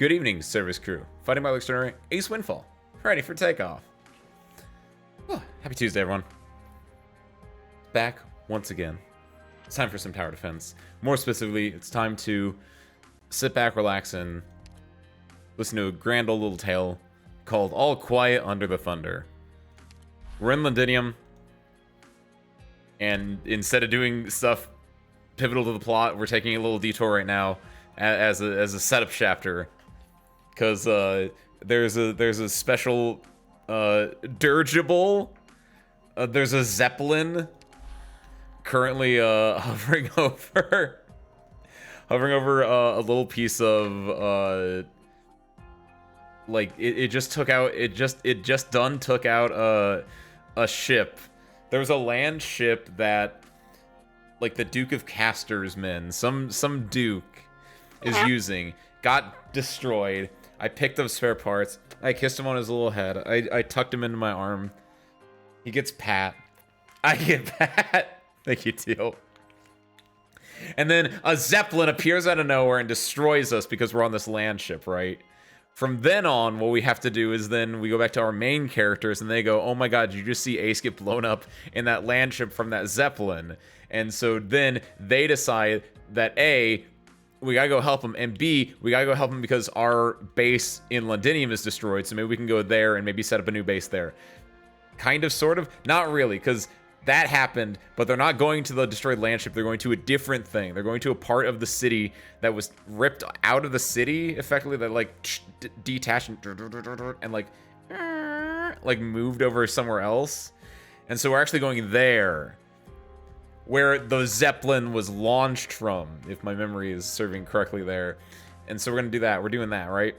Good evening, service crew. Fighting by the extraordinary Ace Windfall. Ready for takeoff. Oh, happy Tuesday, everyone. Back once again. It's time for some tower defense. More specifically, it's time to sit back, relax, and listen to a grand old little tale called All Quiet Under the Thunder. We're in Londinium, and instead of doing stuff pivotal to the plot, we're taking a little detour right now as a setup chapter, because there's a special dirigible. There's a zeppelin currently hovering over a little piece of like it just took out a ship. There was a land ship that, like, the Duke of Castor's men, some duke is using, got destroyed. I picked up spare parts. I kissed him on his little head. I tucked him into my arm. He gets pat. I get pat. Thank you, Teal. And then a zeppelin appears out of nowhere and destroys us because we're on this land ship, right? From then on, what we have to do is then we go back to our main characters and they go, oh my god, did you just see Ace get blown up in that land ship from that zeppelin? And so then they decide that A, we gotta go help him, and B, we gotta go help him because our base in Londinium is destroyed, so maybe we can go there and maybe set up a new base there. Kind of, sort of. Not really, because that happened, but they're not going to the destroyed landship. They're going to a different thing. They're going to a part of the city that was ripped out of the city, effectively, that, like, detached and like moved over somewhere else. And so we're actually going there, where the Zeppelin was launched from, if my memory is serving correctly there. And so we're going to do that. We're doing that, right?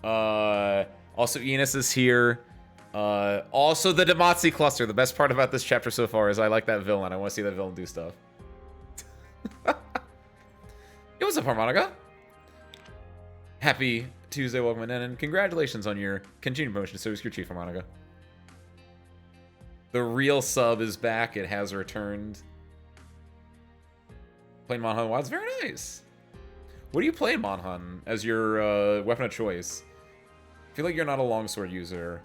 Also, Enos is here. Also the Demazi cluster. The best part about this chapter so far is I like that villain. I want to see that villain do stuff. Hey, what's up, Harmonica? Happy Tuesday, welcome in, and congratulations on your continued promotion to Service Crew Chief, Harmonica. The real sub is back. It has returned. Playing Monhan Wilds, very nice. What do you play in Monhan as your weapon of choice? I feel like you're not a longsword user.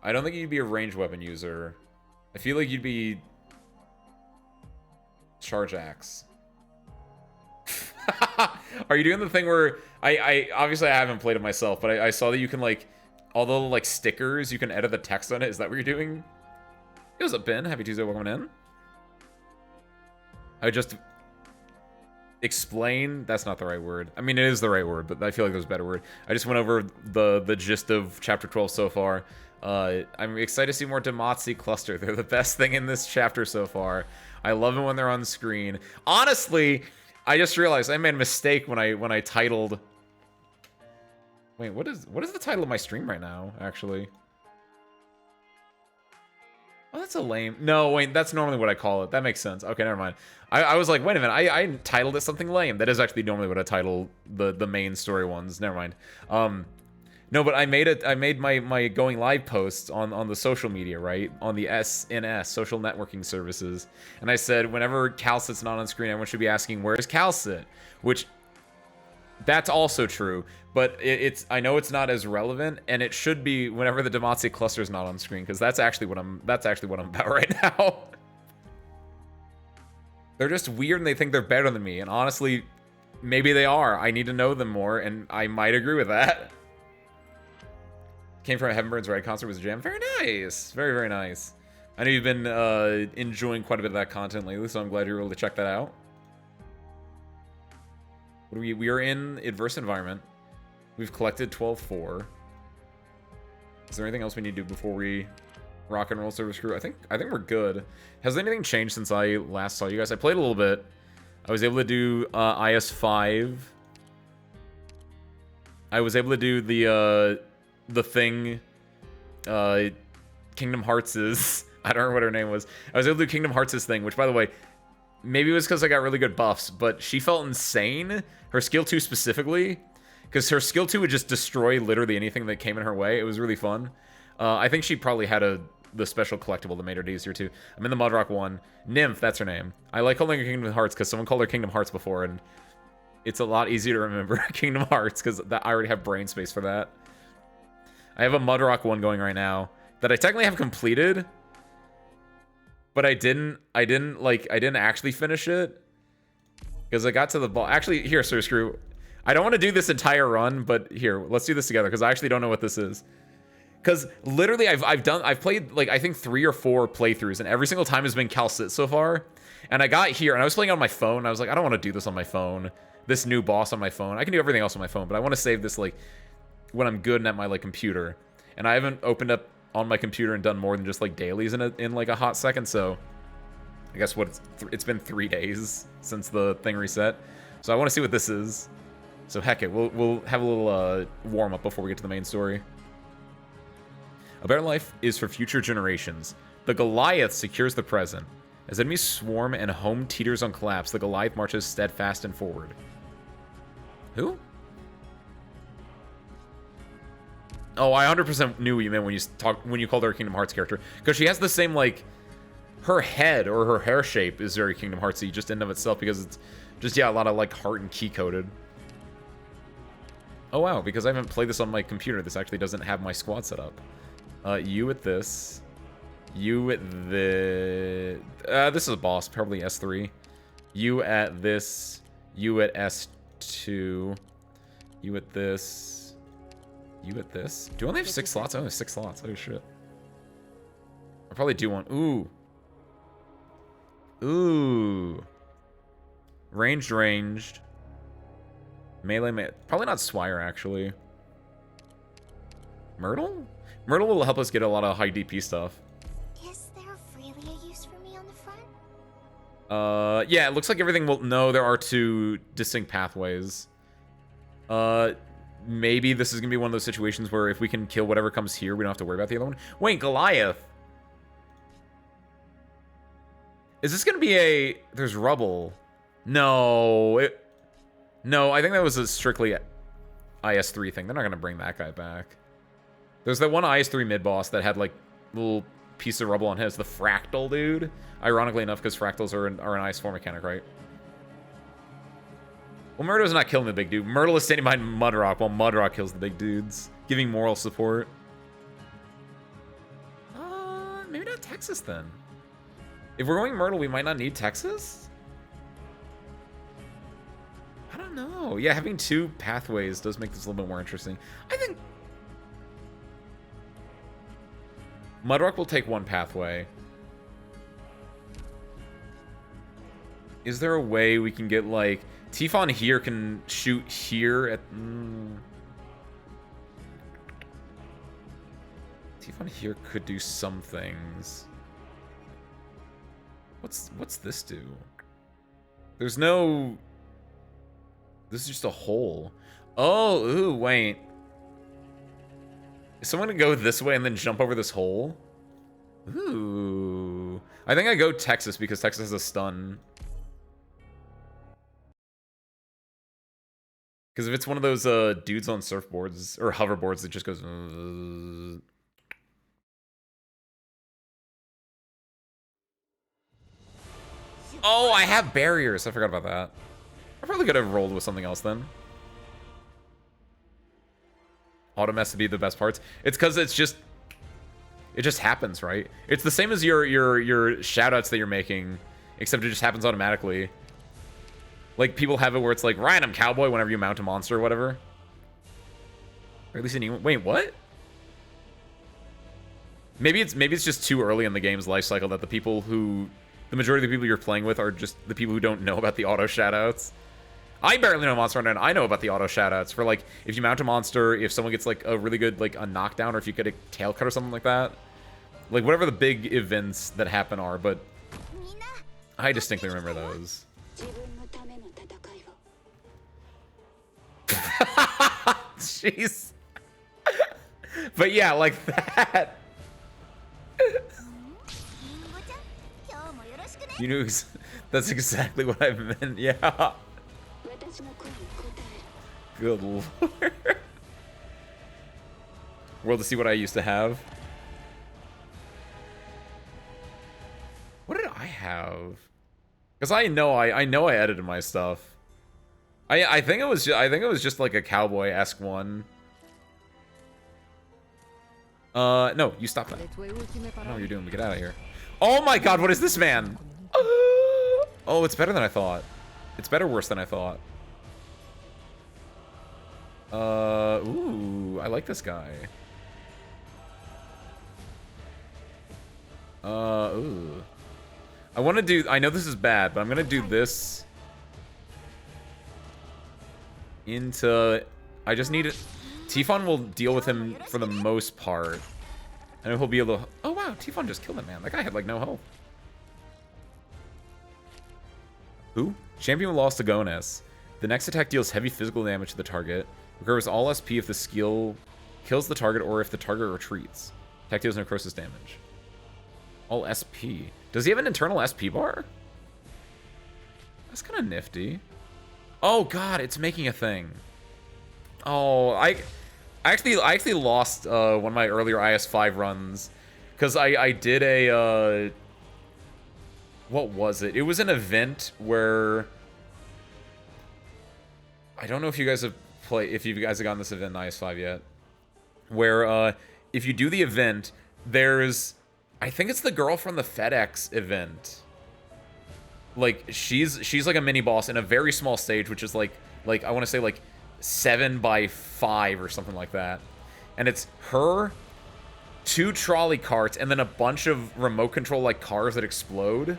I don't think you'd be a ranged weapon user. I feel like you'd be charge axe. Are you doing the thing where I obviously I haven't played it myself, but I saw that you can, like, all the, like, stickers, you can edit the text on it. Is that what you're doing? Hey, what's up, Ben? Happy Tuesday, welcome in. I just explain, that's not the right word. I mean, it is the right word, but I feel like there's a better word. I just went over the gist of chapter 12 so far. I'm excited to see more Demazi cluster. They're the best thing in this chapter so far. I love it when they're on screen. Honestly, I just realized I made a mistake when I titled. Wait, what is the title of my stream right now, actually? Oh, that's a lame. No, wait, that's normally what I call it. That makes sense. Okay, never mind. I was like, wait a minute, I titled it something lame. That is actually normally what I title the main story ones. Never mind. No, but I made my going live posts on the social media, right? On the SNS, social networking services. And I said, whenever Calcit's not on screen, everyone should be asking, where's Calcit? Which, that's also true. But I know it's not as relevant, and it should be whenever the Demazi cluster is not on screen, because that's actually what I'm about right now. They're just weird, and they think they're better than me. And honestly, maybe they are. I need to know them more, and I might agree with that. Came from a Heaven Burns Red concert, was a jam. Very nice. Very, very nice. I know you've been enjoying quite a bit of that content lately, so I'm glad you were able to check that out. We are in Adverse Environment. We've collected 12-4. Is there anything else we need to do before we rock and roll, Service Crew? I think we're good. Has anything changed since I last saw you guys? I played a little bit. I was able to do IS-5. I was able to do the thing Kingdom Hearts is. I don't remember what her name was. I was able to do Kingdom Hearts' thing, which, by the way, maybe it was because I got really good buffs, but she felt insane. Her skill 2 specifically, because her skill 2 would just destroy literally anything that came in her way. It was really fun. I think she probably had the special collectible that made her easier too. I'm in the Mudrock one. Nymph, that's her name. I like calling her Kingdom Hearts because someone called her Kingdom Hearts before, and it's a lot easier to remember Kingdom Hearts because I already have brain space for that. I have a Mudrock one going right now that I technically have completed, but I didn't actually finish it because I got to the ball. Actually, here, Sir Screw, I don't want to do this entire run, but here, let's do this together because I actually don't know what this is. Because literally, I've played like I think 3 or 4 playthroughs, and every single time has been Calcit so far. And I got here, and I was playing on my phone. And I was like, I don't want to do this on my phone. This new boss on my phone. I can do everything else on my phone, but I want to save this like when I'm good and at my like computer. And I haven't opened up on my computer and done more than just like dailies in like a hot second. So I guess what it's been 3 days since the thing reset. So I want to see what this is. So heck it, we'll have a little warm up before we get to the main story. A better life is for future generations. The Goliath secures the present. As enemies swarm and home teeters on collapse, the Goliath marches steadfast and forward. Who? Oh, I 100% knew what you meant when you called her a Kingdom Hearts character, because she has the same like her head or her hair shape is very Kingdom Heartsy just in and of itself because it's just a lot of like heart and key coded. Oh wow, because I haven't played this on my computer, this actually doesn't have my squad set up. You at this. You at the... this is a boss, probably S3. You at this. You at S2. You at this. You at this. Do I only have 6 slots? I only have 6 slots. Oh shit. I'll probably do one. Ooh. Ooh. Ranged. Melee. Probably not Swire, actually. Myrtle? Myrtle will help us get a lot of high DP stuff. Is there really a use for me on the front? Yeah, it looks like everything will... No, there are 2 distinct pathways. Maybe this is going to be one of those situations where if we can kill whatever comes here, we don't have to worry about the other one. Wait, Goliath! Is this going to be a... There's rubble. No. No, I think that was a strictly IS3 thing. They're not going to bring that guy back. There's that one IS3 mid-boss that had, like, little piece of rubble on his. The Fractal dude. Ironically enough, because Fractals are an IS4 mechanic, right? Well, Myrtle's not killing the big dude. Myrtle is standing behind Mudrock while Mudrock kills the big dudes. Giving moral support. Maybe not Texas, then. If we're going Myrtle, we might not need Texas? I don't know. Yeah, having 2 pathways does make this a little bit more interesting. I think... Mudrock will take 1 pathway. Is there a way we can get, like... Tiefon here can shoot here at... Tiefon here could do some things. What's this do? There's no... This is just a hole. Oh, ooh, wait. Is someone gonna go this way and then jump over this hole? Ooh. I think I go Texas because Texas has a stun. Because if it's one of those dudes on surfboards or hoverboards that just goes... Oh, I have barriers. I forgot about that. I probably could have rolled with something else then. Autumn has to be the best parts. It's because it's just... It just happens, right? It's the same as your shoutouts that you're making, except it just happens automatically. Like, people have it where it's like, Ryan, I'm cowboy whenever you mount a monster or whatever. Or at least anyone... Wait, what? Maybe it's just too early in the game's life cycle that the people who... The majority of the people you're playing with are just the people who don't know about the auto shoutouts. I barely know Monster Hunter, and I know about the auto shoutouts for, like, if you mount a monster, if someone gets, like, a really good, like, a knockdown, or if you get a tail cut or something like that. Like, whatever the big events that happen are, but I distinctly remember those. Jeez. But yeah, like that. You knew that's exactly what I meant. Yeah. Good lord. World to see what I used to have. What did I have? Because I know I edited my stuff. I think it was just like a cowboy-esque one. No, you stop that. I know what you're doing. Get out of here. Oh my god, what is this man? Oh, it's better than I thought. It's better worse than I thought. Ooh, I like this guy. Ooh. I want to do, I know this is bad, but I'm gonna do this into, I just need it. Tifon will deal with him for the most part. And he'll be able to, oh wow, Tifon just killed that man. That guy had like no health. Who? Champion lost to Goness. The next attack deals heavy physical damage to the target. Recovers all SP if the skill kills the target or if the target retreats. Attack deals necrosis damage. All SP. Does he have an internal SP bar? That's kind of nifty. Oh god, it's making a thing. Oh, I actually lost one of my earlier IS5 runs because I did a what was it? It was an event where I don't know if you guys have gotten this event in IS5 yet, where if you do the event, there's, I think it's the girl from the FedEx event. Like she's like a mini boss in a very small stage, which is like I want to say like 7 by 5 or something like that. And it's her, 2 trolley carts, and then a bunch of remote control like cars that explode.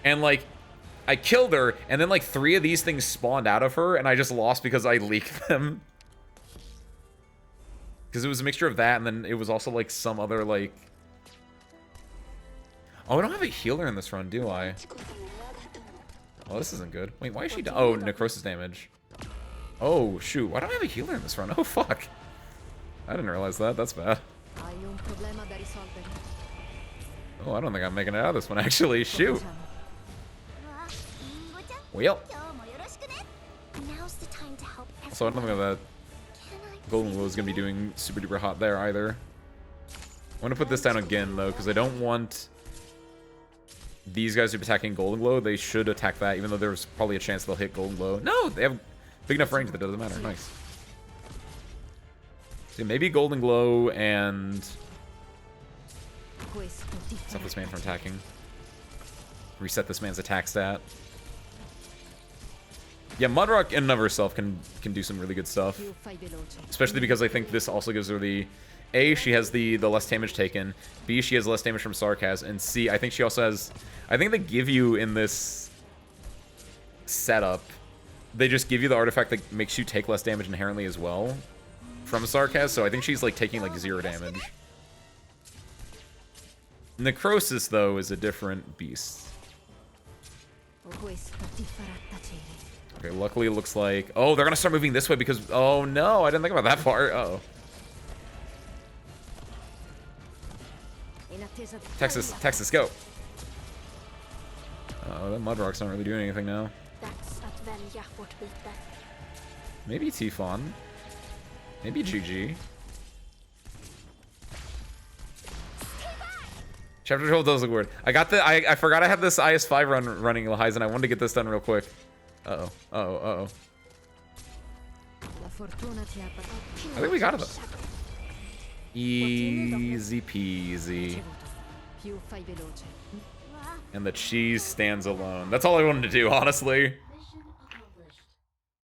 And like I killed her, and then like 3 of these things spawned out of her, and I just lost because I leaked them. Because it was a mixture of that, and then it was also like some other like, oh, I don't have a healer in this run, do I? Oh, this isn't good. Wait, why is she oh, necrosis damage. Oh, shoot. Why don't I have a healer in this run? Oh, fuck. I didn't realize that. That's bad. Oh, I don't think I'm making it out of this one, actually. Shoot. Well. So I don't think that Golden Glow is going to be doing super duper hot there either. I want to put this down again, though, because I don't want these guys to be attacking Golden Glow. They should attack that, even though there's probably a chance they'll hit Golden Glow. No, they have big enough range that it doesn't matter. Nice. So maybe Golden Glow and stop this man from attacking. Reset this man's attack stat. Yeah, Mudrock in and of herself can do some really good stuff. Especially because I think this also gives her the A, she has the less damage taken. B, she has less damage from Sarkaz. And C, I think she also has, I think they give you in this setup, they just give you the artifact that makes you take less damage inherently as well from Sarkaz. So I think she's like taking like 0 damage. Necrosis, though, is a different beast. Okay, luckily it looks like, oh, they're gonna start moving this way because, oh no, I didn't think about that part. Uh-oh. Texas, go. Oh, that Mudrock's not really doing anything now. Maybe Tifon. Maybe GG. Chapter 12 does look weird. I forgot I have this IS5 run running Lahiza, and I wanted to get this done real quick. Uh-oh. Uh-oh. I think we got it, though. Easy peasy. And the cheese stands alone. That's all I wanted to do, honestly.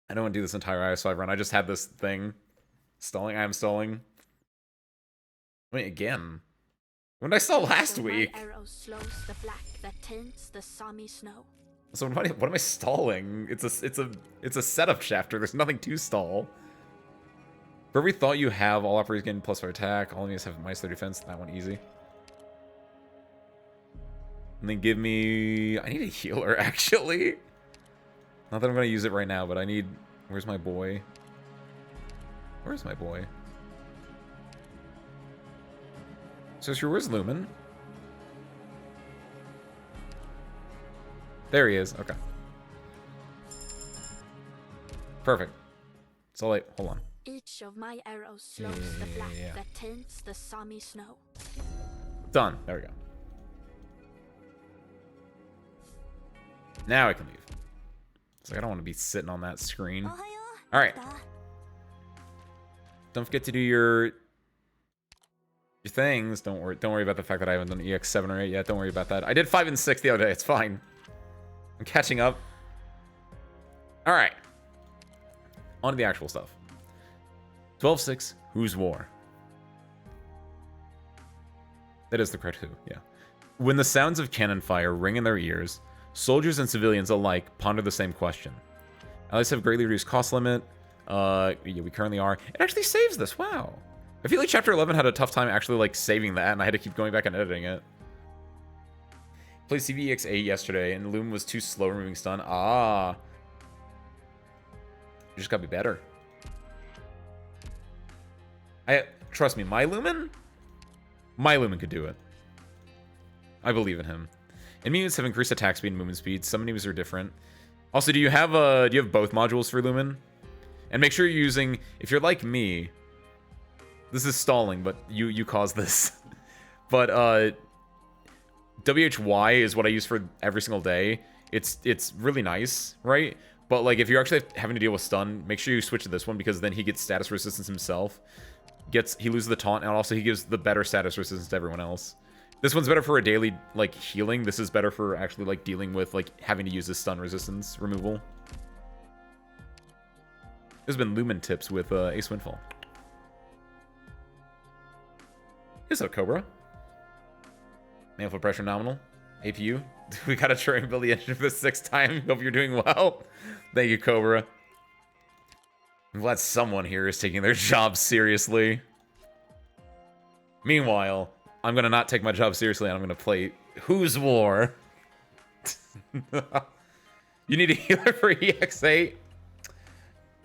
I don't want to do this entire IS5 run. I just had this thing. Stalling. I am stalling. Wait, again. When did I stall last week? So what am I stalling? It's a setup chapter. There's nothing to stall. For every thought you have, all operators gain +5 attack. All enemies have -30 defense. That one easy. And then give me, I need a healer actually. Not that I'm gonna use it right now, but I need. Where's my boy? Where's my boy? So where's Lumen? There he is. Okay. Perfect. So like, hold on. Each of my arrows slows the black that tints the Sami snow. Done. There we go. Now I can leave. It's like, I don't want to be sitting on that screen. おはよう。 All right. だ Don't forget to do your things. Don't worry about the fact that I haven't done EX7 or 8 yet. Don't worry about that. I did 5 and 6 the other day. It's fine. I'm catching up. All right. On to the actual stuff. 12-6. Who's War? That is the correct who, yeah. When the sounds of cannon fire ring in their ears, soldiers and civilians alike ponder the same question. Allies have greatly reduced cost limit. Yeah, we currently are. It actually saves this. Wow. I feel like Chapter 11 had a tough time actually like saving that, and I had to keep going back and editing it. Played CVEX8 yesterday, and Loom was too slow removing stun. Ah. You just gotta be better. Trust me, my Lumen could do it. I believe in him. Enemies have increased attack speed and movement speed. Some enemies are different. Also, do you have both modules for Lumen? And make sure you're using, if you're like me, this is stalling, but you caused this. But WHY is what I use for every single day. It's really nice, right? But like if you're actually having to deal with stun, make sure you switch to this one because then he gets status resistance himself. He loses the taunt, and also he gives the better status resistance to everyone else. This one's better for a daily like healing. This is better for actually like dealing with like having to use this stun resistance removal. There's been Lumen tips with Ace Windfall. Here's up, Cobra. Manifold pressure nominal. APU. We gotta try and build the engine for the 6th time. Hope you're doing well. Thank you, Cobra. I'm glad someone here is taking their job seriously. Meanwhile, I'm gonna not take my job seriously and I'm gonna play Who's War? You need a healer for EX8?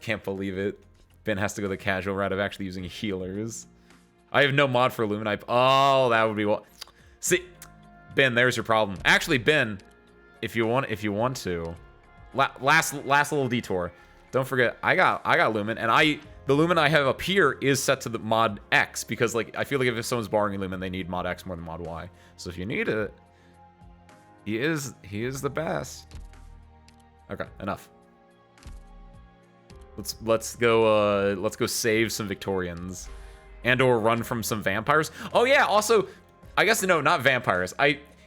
Can't believe it. Ben has to go the casual route of actually using healers. I have no mod for Lumen. Oh, that would be what. See, Ben, there's your problem. Actually, Ben, if you want to, last little detour. Don't forget, I got Lumen, and the Lumen I have up here is set to the mod X because like I feel like if someone's borrowing Lumen, they need mod X more than mod Y. So if you need it, he is the best. Okay, enough. Let's go save some Victorians. And or run from some vampires. Oh yeah, also, I guess no, not vampires.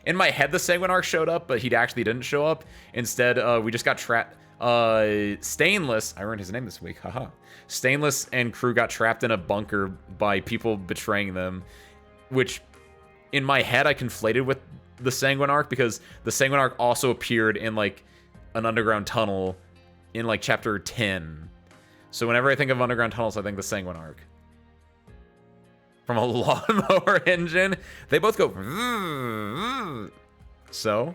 In my head the Sanguinarch showed up, but he actually didn't show up. Instead, we just got trapped. Stainless, I learned his name this week, haha. Stainless and crew got trapped in a bunker by people betraying them, which in my head I conflated with the Sanguinarch because the Sanguinarch also appeared in like an underground tunnel in like chapter 10. So whenever I think of underground tunnels, I think the Sanguinarch. From a lawnmower engine. They both go. So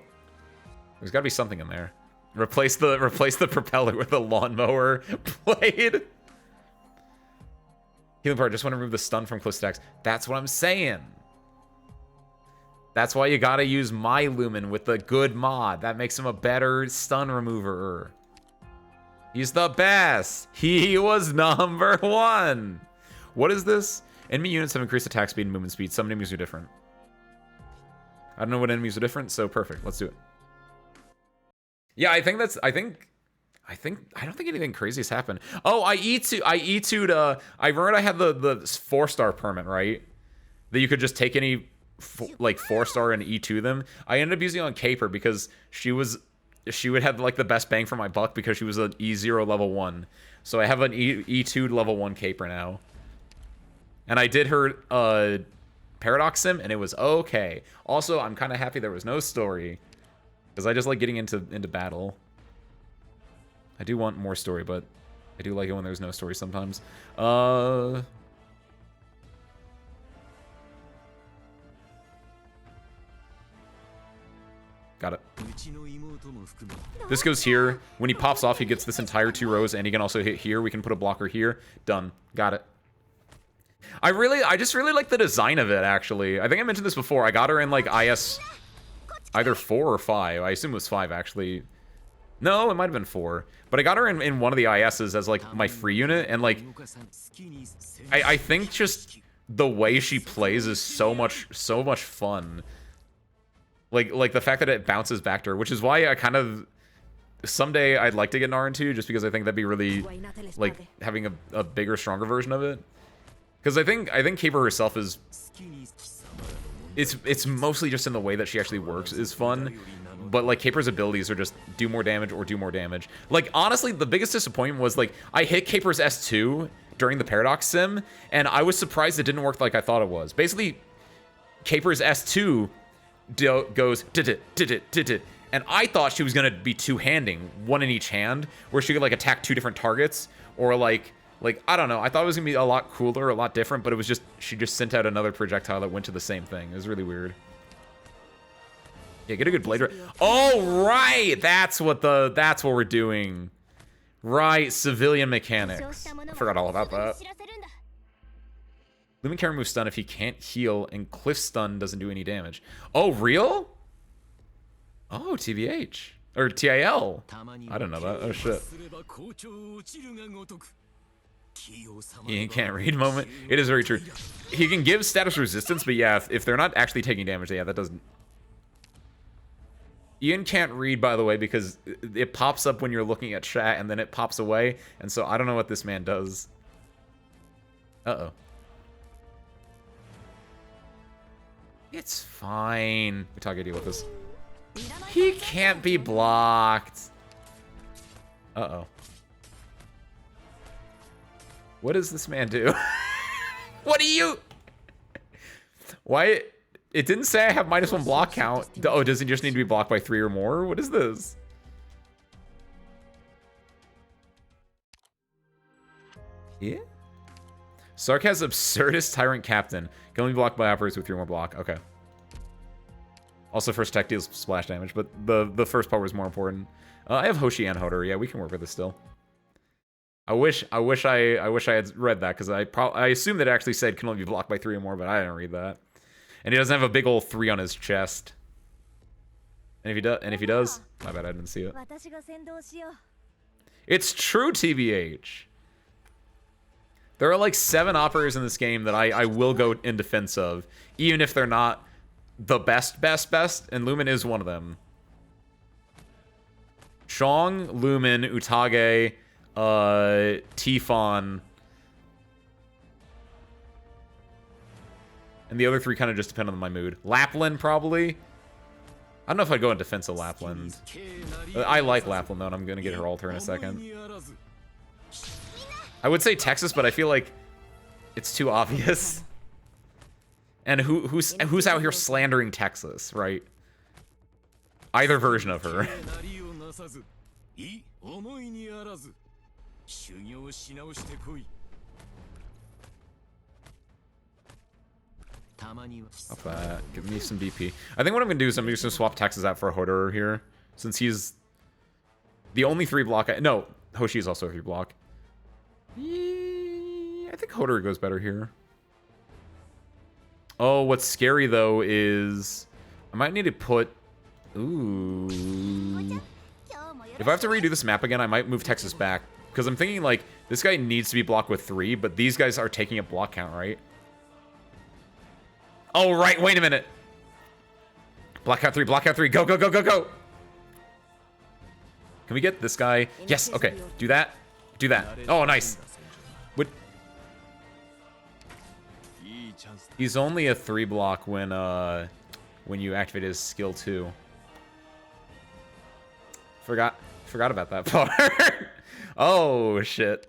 there's got to be something in there. Replace the propeller with a lawnmower blade. Healing part. Just want to remove the stun from close attacks. That's what I'm saying. That's why you gotta use my Lumen with the good mod. That makes him a better stun remover. He's the best. He was number 1. What is this? Enemy units have increased attack speed and movement speed. Some enemies are different. I don't know what enemies are different, so perfect. Let's do it. Yeah, I don't think anything crazy has happened. Oh, I E2'd, I remembered I had the 4-star permit, right? That you could just take any, 4-star and E2 them. I ended up using on Caper because she would have, like, the best bang for my buck because she was an E0 level 1. So I have an E2'd level 1 Caper now. And I did her Paradox Sim, and it was okay. Also, I'm kind of happy there was no story. Because I just like getting into battle. I do want more story, but I do like it when there's no story sometimes. Got it. This goes here. When he pops off, he gets this entire 2 rows, and he can also hit here. We can put a blocker here. Done. Got it. I just really like the design of it, actually. I think I mentioned this before. I got her in, like, IS either 4 or 5. I assume it was 5, actually. No, it might have been 4. But I got her in one of the ISs as, like, my free unit. And, like, I think just the way she plays is so much fun. Like the fact that it bounces back to her, which is why I kind of... someday I'd like to get an RN2 just because I think that'd be really, like, having a bigger, stronger version of it. Because I think Caper herself is... It's mostly just in the way that she actually works is fun. But, like, Caper's abilities are just do more damage or do more damage. Like, honestly, the biggest disappointment was, like, I hit Caper's S2 during the Paradox Sim, and I was surprised it didn't work like I thought it was. Basically, Caper's S2 goes... And I thought she was going to be two-handing, one in each hand, where she could, like, attack two different targets, or, like, I don't know. I thought it was going to be a lot cooler, a lot different, but it was just, she just sent out another projectile that went to the same thing. It was really weird. Yeah, get a good blade. Oh, right! That's what we're doing. Right, civilian mechanics. I forgot all about that. Lumen can remove stun if he can't heal, and Cliff stun doesn't do any damage. Oh, real? Oh, TBH. Or TIL. I don't know that. Oh, shit. He can't read moment. It is very true. He can give status resistance, but yeah, if they're not actually taking damage, yeah, that doesn't... Ian can't read, by the way, because it pops up when you're looking at chat, and then it pops away, and so I don't know what this man does. Uh-oh. It's fine. We talk deal with this. He can't be blocked. Uh-oh. What does this man do? What do you... Why... It didn't say I have -1 block count. Oh, does he just need to be blocked by 3 or more? What is this? Yeah? Sark has Absurdist Tyrant Captain. Can only be blocked by operators with 3 or more block. Okay. Also, first tech deals splash damage, but the first part was more important. I have Hoshi and Hodor. Yeah, we can work with this still. I wish I had read that, because I assumed that it actually said can only be blocked by 3 or more, but I didn't read that. And he doesn't have a big old 3 on his chest. And if he does, my bad, I didn't see it. It's true, TBH. There are like 7 operators in this game that I will go in defense of, even if they're not the best, and Lumen is one of them. Chong, Lumen, Utage, Tifon, and the other 3 kind of just depend on my mood. Lapland, probably. I don't know if I'd go in defense of Lapland. I like Lapland, though, and I'm going to get her alter in a second. I would say Texas, but I feel like it's too obvious. And who's out here slandering Texas, right? Either version of her. Up that. Give me some DP. I think what I'm going to do is I'm just going to swap Texas out for a Hodor here. Since he's the only 3 block. No, Hoshi is also a 3 block. Yeah, I think Hodor goes better here. Oh, what's scary, though, is I might need to put... Ooh. If I have to redo this map again, I might move Texas back. Because I'm thinking, like, this guy needs to be blocked with 3, but these guys are taking a block count, right? Oh, right. Wait a minute. Block out 3. Block out 3. Go, go, go, go, go. Can we get this guy? Yes. Okay. Do that. Do that. Oh, nice. What? He's only a 3 block when you activate his skill 2. Forgot about that part. Oh, shit.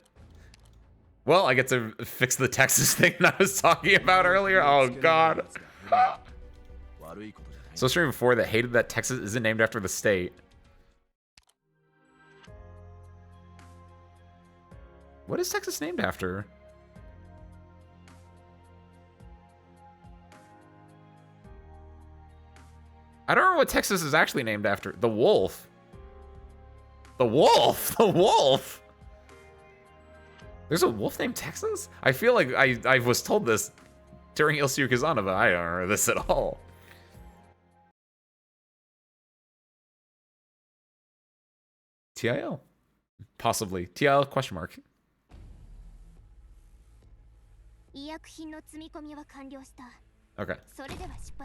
Well, I get to fix the Texas thing that I was talking about earlier. Oh, God. So stream before that hated that Texas isn't named after the state. What is Texas named after? I don't know what Texas is actually named after. The wolf. The wolf. The wolf. There's a wolf named Texas? I feel like I was told this during Il Kazana, but I don't remember this at all. TIL. Possibly. TIL question mark. Okay.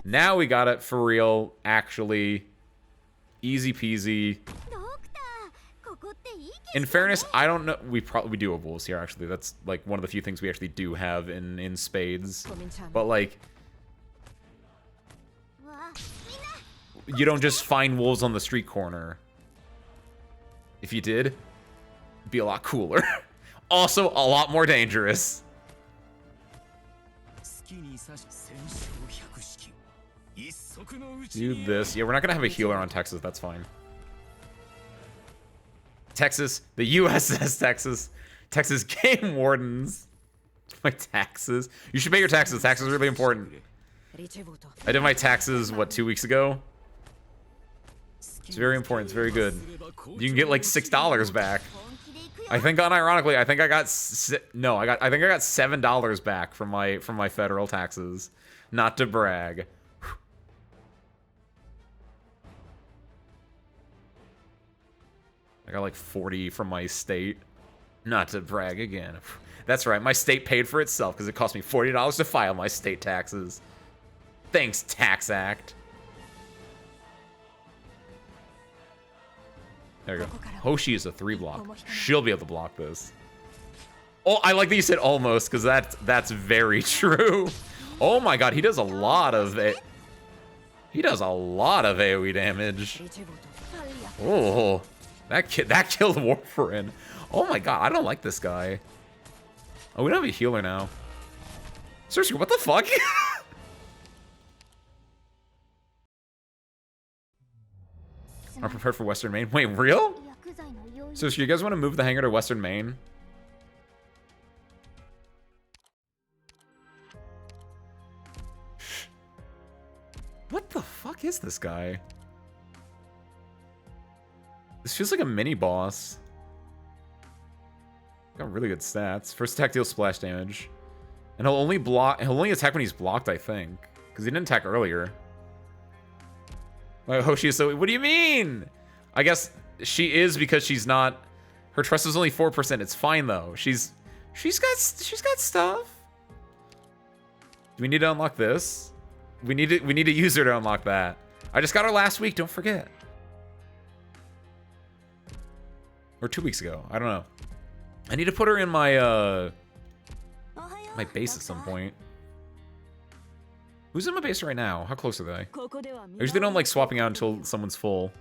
Now we got it for real, actually. Easy peasy. In fairness, I don't know. We do have wolves here, actually. That's, like, one of the few things we actually do have in spades. But, like, you don't just find wolves on the street corner. If you did, it'd be a lot cooler. Also, a lot more dangerous. Do this. Yeah, we're not gonna have a healer on Texas. That's fine. Texas, the USS Texas. Texas Game Wardens. My taxes. You should pay your taxes. Taxes are really important. I did my taxes, what, 2 weeks ago? It's very important. It's very good. You can get like $6 back. I think, unironically, I think I got I think I got $7 back from my federal taxes. Not to brag. I got like 40 from my state. Not to brag again. That's right, my state paid for itself because it cost me $40 to file my state taxes. Thanks, Tax Act. There you go. Hoshi is a 3-block. She'll be able to block this. Oh, I like that you said almost, because that's very true. Oh my god, he does a lot of it. He does a lot of AoE damage. Oh, that killed Warfarin. Oh my god, I don't like this guy. Oh, we don't have a healer now. Seriously, what the fuck? I'm prepared for Western Main. Wait, real? So you guys want to move the hangar to Western Main? What the fuck is this guy? This feels like a mini boss. Got really good stats. First attack deals splash damage. And he'll only attack when he's blocked, I think. Because he didn't attack earlier. Like, Hoshi is so... What do you mean? I guess she is because she's not... Her trust is only 4%. It's fine, though. She's got stuff. Do we need to unlock this? We need to use her to unlock that. I just got her last week. Don't forget. Or 2 weeks ago. I don't know. I need to put her in my my base at some point. Who's in my base right now? How close are they? I usually don't like swapping out until someone's full.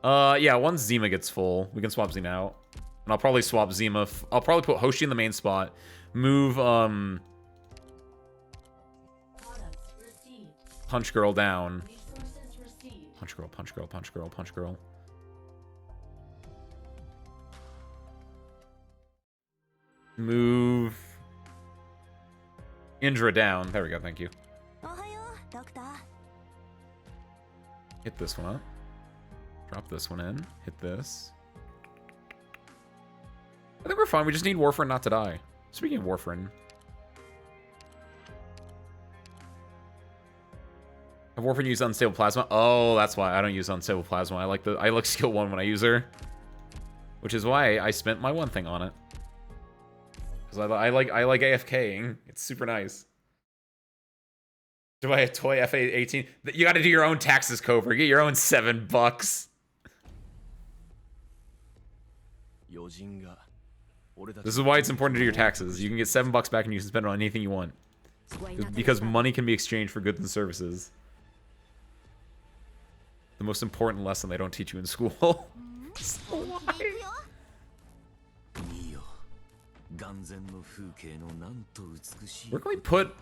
Yeah, once Zima gets full, we can swap Zima out. And I'll probably swap Zima. I'll probably put Hoshi in the main spot. Move, Punch Girl down. Punch Girl, Punch Girl, Punch Girl, Punch Girl. Move Indra down. There we go, thank you. Hit this one up. Drop this one in. Hit this. I think we're fine. We just need Warfarin not to die. Speaking of Warfarin. Have Warfarin used Unstable Plasma? Oh, that's why I don't use Unstable Plasma. I like skill 1 when I use her. Which is why I spent my 1 thing on it. Because I like AFKing. It's super nice. Do I have toy FA18? You got to do your own taxes, Cobra. Get your own $7. This is why it's important to do your taxes. You can get $7 back and you can spend it on anything you want. Because money can be exchanged for goods and services. The most important lesson they don't teach you in school. So why? Where can we put...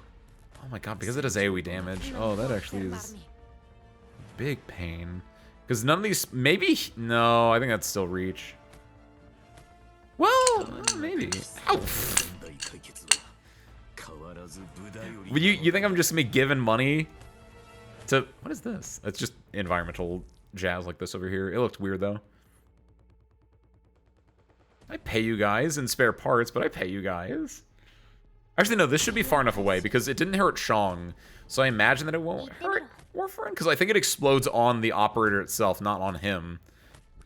Oh my god, because it does AoE damage. Oh, that actually is big pain. Because none of these... Maybe... No, I think that's still reach. Well, maybe. Ow. You think I'm just gonna be giving money to... What is this? It's just environmental jazz like this over here. It looked weird, though. I pay you guys in spare parts, but I pay you guys. Actually, no, this should be far enough away because it didn't hurt Shang. So I imagine that it won't hurt Warfarin because I think it explodes on the operator itself, not on him.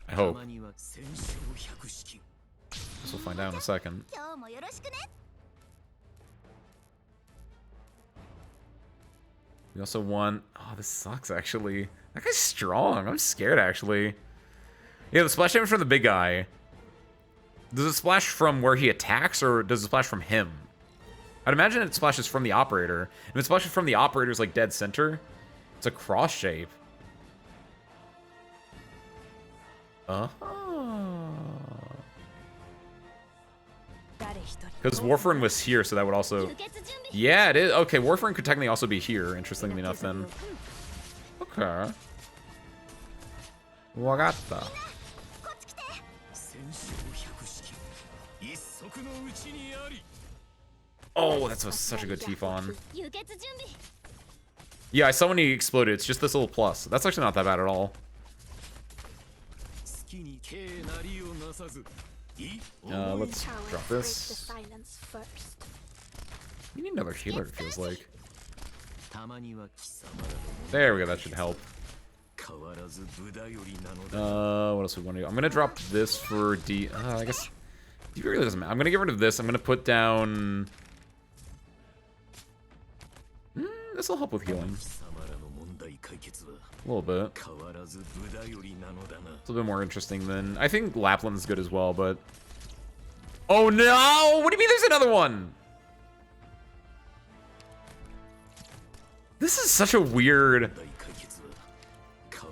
I hope. Guess we'll find out in a second. We also want... Oh, this sucks, actually. That guy's strong. I'm scared, actually. Yeah, the splash damage from the big guy Does it splash from where he attacks, or does it splash from him? I'd imagine it splashes from the operator. If it splashes from the operator's, like, dead center, it's a cross shape. Oh. Because Warfarin was here, so that would also... Yeah, it is. Okay, Warfarin could technically also be here, interestingly enough, then. Okay. Wagata. Oh, that's such a good T-Fon. Yeah, I saw when he exploded. It's just this little plus. That's actually not that bad at all. Let's drop this. We need another healer, it feels like. There we go, that should help. What else do we want to do? I'm gonna drop this for D. I guess D really doesn't matter. I'm gonna get rid of this. I'm gonna put down. This will help with healing. A little bit. It's a little bit more interesting than... I think Lapland's good as well, but... Oh no! What do you mean there's another one? This is such a weird...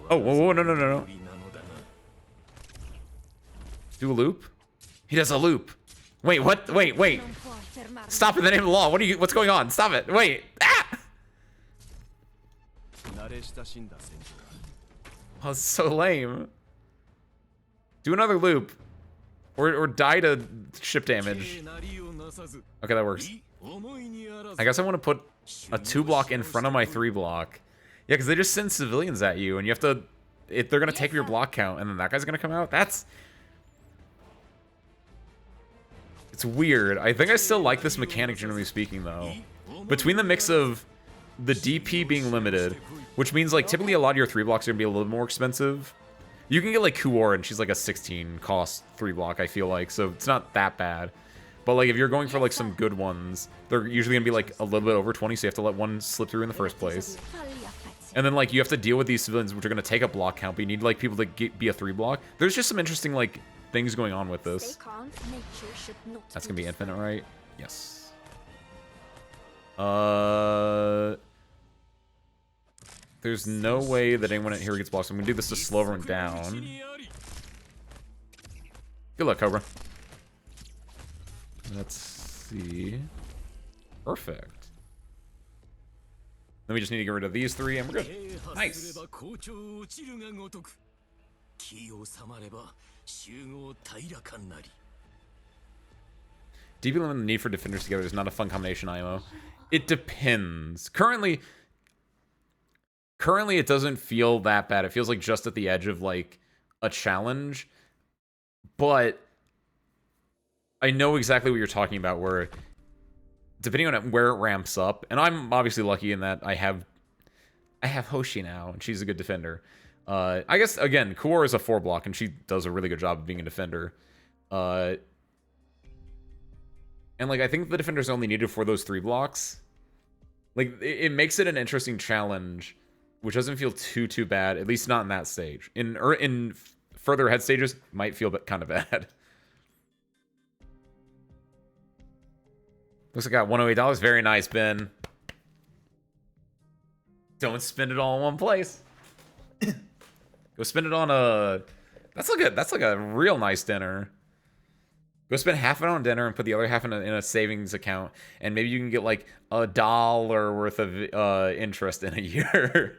Oh, whoa, no. Do a loop? He does a loop. Wait, what? Wait. Stop in the name of the law. What's going on? Stop it. Wait. Ah! Oh, it's so lame. Do another loop. Or die to ship damage. Okay, that works. I guess I want to put a 2-block in front of my 3-block. Yeah, because they just send civilians at you, and you have to... they're going to take your block count, and then that guy's going to come out? That's... It's weird. I think I still like this mechanic, generally speaking, though. Between the mix of the DP being limited, which means, like, typically a lot of your 3-blocks are going to be a little more expensive. You can get, like, Kuor, and she's, like, a 16 cost 3-block, I feel like, so it's not that bad. But, like, if you're going for, like, some good ones, they're usually going to be, like, a little bit over 20, so you have to let one slip through in the first place. And then, like, you have to deal with these civilians, which are going to take up block count, but you need, like, people to be a 3-block. There's just some interesting, like, things going on with this. That's going to be infinite, right? Yes. There's no way that anyone here gets blocked, so I'm going to do this to slow everyone down. Good luck, Cobra. Let's see. Perfect. Then we just need to get rid of these 3, and we're good. Nice. DP limit and the need for defenders together is not a fun combination, IMO. It depends. Currently it doesn't feel that bad. It feels like just at the edge of, like, a challenge. But I know exactly what you're talking about, where depending on where it ramps up, and I'm obviously lucky in that I have Hoshi now, and she's a good defender. I guess, again, Kuor is a 4-block, and she does a really good job of being a defender. And, like, I think the defender's only needed for those 3 blocks. Like, it makes it an interesting challenge, which doesn't feel too bad, at least not in that stage. In further ahead stages, might feel kind of bad. Looks like I got $108. Very nice, Ben. Don't spend it all in one place. Go spend it on a... That's like a real nice dinner. Go spend half of it on dinner and put the other half in a savings account, and maybe you can get like $1 worth of interest in a year.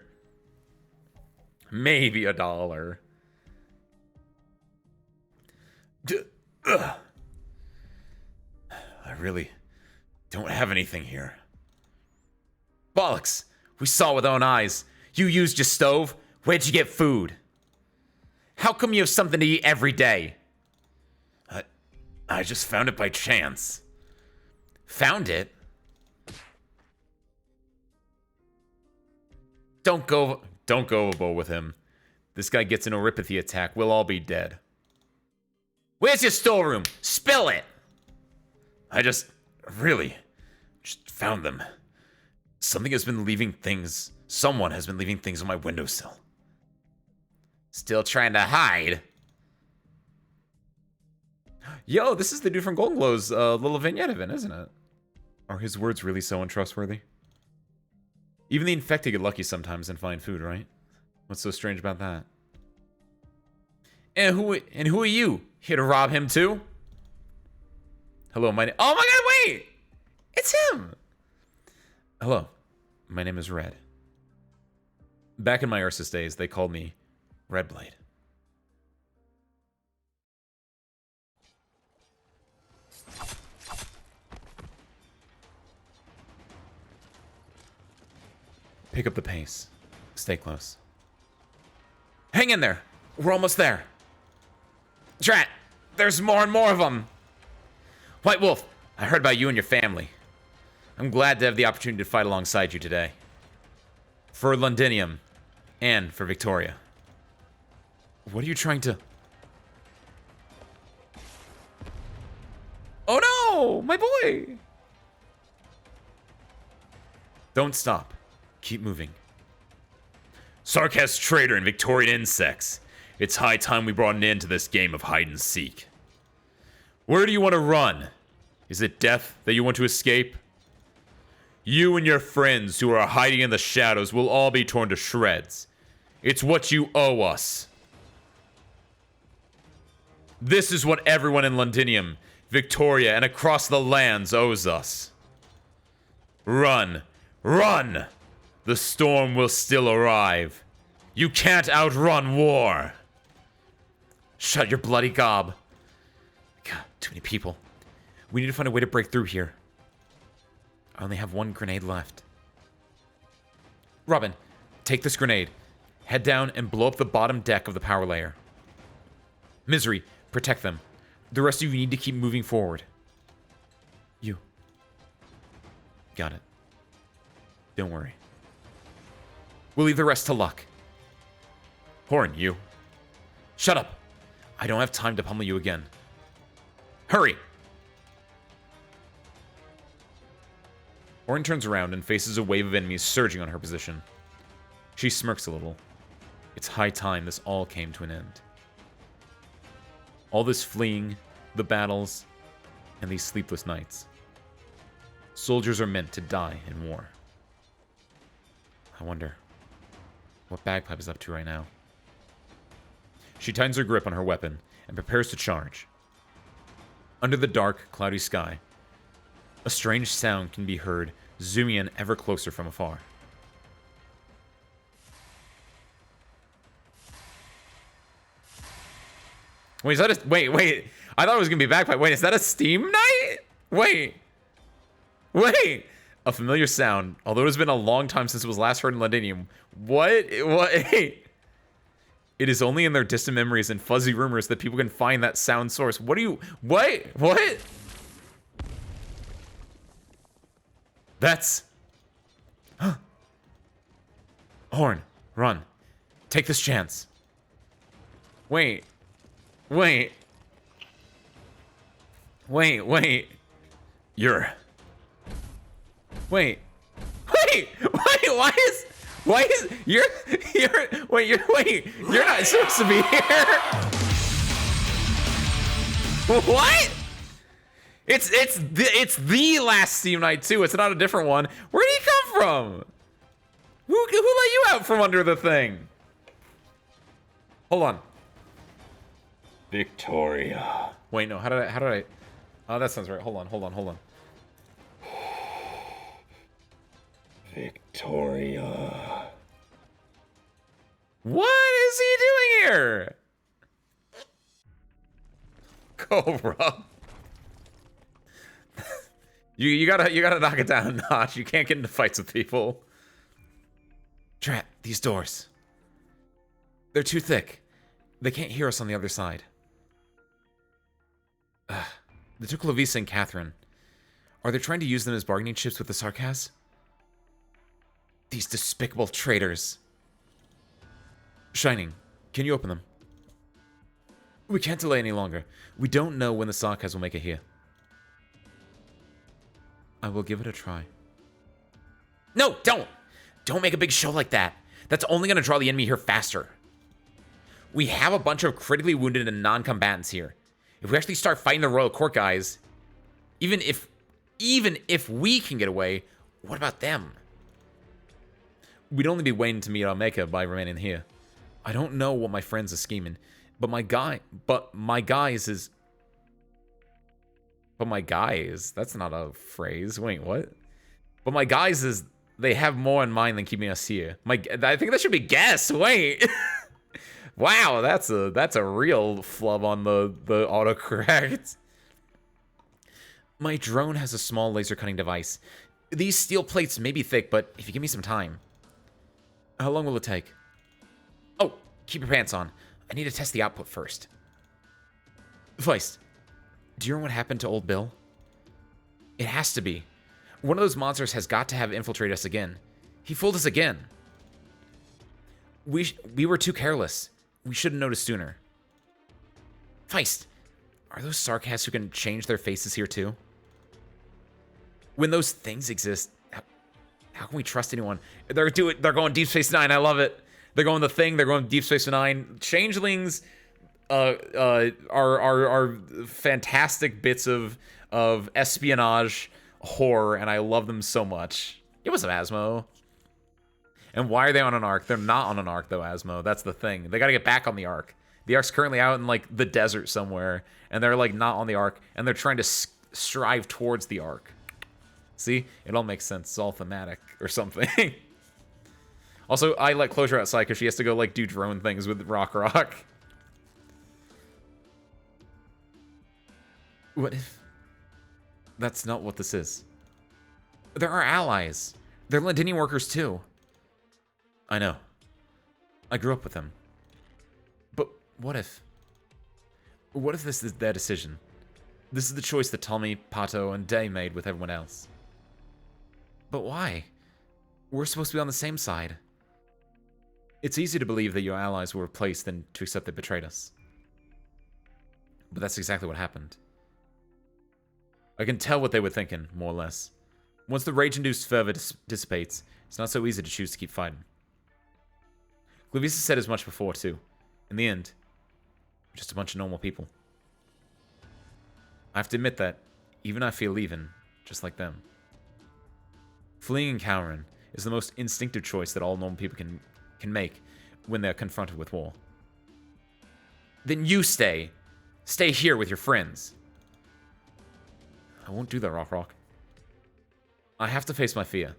Maybe $1. I really don't have anything here. Bollocks! We saw with our own eyes. You used your stove? Where'd you get food? How come you have something to eat every day? I just found it by chance. Found it? Don't go overboard with him. This guy gets an oropathy attack, we'll all be dead. Where's your storeroom? Spill it! I just found them. Someone has been leaving things on my windowsill. Still trying to hide? Yo, this is the dude from Golden Glow's little vignette event, isn't it? Are his words really so untrustworthy? Even the infected get lucky sometimes and find food, right? What's so strange about that? And who are you? Here to rob him too? Hello, oh my god, wait! It's him! Hello, my name is Red. Back in my Ursus days, they called me Redblade. Pick up the pace. Stay close. Hang in there! We're almost there! Drat! There's more and more of them! White Wolf, I heard about you and your family. I'm glad to have the opportunity to fight alongside you today. For Londinium, and for Victoria. What are you trying to... Oh no! My boy! Don't stop. Keep moving. Sarkaz traitor and Victorian insects. It's high time we brought an end to this game of hide and seek. Where do you want to run? Is it death that you want to escape? You and your friends who are hiding in the shadows will all be torn to shreds. It's what you owe us. This is what everyone in Londinium, Victoria, and across the lands owes us. Run! Run! The storm will still arrive. You can't outrun war. Shut your bloody gob. God, too many people. We need to find a way to break through here. I only have one grenade left. Robin, take this grenade. Head down and blow up the bottom deck of the power layer. Misery, protect them. The rest of you need to keep moving forward. You. Got it. Don't worry. We'll leave the rest to luck. Horn, you. Shut up. I don't have time to pummel you again. Hurry! Horn turns around and faces a wave of enemies surging on her position. She smirks a little. It's high time this all came to an end. All this fleeing, the battles, and these sleepless nights. Soldiers are meant to die in war. I wonder what Bagpipe is up to right now. She tightens her grip on her weapon and prepares to charge. Under the dark, cloudy sky, a strange sound can be heard zooming in ever closer from afar. Wait, is that a... Wait. I thought it was going to be Bagpipe. Wait, is that a Steam Night? Wait. A familiar sound, although it has been a long time since it was last heard in Londinium. What? Hey. It is only in their distant memories and fuzzy rumors that people can find that sound source. What? That's... Horn, run. Take this chance. Wait. You're... Wait, why is you're not supposed to be here. What? It's the last Steam Night too. It's not a different one. Where did he come from? Who let you out from under the thing? Hold on. Victoria. Wait, no. How did I? Oh, that sounds right. Hold on. Victoria. What is he doing here? Cobra. you gotta knock it down a notch. You can't get into fights with people. Drat, these doors. They're too thick. They can't hear us on the other side. They took Lovisa and Catherine. Are they trying to use them as bargaining chips with the Sarkaz? These despicable traitors. Shining, can you open them? We can't delay any longer. We don't know when the Sarkaz will make it here. I will give it a try. No, don't! Don't make a big show like that. That's only going to draw the enemy here faster. We have a bunch of critically wounded and non-combatants here. If we actually start fighting the Royal Court guys, even if we can get away, what about them? We'd only be waiting to meet Omega by remaining here. I don't know what my friends are scheming, but my guys, that's not a phrase. Wait, what? But my guys is, they have more in mind than keeping us here. I think that should be guess. Wait. Wow, that's a real flub on the autocorrect. My drone has a small laser cutting device. These steel plates may be thick, but if you give me some time. How long will it take? Oh, keep your pants on. I need to test the output first. Feist, do you know what happened to old Bill? It has to be. One of those monsters has got to have infiltrated us again. He fooled us again. We were too careless. We should have noticed sooner. Feist, are those sarcasts who can change their faces here too? When those things exist, how can we trust anyone? They're going Deep Space Nine. I love it. They're going the Thing. They're going Deep Space Nine. Changelings are fantastic bits of espionage horror, and I love them so much. It was Asmo. And why are they on an arc? They're not on an arc, though, Asmo. That's the thing. They got to get back on the arc. The arc's currently out in, like, the desert somewhere, and they're, like, not on the arc, and they're trying to strive towards the arc. See? It all makes sense. It's all thematic or something. Also, I let Closure outside because she has to go, like, do drone things with Rock. What if... That's not what this is. They're our allies. They're Londinian workers, too. I know. I grew up with them. But what if... What if this is their decision? This is the choice that Tommy, Pato, and Day made with everyone else. But why? We're supposed to be on the same side. It's easy to believe that your allies were replaced than to accept they betrayed us. But that's exactly what happened. I can tell what they were thinking, more or less. Once the rage-induced fervor dissipates, it's not so easy to choose to keep fighting. Clavius said as much before, too. In the end, we're just a bunch of normal people. I have to admit that, even I feel leaving, just like them. Fleeing and cowering is the most instinctive choice that all normal people can make when they're confronted with war. Then you stay. Stay here with your friends. I won't do that, Rock. I have to face my fear.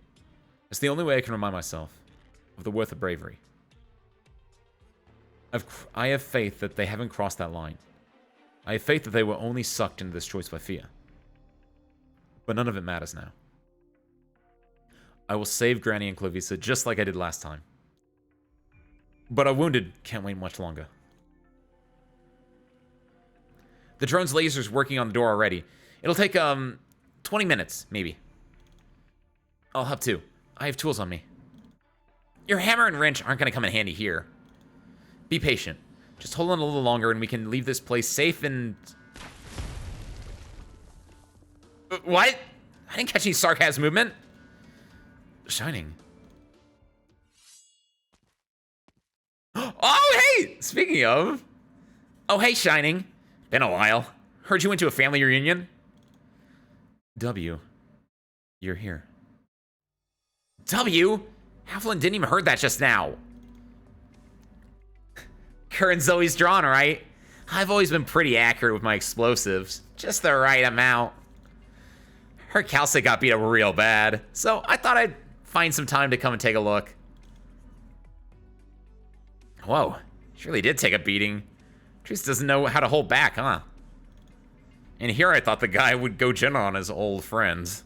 It's the only way I can remind myself of the worth of bravery. I have faith that they haven't crossed that line. I have faith that they were only sucked into this choice by fear. But none of it matters now. I will save Granny and Clavisa just like I did last time. But our wounded can't wait much longer. The drone's laser's working on the door already. It'll take, 20 minutes, maybe. I'll help too. I have tools on me. Your hammer and wrench aren't going to come in handy here. Be patient. Just hold on a little longer and we can leave this place safe and... What? I didn't catch any sarcasm movement. Shining. Oh, hey! Speaking of... Oh, hey, Shining. Been a while. Heard you went to a family reunion. W. You're here. W? Halflin didn't even heard that just now. Current Zoe's drawn, right? I've always been pretty accurate with my explosives. Just the right amount. Her calcite got beat up real bad, so I thought I'd find some time to come and take a look. Whoa, she really did take a beating. Trice doesn't know how to hold back, huh? And here I thought the guy would go general on his old friends.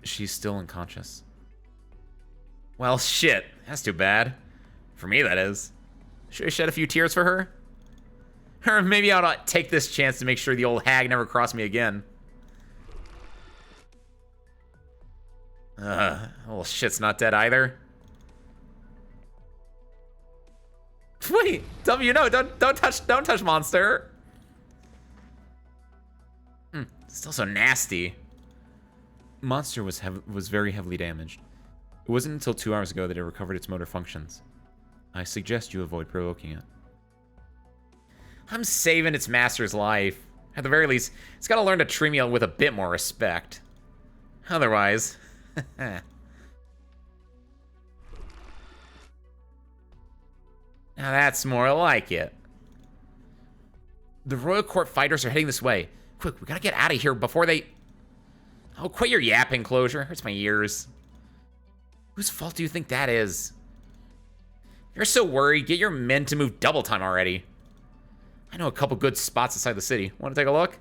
She's still unconscious. Well, shit. That's too bad. For me, that is. Should I shed a few tears for her? Or maybe I ought to take this chance to make sure the old hag never crossed me again. Well, shit's not dead either. Wait, W, no, don't touch monster. Still so nasty. Monster was very heavily damaged. It wasn't until 2 hours ago that it recovered its motor functions. I suggest you avoid provoking it. I'm saving its master's life. At the very least, it's got to learn to treat me with a bit more respect. Otherwise... Now that's more like it. The Royal Court fighters are heading this way. Quick, we gotta get out of here before they... Oh, quit your yapping, Closure. Hurts my ears. Whose fault do you think that is? If you're so worried, get your men to move double time already. I know a couple good spots inside the city. Want to take a look?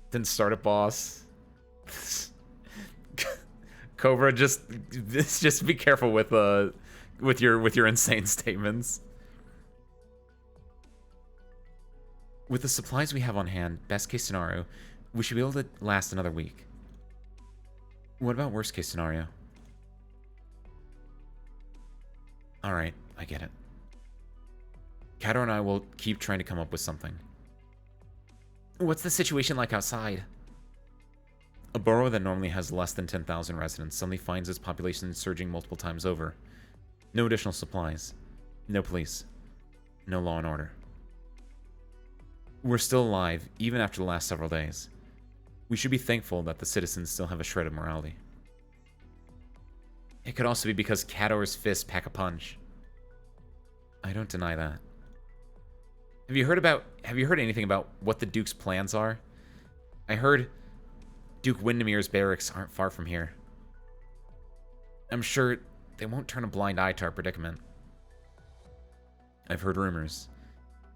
Didn't start it, boss. Cobra, just be careful with your insane statements. With the supplies we have on hand, best case scenario, we should be able to last another week. What about worst case scenario? Alright, I get it. Kato and I will keep trying to come up with something. What's the situation like outside? A borough that normally has less than 10,000 residents suddenly finds its population surging multiple times over. No additional supplies. No police. No law and order. We're still alive, even after the last several days. We should be thankful that the citizens still have a shred of morality. It could also be because Cador's fists pack a punch. I don't deny that. Have you heard anything about what the Duke's plans are? I heard Duke Windermere's barracks aren't far from here. I'm sure they won't turn a blind eye to our predicament. I've heard rumors.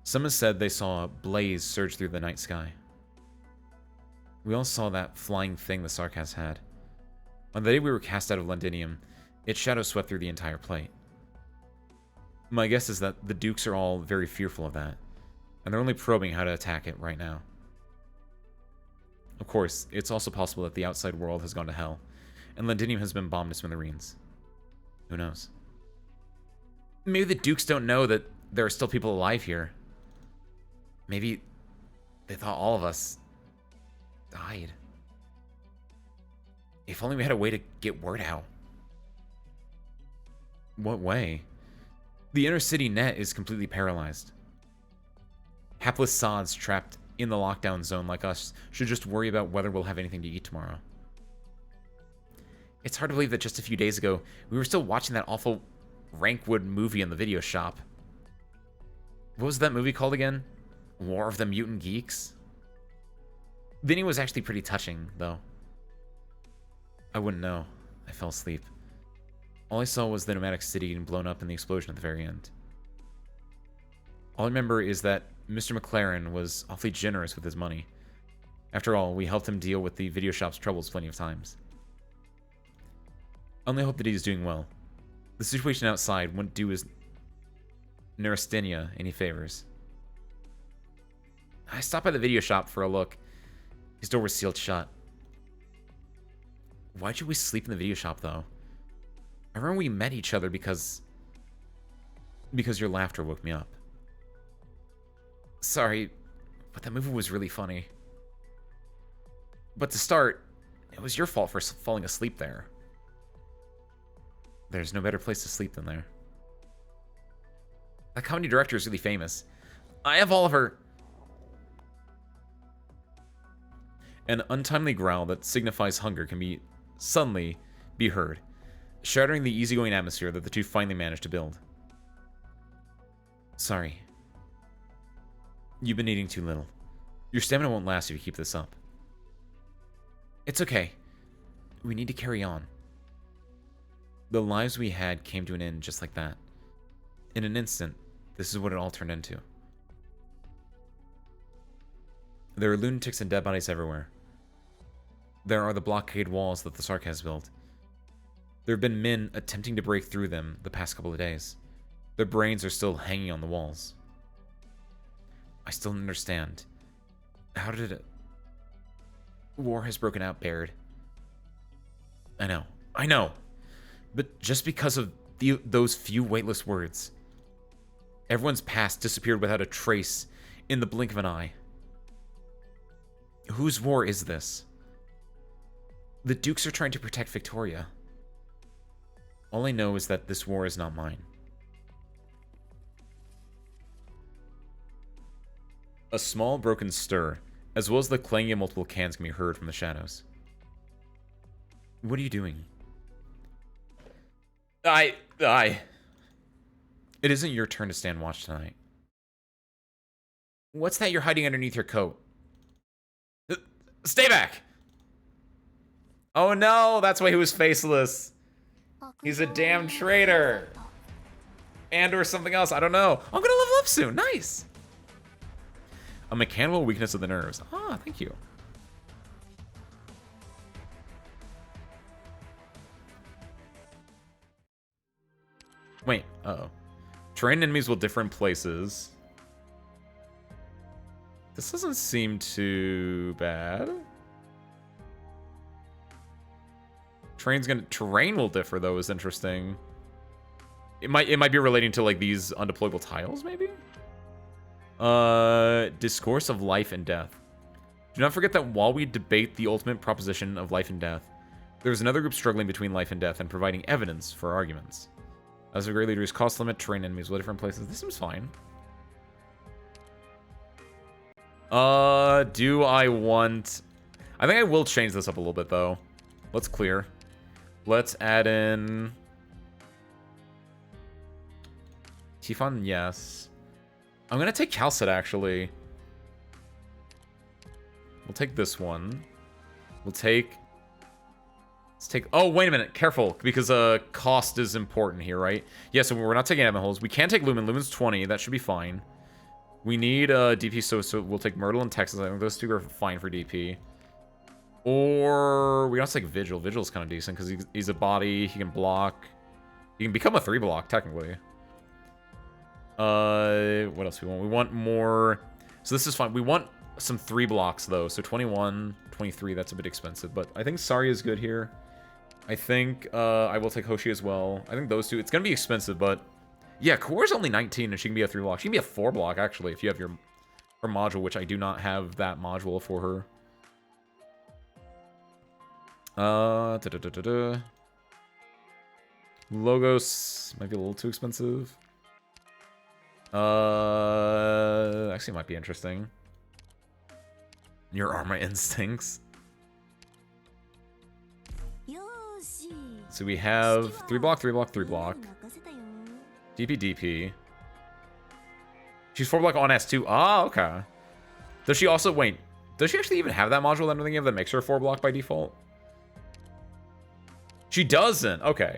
Some have said they saw a blaze surge through the night sky. We all saw that flying thing the Sarkaz had. On the day we were cast out of Londinium, its shadow swept through the entire plate. My guess is that the Dukes are all very fearful of that, and they're only probing how to attack it right now. Of course, it's also possible that the outside world has gone to hell, and Londinium has been bombed to smithereens. Who knows? Maybe the Dukes don't know that there are still people alive here. Maybe they thought all of us died. If only we had a way to get word out. What way? The inner city net is completely paralyzed. Hapless sods trapped in the lockdown zone like us should just worry about whether we'll have anything to eat tomorrow. It's hard to believe that just a few days ago, we were still watching that awful Rankwood movie in the video shop. What was that movie called again? War of the Mutant Geeks? Vinny was actually pretty touching, though. I wouldn't know. I fell asleep. All I saw was the nomadic city getting blown up in the explosion at the very end. All I remember is that Mr. McLaren was awfully generous with his money. After all, we helped him deal with the video shop's troubles plenty of times. I only hope that he's doing well. The situation outside wouldn't do his neurasthenia any favors. I stopped by the video shop for a look. His door was sealed shut. Why'd you always sleep in the video shop, though? I remember we met each other because your laughter woke me up. Sorry, but that movie was really funny. But to start, it was your fault for falling asleep there. There's no better place to sleep than there. That comedy director is really famous. I have all of her... An untimely growl that signifies hunger can suddenly be heard, shattering the easygoing atmosphere that the two finally managed to build. Sorry. You've been eating too little. Your stamina won't last if you keep this up. It's okay. We need to carry on. The lives we had came to an end just like that. In an instant, this is what it all turned into. There are lunatics and dead bodies everywhere. There are the blockade walls that the Sark has built. There have been men attempting to break through them the past couple of days. Their brains are still hanging on the walls. I still don't understand. How did it... War has broken out, Baird. I know. But just because of those few weightless words, everyone's past disappeared without a trace in the blink of an eye. Whose war is this? The Dukes are trying to protect Victoria. All I know is that this war is not mine. A small broken stir, as well as the clanging of multiple cans, can be heard from the shadows. What are you doing? It isn't your turn to stand watch tonight. What's that you're hiding underneath your coat? Stay back! Oh no, that's why he was faceless. He's a damn traitor. And or something else, I don't know. I'm gonna level up soon, nice. A mechanical weakness of the nerves. Ah, thank you. Wait, uh-oh. Train enemies will differ in places. This doesn't seem too bad. Terrain will differ though, is interesting. It might be relating to like these undeployable tiles, maybe? Discourse of life and death. Do not forget that while we debate the ultimate proposition of life and death, there is another group struggling between life and death and providing evidence for arguments. As a great leader's cost limit, terrain enemies will different places. This seems fine. Do I want... I think I will change this up a little bit, though. Let's clear. Let's add in... Tifon, yes. I'm gonna take Calcit, actually. We'll take this one. We'll take... Let's take... Oh, wait a minute. Careful, because cost is important here, right? Yeah, so we're not taking Evan Holes. We can take Lumen. Lumen's 20. That should be fine. We need DP, so we'll take Myrtle and Texas. I think those two are fine for DP. Or we also take Vigil. Vigil's kind of decent because he's a body. He can block. He can become a 3-block, technically. What else we want? We want more... So this is fine. We want some 3-blocks, though. So 21, 23, that's a bit expensive. But I think Sari is good here. I think I will take Hoshi as well. I think those two... It's going to be expensive, but... Yeah, Core's only 19, and she can be a 3-block. She can be a 4-block, actually, if you have her module, which I do not have that module for her. Logos might be a little too expensive. Actually, it might be interesting. Your Armor Instincts. So we have 3-block, 3-block, 3-block. DP, DP. She's 4-block on S2. Ah, okay. Does she also... Wait. Does she actually even have that module that I'm thinking of that makes her 4-block by default? She doesn't. Okay.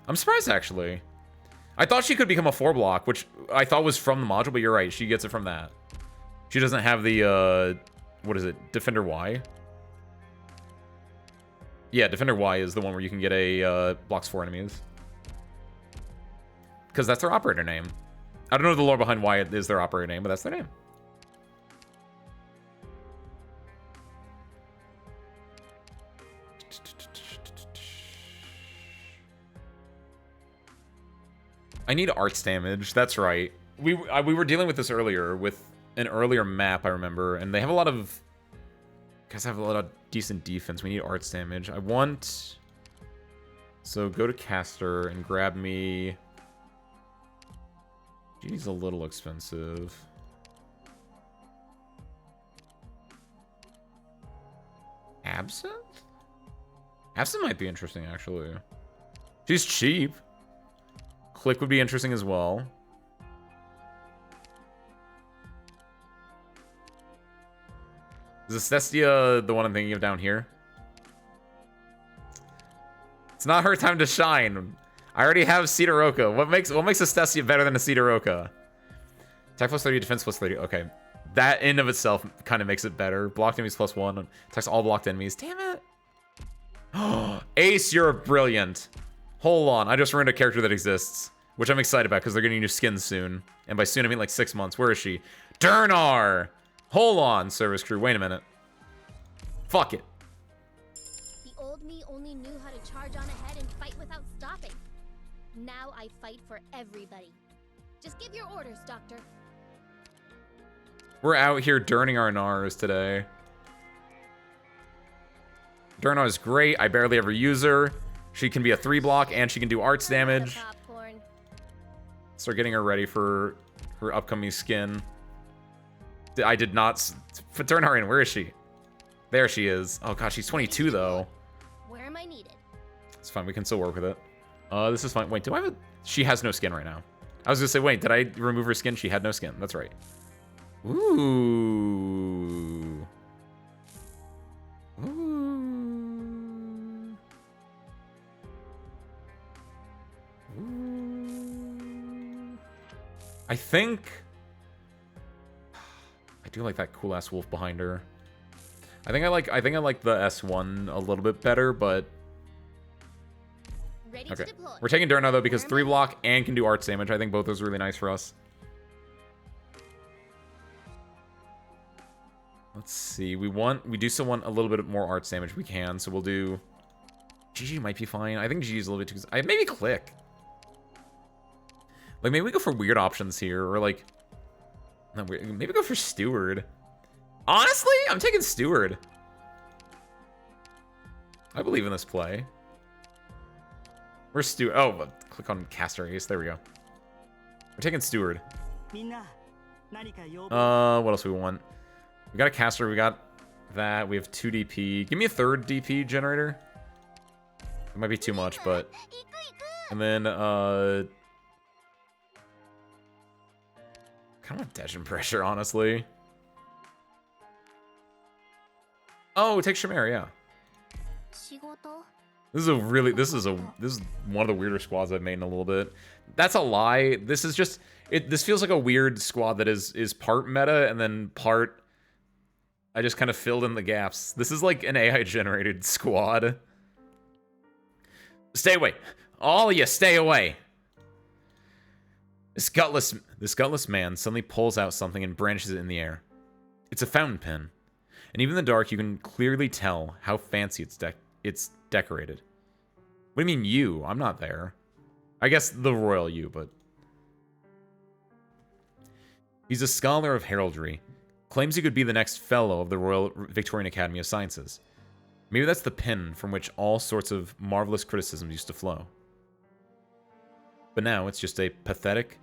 I'm surprised, actually. I thought she could become a 4-block, which I thought was from the module, but you're right. She gets it from that. She doesn't have the, what is it? Defender Y? Yeah, Defender Y is the one where you can get a, blocks 4 enemies. Because that's their operator name. I don't know the lore behind why it is their operator name, but that's their name. I need arts damage. That's right. We were dealing with this earlier with an earlier map, I remember, and they have a lot of... Guys have a lot of decent defense. We need arts damage. I want... So go to caster and grab me... Genie's a little expensive. Absinthe? Absinthe might be interesting, actually. She's cheap. Click would be interesting as well. Is Estestia the one I'm thinking of down here? It's not her time to shine. I already have Sidoroka. What makes Estestia better than a Sidoroka? Attack plus 30, defense plus 30. Okay. That in of itself kind of makes it better. Blocked enemies plus 1. Attacks all blocked enemies. Damn it. Ace, you're brilliant. Hold on. I just ruined a character that exists. Which I'm excited about because they're getting new skins soon. And by soon, I mean like 6 months. Where is she? Durnar! Hold on, service crew. Wait a minute. Fuck it. The old me only knew how to charge on ahead and fight without stopping. Now I fight for everybody. Just give your orders, Doctor. We're out here durning our Nars today. Durnar is great. I barely ever use her. She can be a 3-block, and she can do arts damage. Popcorn. Start getting her ready for her upcoming skin. I did not... Turn her in. Where is she? There she is. Oh, gosh, she's 22, though. Where am I needed? It's fine. We can still work with it. This is fine. Wait, do I have a... She has no skin right now. I was gonna say, wait, did I remove her skin? She had no skin. That's right. Ooh. Ooh. Ooh. I think... I do like that cool-ass wolf behind her. I think I like the S1 a little bit better, but... Ready Okay. to deploy. We're taking Durna, though, because 3-block and can do arts damage. I think both those are really nice for us. Let's see. We do still want a little bit more arts damage. We can, so we'll do... GG might be fine. I think GG is a little bit too... maybe Click. Like, maybe we go for weird options here, or like... No, maybe go for Steward. Honestly, I'm taking Steward. I believe in this play. Where's Steward? Oh, click on Caster Ace. There we go. We're taking Steward. What else do we want? We got a Caster. We got that. We have 2 DP. Give me a 3rd DP generator. It might be too much, but... And then, kind of want Dash and Pressure, honestly. Oh, take Shamir, yeah. This is one of the weirder squads I've made in a little bit. That's a lie. This is just this feels like a weird squad that is part meta and then part I just kind of filled in the gaps. This is like an AI generated squad. Stay away. All of you, stay away. This gutless man suddenly pulls out something and brandishes it in the air. It's a fountain pen. And even in the dark, you can clearly tell how fancy it's decorated. What do you mean you? I'm not there. I guess the royal you, but... He's a scholar of heraldry. Claims he could be the next fellow of the Royal Victorian Academy of Sciences. Maybe that's the pin from which all sorts of marvelous criticisms used to flow. But now it's just a pathetic,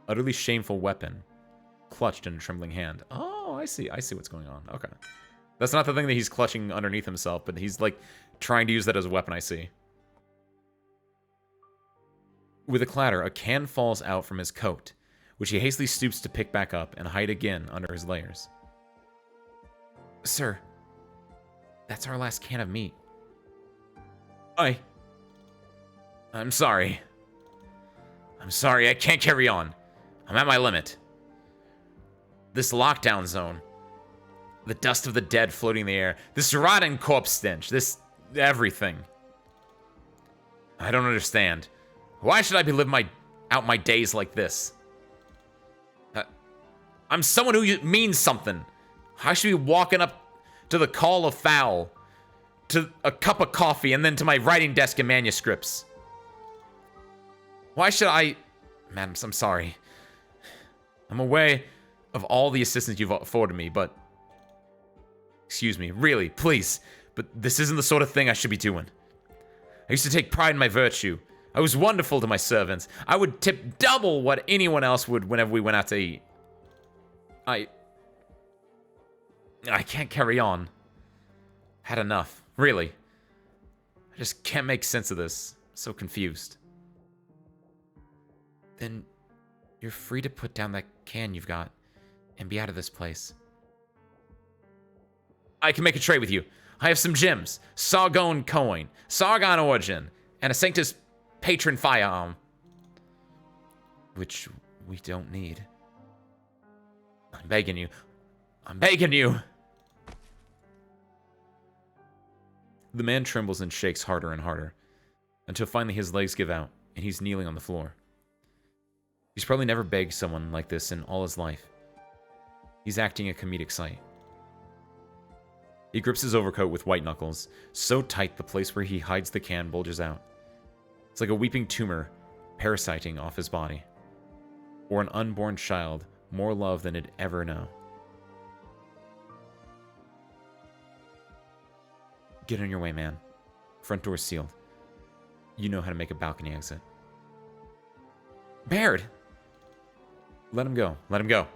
utterly shameful weapon, clutched in a trembling hand. Oh, I see what's going on. Okay. That's not the thing that he's clutching underneath himself, but he's, like, trying to use that as a weapon, I see. With a clatter, a can falls out from his coat, which he hastily stoops to pick back up and hide again under his layers. Sir, that's our last can of meat. I'm sorry. I'm sorry, I can't carry on. I'm at my limit. This lockdown zone, the dust of the dead floating in the air, this rotten corpse stench, this everything. I don't understand. Why should I be living out my days like this? I'm someone who means something. I should be walking up to the call of foul, to a cup of coffee, and then to my writing desk and manuscripts. Why should I... Madam, I'm sorry. I'm aware of all the assistance you've afforded me, but... Excuse me, really, please. But this isn't the sort of thing I should be doing. I used to take pride in my virtue. I was wonderful to my servants. I would tip double what anyone else would whenever we went out to eat. I can't carry on. Had enough. Really. I just can't make sense of this. I'm so confused. Then you're free to put down that can you've got and be out of this place. I can make a trade with you. I have some gems, Sargon coin, Sargon origin, and a Sanctus patron firearm. Which we don't need. I'm begging you. I'm begging you. The man trembles and shakes harder and harder, until finally his legs give out, and he's kneeling on the floor. He's probably never begged someone like this in all his life. He's acting a comedic sight. He grips his overcoat with white knuckles, so tight the place where he hides the can bulges out. It's like a weeping tumor parasiting off his body. Or an unborn child, more love than it'd ever know. Get on your way, man. Front door's sealed. You know how to make a balcony exit. Baird! Let him go. Let him go.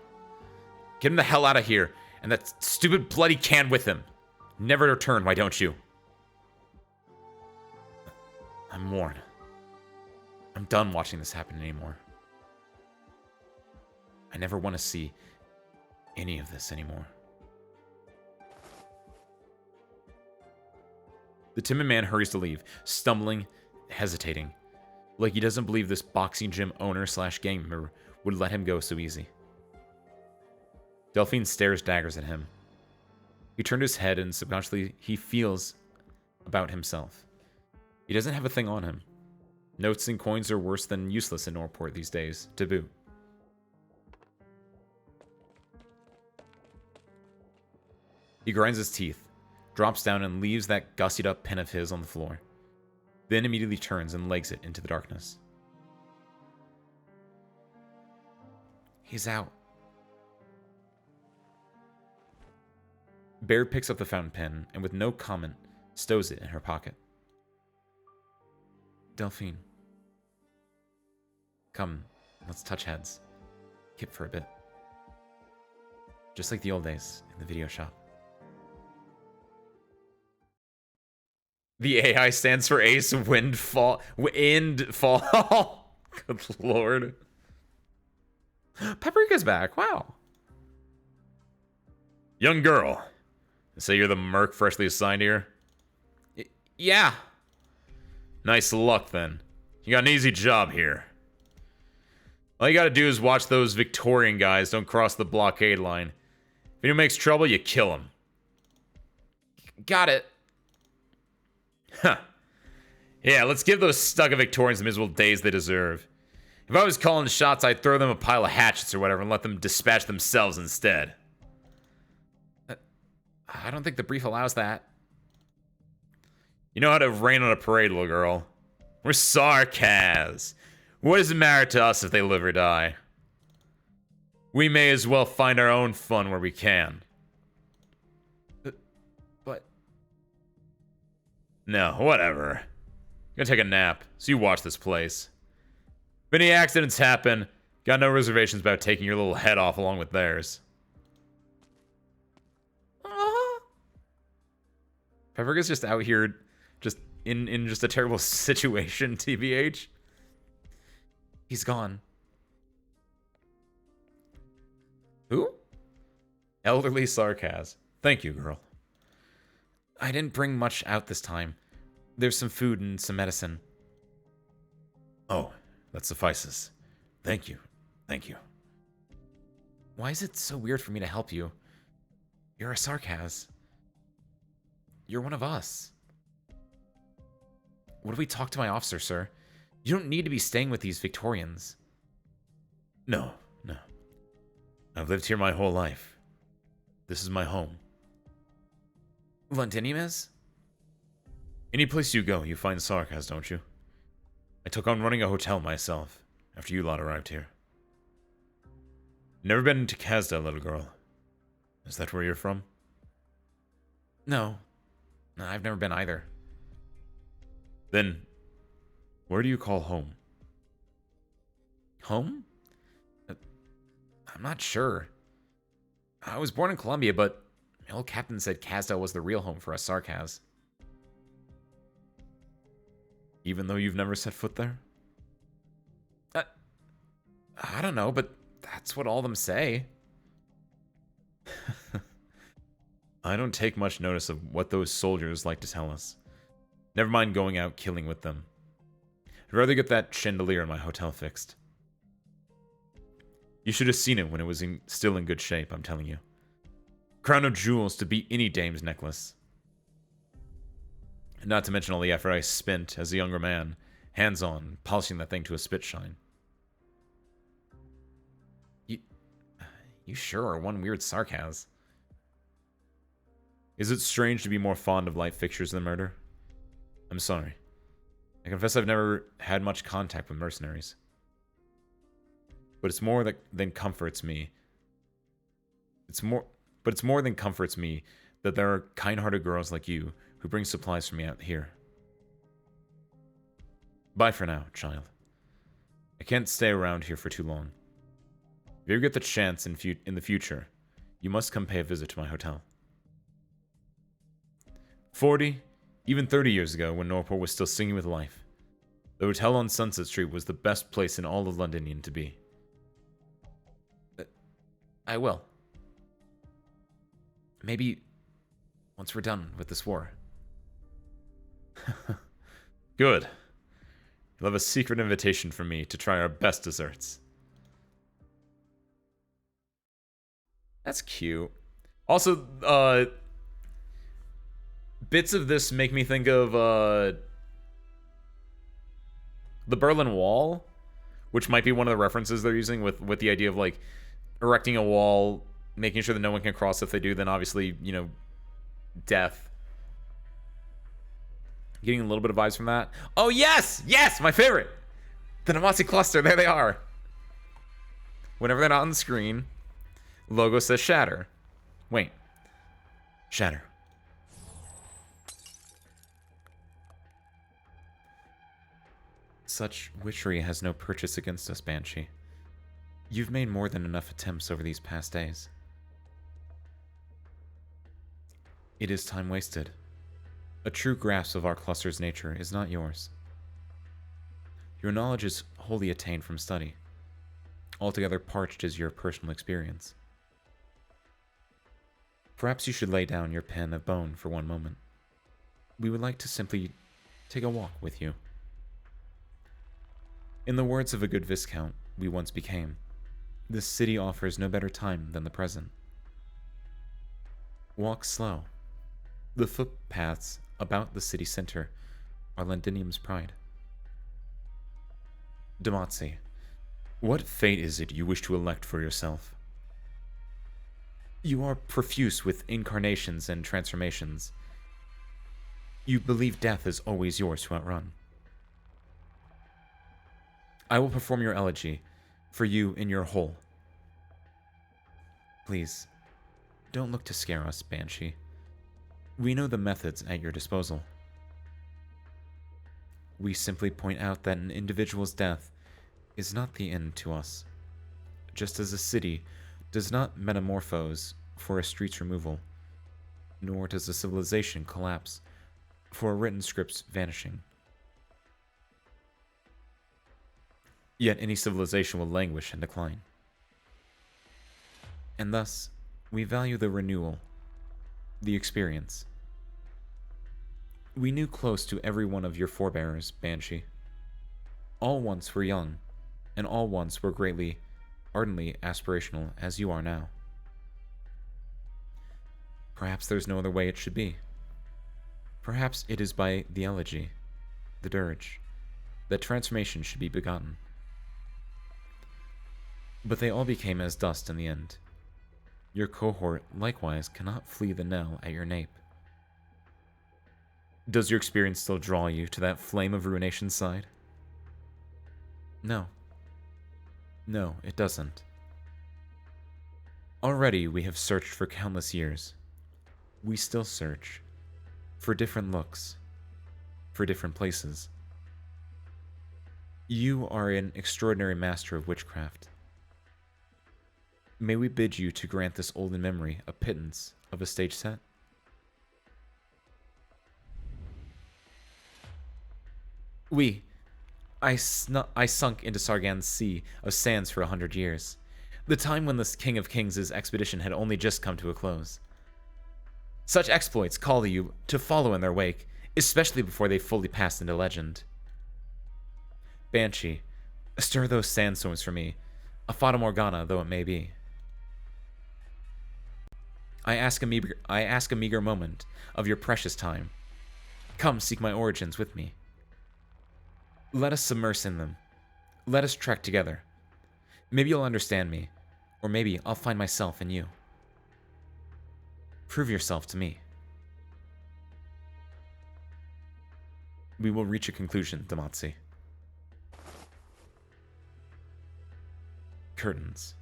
Get him the hell out of here. And that stupid bloody can with him. Never return, why don't you? I'm worn. I'm done watching this happen anymore. I never want to see any of this anymore. The timid man hurries to leave, stumbling, hesitating, like he doesn't believe this boxing gym owner / gang member would let him go so easy. Delphine stares daggers at him. He turned his head and subconsciously he feels about himself. He doesn't have a thing on him. Notes and coins are worse than useless in Norport these days, to boot. He grinds his teeth, drops down and leaves that gussied up pen of his on the floor. Then immediately turns and legs it into the darkness. He's out. Baird picks up the fountain pen and with no comment, stows it in her pocket. Delphine. Come, let's touch heads. Kip for a bit. Just like the old days in the video shop. The AI stands for Ace Windfall. Windfall. Good lord. Paprika's back. Wow. Young girl. Say you're the merc freshly assigned here? Yeah. Nice luck, then. You got an easy job here. All you gotta do is watch those Victorian guys don't cross the blockade line. If anyone makes trouble, you kill him. Got it. Huh. Yeah, let's give those stuck Victorians the miserable days they deserve. If I was calling the shots, I'd throw them a pile of hatchets or whatever and let them dispatch themselves instead. I don't think the brief allows that. You know how to rain on a parade, little girl. We're Sarkaz. What does it matter to us if they live or die? We may as well find our own fun where we can. But... No, whatever. I'm gonna take a nap, so you watch this place. If any accidents happen, got no reservations about taking your little head off along with theirs. Paprika's just out here, just in just a terrible situation, TBH. He's gone. Who? Elderly Sarkaz. Thank you, girl. I didn't bring much out this time. There's some food and some medicine. Oh, that suffices. Thank you. Thank you. Why is it so weird for me to help you? You're a Sarkaz. You're one of us. What do we talk to my officer, sir? You don't need to be staying with these Victorians. No, no. I've lived here my whole life. This is my home. Londinium is? Any place you go, you find Sarkaz, don't you? I took on running a hotel myself, after you lot arrived here. Never been to Kazda, little girl. Is that where you're from? No. No, I've never been either. Then, where do you call home? Home? I'm not sure. I was born in Colombia, but my old captain said Kazda was the real home for us Sarkaz. Even though you've never set foot there? I don't know, but that's what all of them say. I don't take much notice of what those soldiers like to tell us. Never mind going out killing with them. I'd rather get that chandelier in my hotel fixed. You should have seen it when it was still in good shape, I'm telling you. Crown of jewels to beat any dame's necklace. Not to mention all the effort I spent as a younger man, hands-on, polishing that thing to a spit shine. You sure are one weird Sarkaz. Is it strange to be more fond of light fixtures than murder? I'm sorry. I confess I've never had much contact with mercenaries. But it's more than comforts me. It's more than comforts me that there are kind-hearted girls like you who bring supplies for me out here. Bye for now, child. I can't stay around here for too long. If you ever get the chance in the future, you must come pay a visit to my hotel. 40, even 30 years ago, when Norport was still singing with life, the hotel on Sunset Street was the best place in all of Londonian to be. I will. Maybe once we're done with this war. Good. You'll have a secret invitation from me to try our best desserts. That's cute. Also, bits of this make me think of the Berlin Wall, which might be one of the references they're using with the idea of like erecting a wall, making sure that no one can cross. If they do, then obviously, you know, death. Getting a little bit of vibes from that. Oh yes, yes, my favorite, the Namatsi cluster. There they are. Whenever they're not on the screen, logo says shatter. Wait, shatter. Such witchery has no purchase against us, Banshee. You've made more than enough attempts over these past days. It is time wasted. A true grasp of our cluster's nature is not yours. Your knowledge is wholly attained from study. Altogether parched is your personal experience. Perhaps you should lay down your pen of bone for one moment. We would like to simply take a walk with you. In the words of a good Viscount we once became, this city offers no better time than the present. Walk slow. The footpaths about the city center are Londinium's pride. Damatsi, what fate is it you wish to elect for yourself? You are profuse with incarnations and transformations. You believe death is always yours to outrun. I will perform your elegy for you in your whole. Please, don't look to scare us, Banshee. We know the methods at your disposal. We simply point out that an individual's death is not the end to us, just as a city does not metamorphose for a street's removal, nor does a civilization collapse for a written script's vanishing. Yet any civilization will languish and decline. And thus, we value the renewal, the experience. We knew close to every one of your forebears, Banshee. All once were young, and all once were greatly, ardently aspirational as you are now. Perhaps there's no other way it should be. Perhaps it is by the elegy, the dirge, that transformation should be begotten. But they all became as dust in the end. Your cohort likewise cannot flee the knell at your nape. Does your experience still draw you to that flame of ruination side? No. No, it doesn't. Already we have searched for countless years. We still search. For different looks. For different places. You are an extraordinary master of witchcraft. May we bid you to grant this olden memory a pittance of a stage set? I sunk into Sargan's sea of sands for 100 years, the time when the King of Kings' expedition had only just come to a close. Such exploits call you to follow in their wake, especially before they fully pass into legend. Banshee, stir those sandstorms for me, a Fata Morgana though it may be. I ask a meager moment of your precious time. Come seek my origins with me. Let us submerge in them. Let us trek together. Maybe you'll understand me, or maybe I'll find myself in you. Prove yourself to me. We will reach a conclusion, Damatsi. Curtains.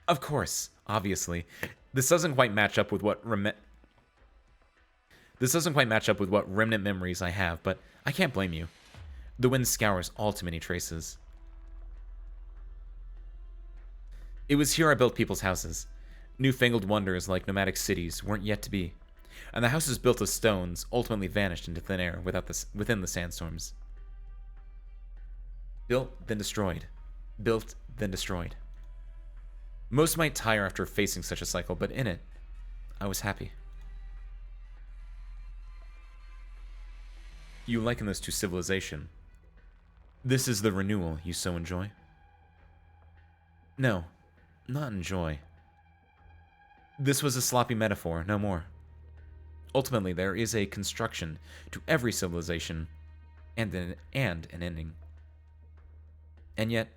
Of course, obviously. This doesn't quite match up with what This doesn't quite match up with what remnant memories I have, but I can't blame you. The wind scours all too many traces. It was here I built people's houses. Newfangled wonders like nomadic cities weren't yet to be, and the houses built of stones ultimately vanished into thin air within the sandstorms. Built, then destroyed. Built, then destroyed. Most might tire after facing such a cycle, but in it, I was happy. You liken this to civilization. This is the renewal you so enjoy? No, not enjoy. This was a sloppy metaphor, no more. Ultimately, there is a construction to every civilization and an ending. And yet,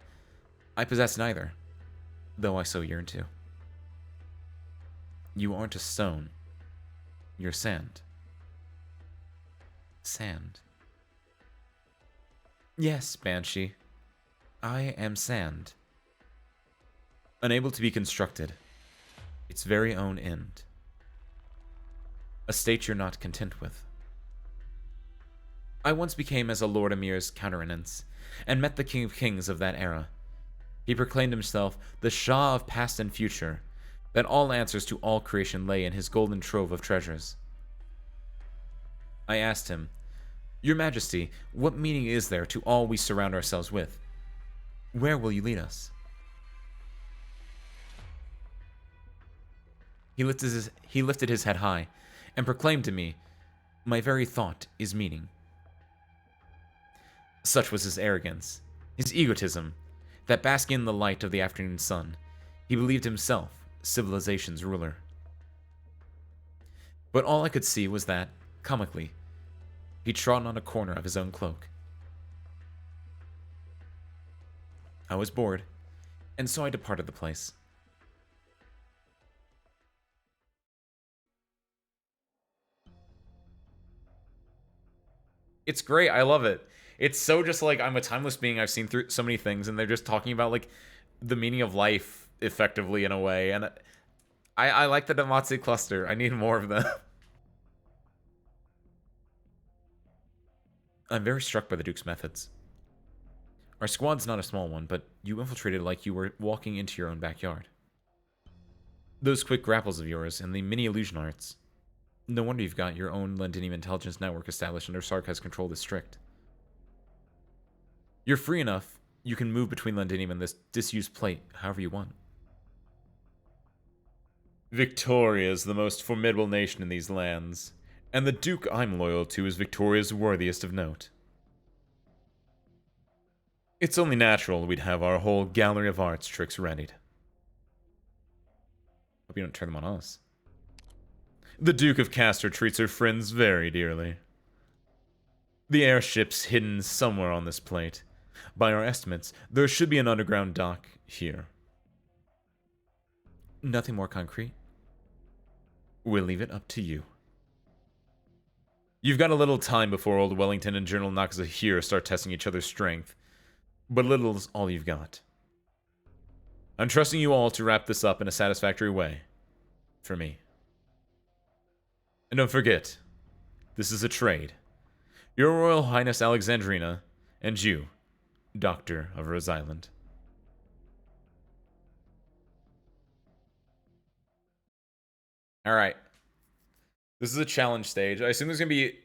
I possess neither, though I so yearn to. You aren't a stone. You're sand. Sand. Yes, Banshee. I am sand. Unable to be constructed. Its very own end. A state you're not content with. I once became as a Lord Emir's countenance, and met the King of Kings of that era. He proclaimed himself the Shah of past and future, that all answers to all creation lay in his golden trove of treasures. I asked him, Your Majesty, what meaning is there to all we surround ourselves with? Where will you lead us? He lifted his head high, and proclaimed to me, My very thought is meaning. Such was his arrogance, his egotism, that basking in the light of the afternoon sun, he believed himself civilization's ruler. But all I could see was that, comically, he trod on a corner of his own cloak. I was bored, and so I departed the place. It's great. I love it. It's so just like, I'm a timeless being. I've seen through so many things, and they're just talking about like the meaning of life effectively in a way. And I like the Damatsu cluster. I need more of them. I'm very struck by the Duke's methods. Our squad's not a small one, but you infiltrated like you were walking into your own backyard. Those quick grapples of yours and the mini illusion arts. No wonder you've got your own Londinium intelligence network established under Sarkaz's control is strict. You're free enough, you can move between Londinium and this disused plate however you want. Victoria is the most formidable nation in these lands, and the Duke I'm loyal to is Victoria's worthiest of note. It's only natural we'd have our whole gallery of arts tricks readied. Hope you don't turn them on us. The Duke of Castor treats her friends very dearly. The airship's hidden somewhere on this plate. By our estimates, there should be an underground dock here. Nothing more concrete? We'll leave it up to you. You've got a little time before old Wellington and General Nakaza here start testing each other's strength, but little's all you've got. I'm trusting you all to wrap this up in a satisfactory way. For me. And don't forget, this is a trade. Your Royal Highness Alexandrina, and you, Doctor of Rose Island. Alright. This is a challenge stage. I assume there's going to be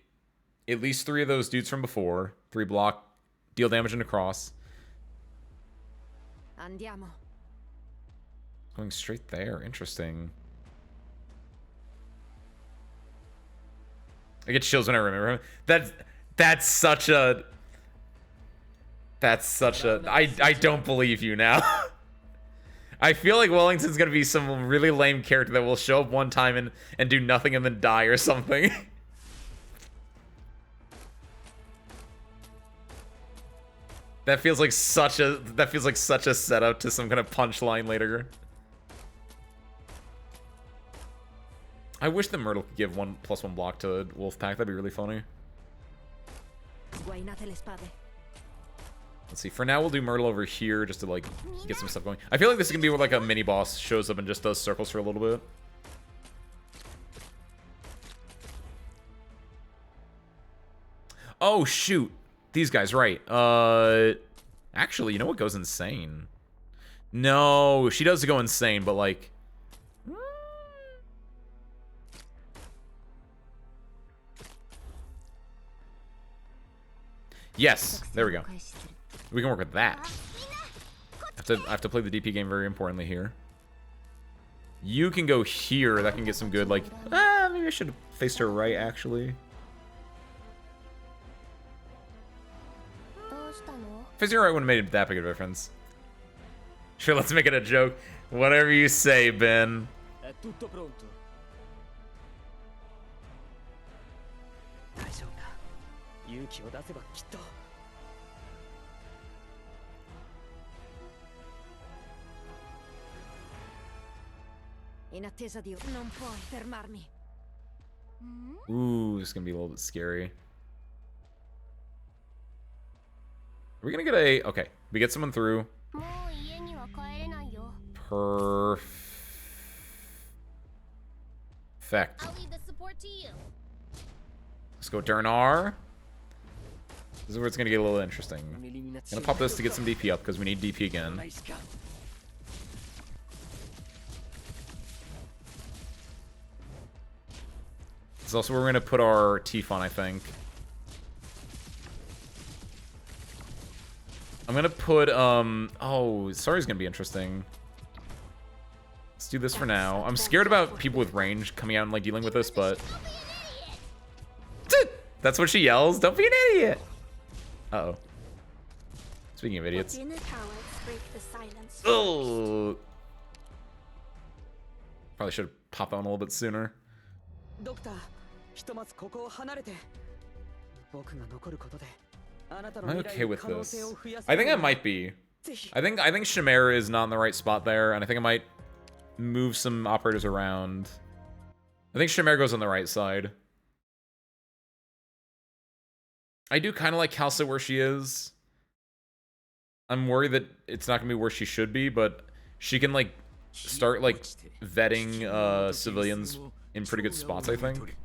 at least 3 of those dudes from before. 3 block, deal damage and across. Andiamo. Going straight there. Interesting. I get chills when I remember him. That's such a... I don't believe you now. I feel like Wellington's gonna be some really lame character that will show up one time and do nothing and then die or something. That feels like such a setup to some kind of punchline later. I wish the Myrtle could give +1 block to Wolfpack. That'd be really funny. Let's see. For now, we'll do Myrtle over here just to like get some stuff going. I feel like this is gonna be where like a mini boss shows up and just does circles for a little bit. Oh, shoot. These guys, right. Actually, you know what goes insane? No, she does go insane, but like... Yes, there we go. We can work with that. I have to play the DP game very importantly here. You can go here. That can get some good, like... maybe I should have faced her right, actually. Facing her right wouldn't have made that big of a difference. Sure, let's make it a joke. Whatever you say, Ben. Non puoi fermarmi. Ooh, this is gonna be a little bit scary. Are we gonna get a... Okay, we get someone through. Perfect. I'll leave the support to you. Let's go Durnar. This is where it's gonna get a little interesting. Gonna pop this to get some DP up because we need DP again. This is also where we're gonna put our Tifon, I think. I'm gonna put oh, Sari's gonna be interesting. Let's do this for now. I'm scared about people with range coming out and like dealing with this, but that's what she yells. Don't be an idiot. Uh-oh. Speaking of idiots. Oh. Probably should have popped on a little bit sooner. I'm okay with this. I think I might be. I think Chimera is not in the right spot there, and I think I might move some operators around. I think Chimera goes on the right side. I do kind of like Kalsa where she is. I'm worried that it's not gonna be where she should be, but she can like start like vetting civilians in pretty good spots, I think.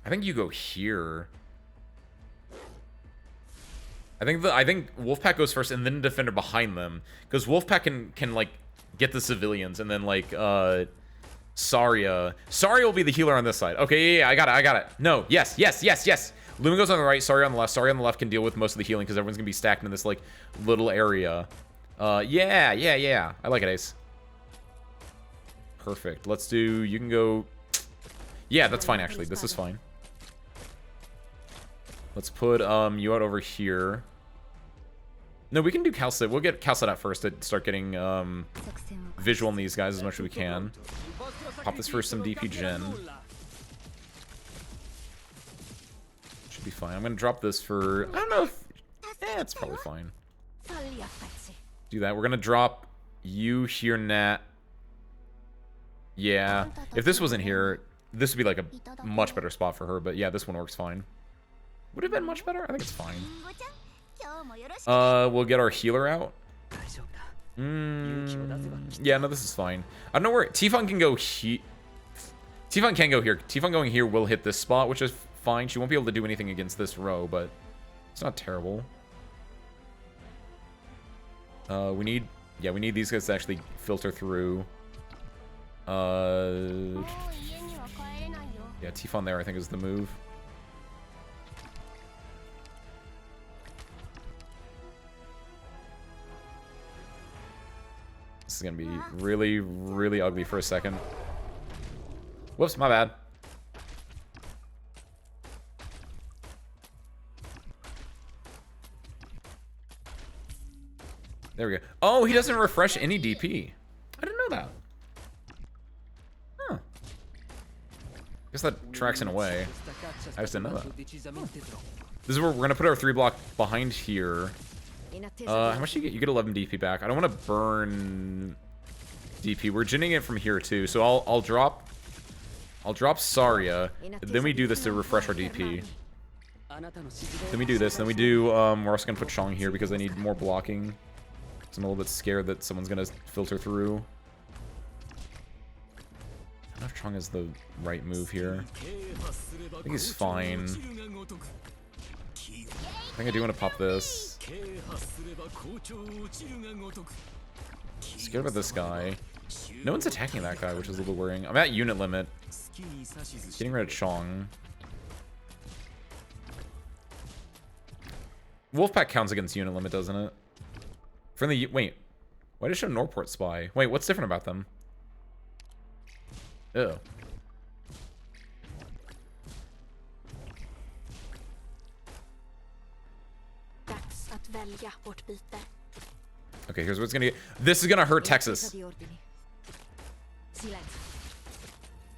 I think you go here. I think Wolfpack goes first and then Defender behind them, because Wolfpack can like get the civilians, and then like Saria will be the healer on this side. Okay, yeah, I got it. No, yes. Lumen goes on the right, Saria on the left. Saria on the left can deal with most of the healing because everyone's gonna be stacked in this like little area. Yeah. I like it, Ace. Perfect. Let's do. You can go. Yeah, that's fine actually. This is fine. Let's put you out over here. No, we can do Calcit. We'll get Calcit out first to start getting visual on these guys as much as we can. Pop this for some DP gen. Should be fine. I'm gonna drop this for... I don't know if... it's probably fine. Do that. We're gonna drop you here, Nat. Yeah. If this wasn't here, this would be like a much better spot for her. But yeah, this one works fine. Would have been much better? I think it's fine. We'll get our healer out. Yeah, no, this is fine. I don't know where... Tifon can go here. Tifon can go here. Tifon going here will hit this spot, which is fine. She won't be able to do anything against this row, but it's not terrible. We need these guys to actually filter through. Yeah, Tifon there I think is the move. This is gonna be really, really ugly for a second. Whoops, my bad. There we go. Oh, he doesn't refresh any DP. I didn't know that. Huh. Guess that tracks in a way. I just didn't know that. This is where we're gonna put our 3-block behind here. How much do you get? You get 11 DP back. I don't want to burn DP. We're genning it from here too, so I'll drop Saria. Then we do this to refresh our DP. Then we do this. Then we do. We're also gonna put Chong here because I need more blocking. So I'm a little bit scared that someone's gonna filter through. I don't know if Chung is the right move here. I think he's fine. I think I do want to pop this. Scared about this guy. No one's attacking that guy, which is a little worrying. I'm at unit limit. Getting rid of Chong. Wolfpack counts against unit limit, doesn't it? Friendly. Wait. Why did it show Norport Spy? Wait, what's different about them? Ew. Okay, here's what's gonna get. This is gonna hurt Texas.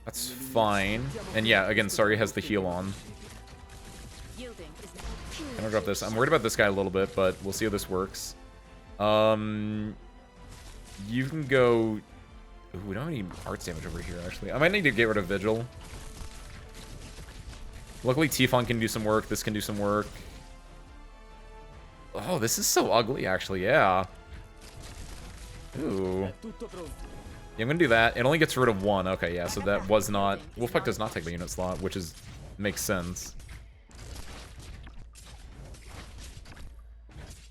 That's fine. And yeah, again, sorry, has the heal on. I'm gonna drop this. I'm worried about this guy a little bit, but we'll see how this works. You can go. Ooh, we don't have any arts damage over here, actually. I might need to get rid of Vigil. Luckily, Tifon can do some work. This can do some work. Oh, this is so ugly, actually. Yeah. Ooh. Yeah, I'm gonna do that. It only gets rid of one. Okay, yeah, so that was not... Wolfpack does not take the unit slot, which is... makes sense.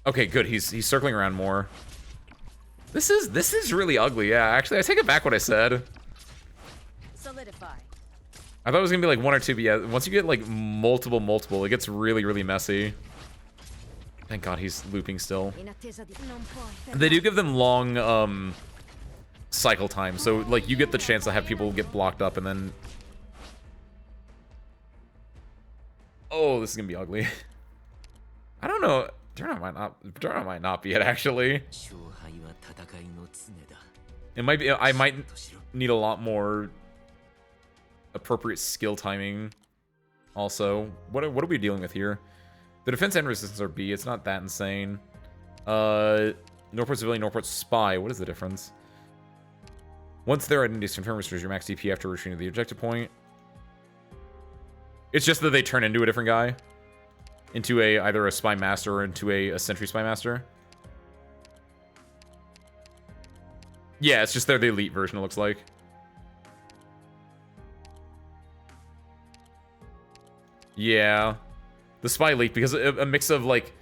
Okay, good. He's circling around more. This is really ugly, yeah. Actually, I take it back what I said. Solidify. I thought it was gonna be like one or two, but yeah, once you get like multiple, it gets really, really messy. Thank God he's looping still. They do give them long cycle time, so like you get the chance to have people get blocked up and then... Oh, this is gonna be ugly. I don't know. Durant might not be it, actually. It might be. I might need a lot more appropriate skill timing. Also, what are we dealing with here? The defense and resistance are B. It's not that insane. Norport Civilian, Norport Spy. What is the difference? Once their identity is confirmed, restores your max DP after returning to the objective point. It's just that they turn into a different guy. Into either a Spy Master or into a Sentry Spy Master. Yeah, it's just they're the elite version, it looks like. Yeah. The Spy leaked because a mix of, like...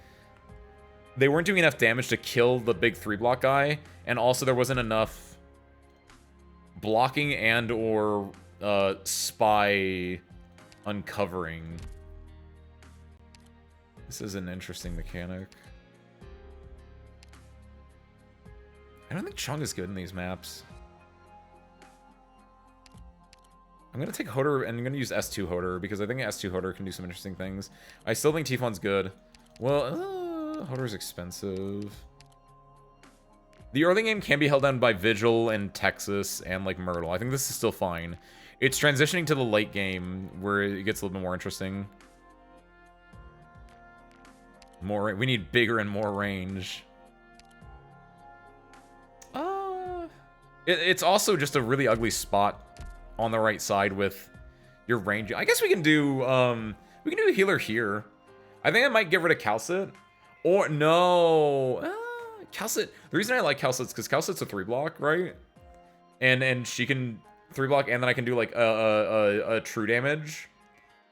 They weren't doing enough damage to kill the big 3-block guy, and also there wasn't enough blocking and or Spy uncovering. This is an interesting mechanic. I don't think Chung is good in these maps. I'm going to take Hodor, and I'm going to use S2 Hodor, because I think S2 Hodor can do some interesting things. I still think Tifon's good. Well, Hodor's expensive. The early game can be held down by Vigil and Texas and, like, Myrtle. I think this is still fine. It's transitioning to the late game, where it gets a little bit more interesting. We need bigger and more range. It's also just a really ugly spot on the right side with your range. I guess we can do a healer here. I think I might get rid of Calcit. Or no, Calcit. The reason I like Calcit is because Calcit's a 3-block, right? And she can 3-block, and then I can do like a true damage,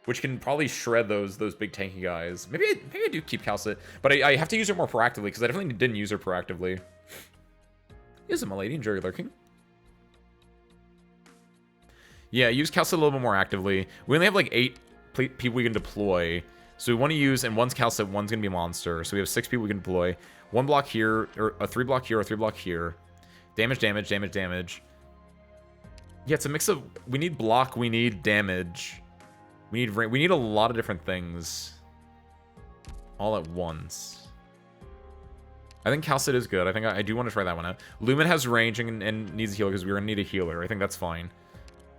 which can probably shred those big tanky guys. Maybe I do keep Calcit, but I have to use her more proactively, because I definitely didn't use her proactively. Is it, my lady? Enjoy your lurking. Yeah, use Calcit a little bit more actively. We only have like 8 people we can deploy. So we want to use, and one's Calcit, one's going to be Monster. So we have 6 people we can deploy. 1 block here, or a 3-block here, or a 3-block here. Damage, damage, damage, damage. Yeah, it's a mix of, we need block, we need damage. We need a lot of different things. All at once. I think Calcit is good. I think I do want to try that one out. Lumen has range and needs a heal because we're going to need a healer. I think that's fine.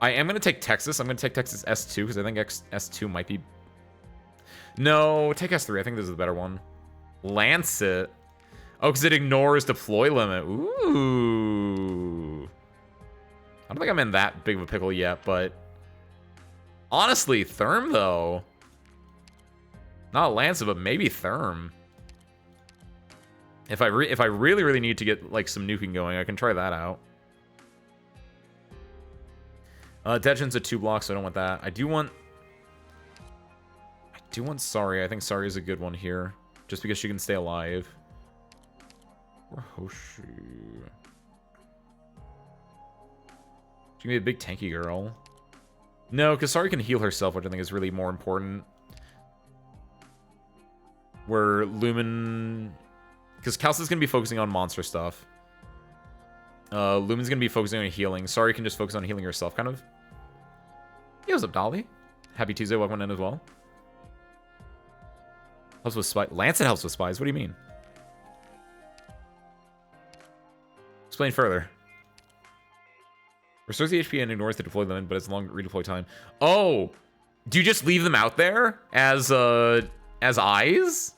I am going to take Texas. I'm going to take Texas S2 because I think S2 might be... No, take S3. I think this is the better one. Lancet. Oh, because it ignores deploy limit. Ooh. I don't think I'm in that big of a pickle yet, but... Honestly, Therm, though. Not Lancet, but maybe Therm. If I really, really need to get, like, some nuking going, I can try that out. Dejin's a 2 block, so I don't want that. I do want Sari. I think Sari is a good one here. Just because she can stay alive. Or Hoshi. She can be a big tanky girl. No, because Sari can heal herself, which I think is really more important. Where Lumen... Because Kalsa's going to be focusing on monster stuff. Lumen's going to be focusing on healing. Sari can just focus on healing herself, kind of. Hey, what's up, Dolly? Happy Tuesday, welcome in as well. Helps with spies. Lancet helps with spies. What do you mean? Explain further. Restores the HP and ignores the deploy limit, but it's long redeploy time. Oh! Do you just leave them out there as eyes?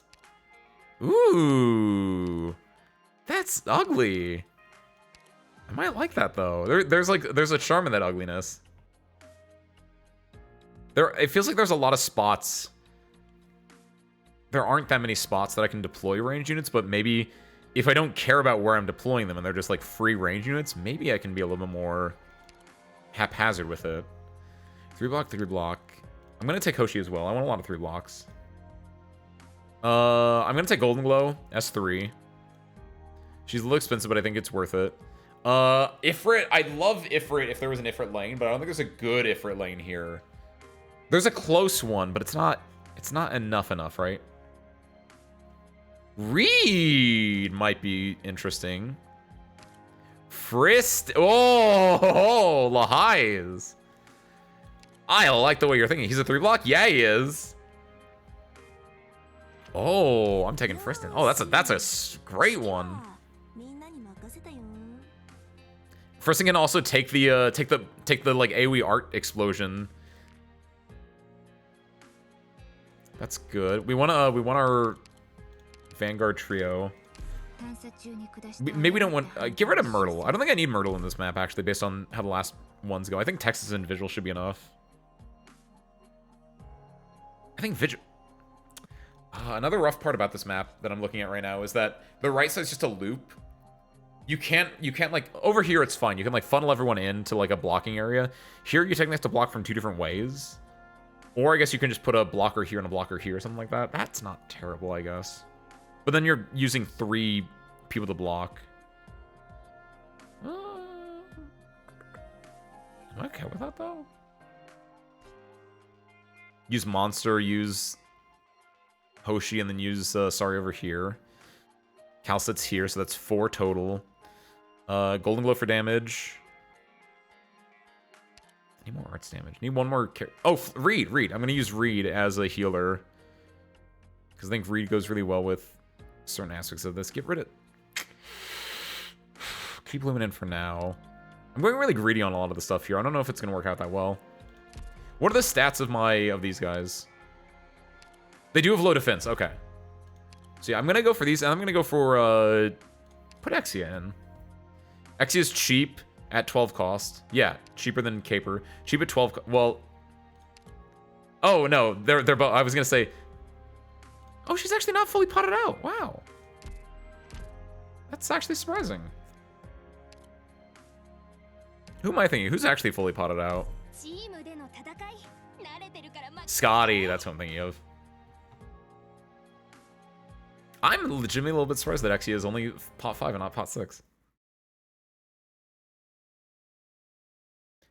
Ooh. That's ugly. I might like that though. There's a charm in that ugliness. It feels like there's a lot of spots. There aren't that many spots that I can deploy range units, but maybe if I don't care about where I'm deploying them and they're just like free range units, maybe I can be a little bit more haphazard with it. 3 block, 3 block. I'm gonna take Hoshi as well. I want a lot of 3 blocks. I'm gonna take Golden Glow, S3. She's a little expensive, but I think it's worth it. Ifrit, I'd love Ifrit if there was an Ifrit lane, but I don't think there's a good Ifrit lane here. There's a close one, but it's not enough, right? Reed might be interesting. Frist. Oh, Lahai's. I like the way you're thinking. He's a 3 block? Yeah, he is. Oh, I'm taking Friston. Oh, that's a great one. Friston can also take the like AoE art explosion. That's good. We want our Vanguard trio. Maybe we don't want... get rid of Myrtle. I don't think I need Myrtle in this map, actually, based on how the last ones go. I think Texas and Vigil should be enough. I think Vigil... another rough part about this map that I'm looking at right now is that the right side's just a loop. You can't, like... Over here, it's fine. You can, like, funnel everyone into, like, a blocking area. Here, you technically have to block from 2 different ways. Or I guess you can just put a blocker here and a blocker here or something like that. That's not terrible, I guess. But then you're using 3 people to block. Am I okay with that, though? Use Monster, use Hoshi, and then use Sari over here. Calcet's here, so that's 4 total. Golden Glow for damage. Need more arts damage. Need one more... Oh, Reed. I'm going to use Reed as a healer. Because I think Reed goes really well with certain aspects of this. Get rid of... Keep Lumen in for now. I'm going really greedy on a lot of the stuff here. I don't know if it's going to work out that well. What are the stats of these guys? They do have low defense. Okay. So yeah, I'm going to go for these. And I'm going to go for... put Exia in. Exia's cheap at 12 cost. Yeah, cheaper than Caper. Cheap at 12... Well... Oh, no. They're both... I was going to say... Oh, she's actually not fully potted out. Wow. That's actually surprising. Who am I thinking? Who's actually fully potted out? Scotty, that's what I'm thinking of. I'm legitimately a little bit surprised that Exia is only pot 5 and not pot 6.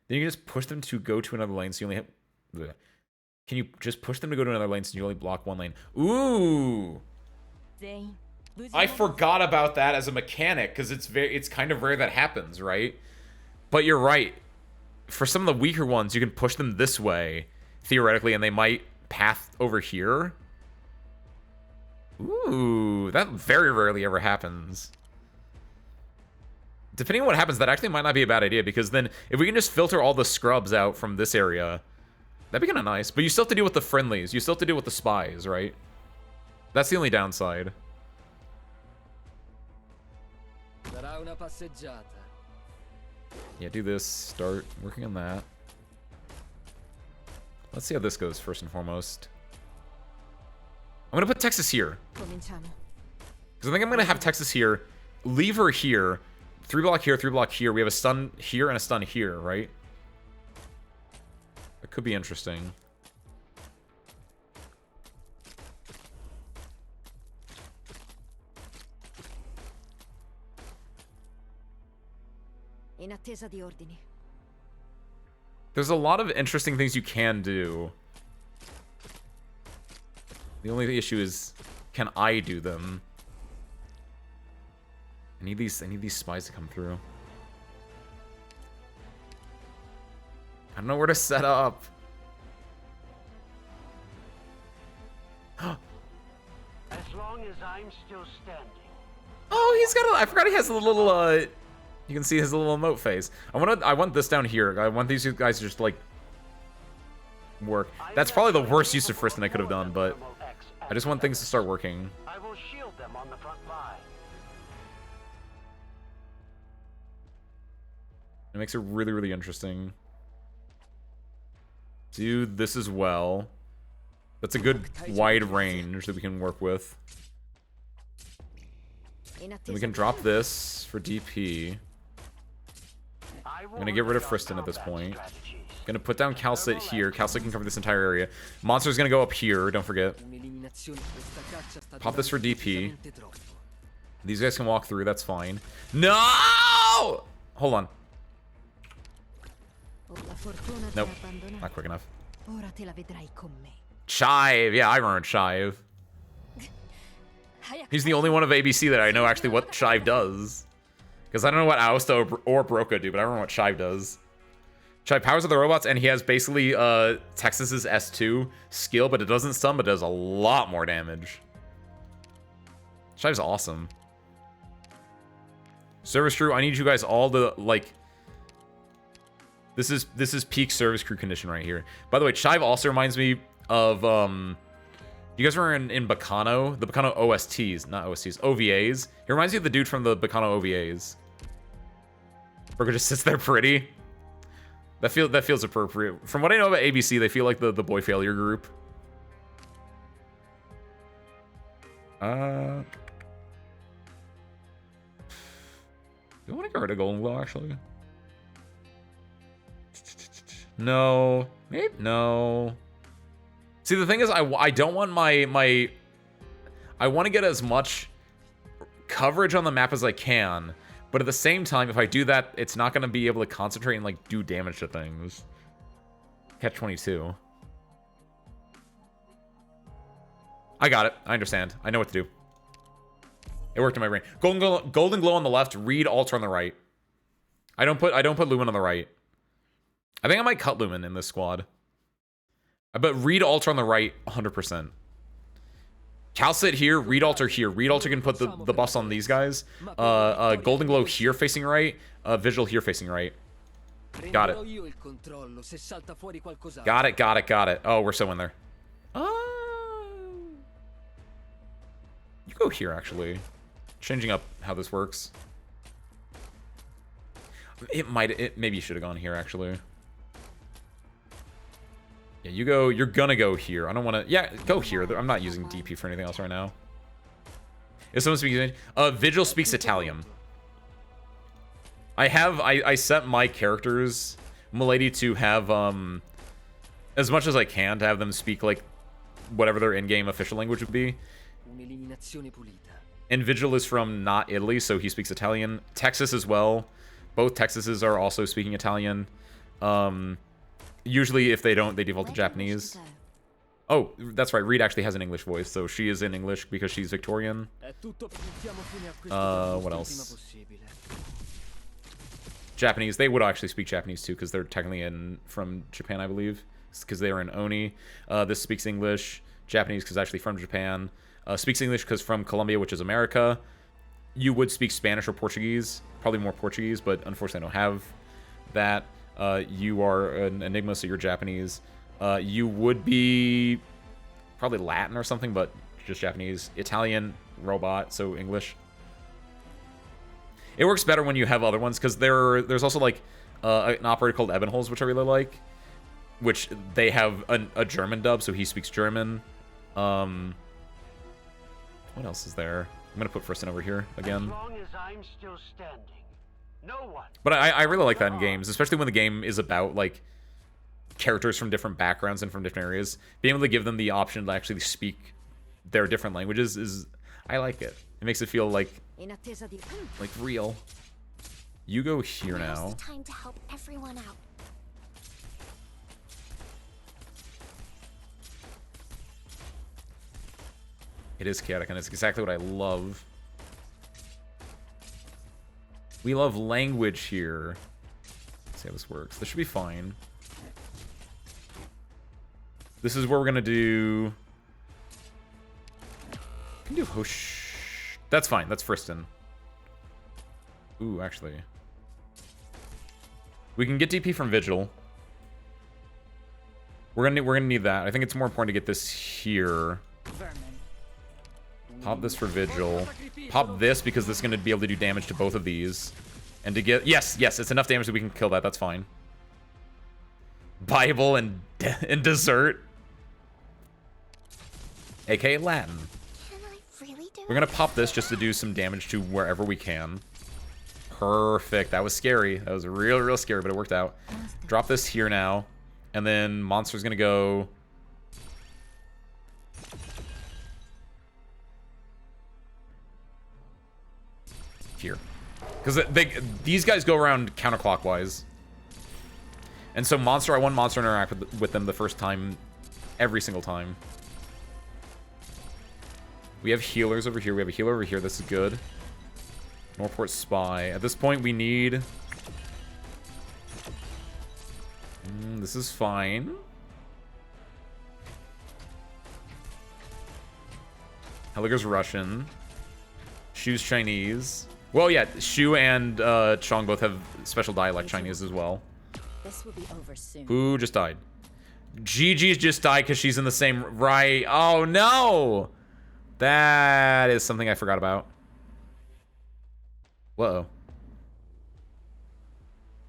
Then you can just push them to go to another lane so you only have... Bleh. Can you just push them to go to another lane so you only block 1 lane? Ooh! I forgot about that as a mechanic, because it's kind of rare that happens, right? But you're right. For some of the weaker ones, you can push them this way, theoretically, and they might path over here. Ooh, that very rarely ever happens. Depending on what happens, that actually might not be a bad idea, because then if we can just filter all the scrubs out from this area, that'd be kind of nice. But you still have to deal with the friendlies. You still have to deal with the spies, right? That's the only downside. Yeah, do this. Start working on that. Let's see how this goes first and foremost. I'm going to put Texas here. Because I think I'm going to have Texas here. Leave her here. 3 block here, 3 block here. We have a stun here and a stun here, right? could be interesting. In attesa di ordini. There's a lot of interesting things you can do. The only issue is, can I do them? I need these spies to come through. I don't know where to set up. As long as I'm still standing. Oh, he's got I forgot he has a little, you can see his little emote face. I want this down here. I want these guys to just, like, work. That's probably the worst use of Friston I could have done, but I just want things to start working. I will shield them on the front line. It makes it really, really interesting. Do this as well. That's a good wide range that we can work with. Then we can drop this for DP. I'm gonna get rid of Friston at this point. Gonna put down Calcit here. Calcit can cover this entire area. Monster's gonna go up here, don't forget. Pop this for DP. These guys can walk through, that's fine. No! Hold on. Nope, not quick enough. Chive, yeah, I remember Chive. He's the only one of ABC that I know actually what Chive does. Because I don't know what Aosta or Broca do, but I remember what Chive does. Chive powers of the robots, and he has basically Texas's S2 skill, but it doesn't stun, but does a lot more damage. Chive's awesome. Service crew, I need you guys all to, like... This is peak service crew condition right here. By the way, Chive also reminds me of, you guys were in Bacano? The Bacano OSTs, not OSTs, OVAs. He reminds me of the dude from the Bacano OVAs. Broca just sits there pretty. That feels appropriate. From what I know about ABC, they feel like the boy failure group. Do I want to get rid of Golden Glow, actually? No. Maybe? No. See, the thing is, I don't want my... I want to get as much coverage on the map as I can. But at the same time, if I do that, it's not going to be able to concentrate and, like, do damage to things. Catch 22. I got it. I understand. I know what to do. It worked in my brain. Golden Glow on the left, Reed Alter on the right. I don't put Lumen on the right. I think I might cut Lumen in this squad. But Reed Alter on the right, 100%. Calcit here, Reed Alter here. Reed Alter can put the buffs on these guys. Golden Glow here facing right. Visual here facing right. Got it. Got it. Oh, we're so in there. You go here, actually. Changing up how this works. Maybe you should have gone here, actually. Yeah, you go. You're gonna go here. I don't want to. Yeah, go here. I'm not using DP for anything else right now. If someone speaks, Vigil speaks Italian. I set my characters, Milady, to have as much as I can to have them speak like whatever their in-game official language would be. And Vigil is from not Italy, so he speaks Italian. Texas as well. Both Texases are also speaking Italian. Usually, if they don't, they default to Japanese. Oh, that's right. Reed actually has an English voice, so she is in English because she's Victorian. What else? Japanese. They would actually speak Japanese too, because they're technically from Japan, I believe. Because they are in Oni. This speaks English. Japanese, because actually from Japan. Speaks English because from Colombia, which is America. You would speak Spanish or Portuguese. Probably more Portuguese, but unfortunately I don't have that. You are an Enigma, so you're Japanese. You would be probably Latin or something, but just Japanese. Italian, robot, so English. It works better when you have other ones, because there's also like an operator called Ebenholz, which I really like, which they have a German dub, so he speaks German. What else is there? I'm gonna put Friston over here again. As long as I'm still standing, no one. But I really like that in games, especially when the game is about like characters from different backgrounds and from different areas, being able to give them the option to actually speak their different languages is, I like it. It makes it feel like real. You go here Now's now. the time to help everyone out. It is chaotic, and it's exactly what I love. We love language here. Let's see how this works. This should be fine. This is where we're gonna do... We can do Hosh... That's fine. That's Friston. Ooh, actually. We can get DP from Vigil. We're gonna need that. I think it's more important to get this here. Pop this for Vigil. Pop this because this is gonna be able to do damage to both of these. And to get... Yes, it's enough damage that we can kill that. That's fine. Bible and dessert. AKA Latin. Can I really do We're gonna pop this just to do some damage to wherever we can. Perfect. That was scary. That was real scary, but it worked out. Drop this here now. And then Monster's gonna go... here. Because these guys go around counterclockwise. And so Monster, I want Monster to interact with them the first time, every single time. We have healers over here. We have a healer over here. This is good. Northport Spy. At this point, we need... this is fine. Helliger's Russian. Shu's Chinese. Well, yeah, Shu and Chong both have special dialect Chinese as well. This will be over soon. Who just died? Gigi's just died because she's in the same... Right. Oh, no! That is something I forgot about. Whoa.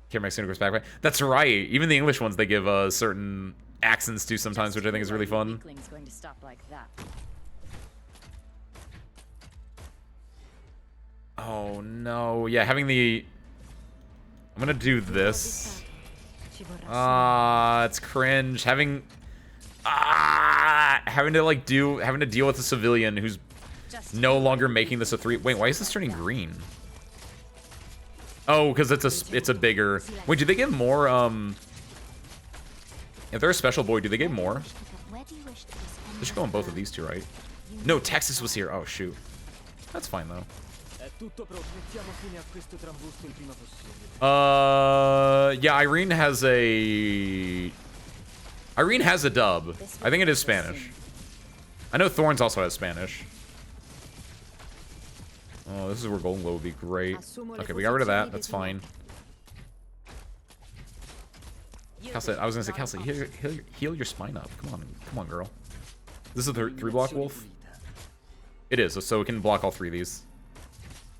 Can't make Cinecore's back. That's right. Even the English ones they give certain accents to sometimes, which I think is really fun. Going to stop like that. Oh, no. Yeah, having the... I'm gonna do this. It's cringe. Having to deal with a civilian who's no longer making this a 3. Wait, why is this turning green? Oh, because it's a bigger... Wait, do they get more, if they're a special boy, do they get more? They should go on both of these two, right? No, Texas was here. Oh, shoot. That's fine, though. Yeah, Irene has a dub. I think it is Spanish. I know Thorns also has Spanish. Oh, this is where Golden Glow would be great. Okay, we got rid of that. That's fine. Calcet, I was gonna say, Calcet, heal your spine up. Come on, girl. This is a 3-block wolf? It is, so it can block all 3 of these.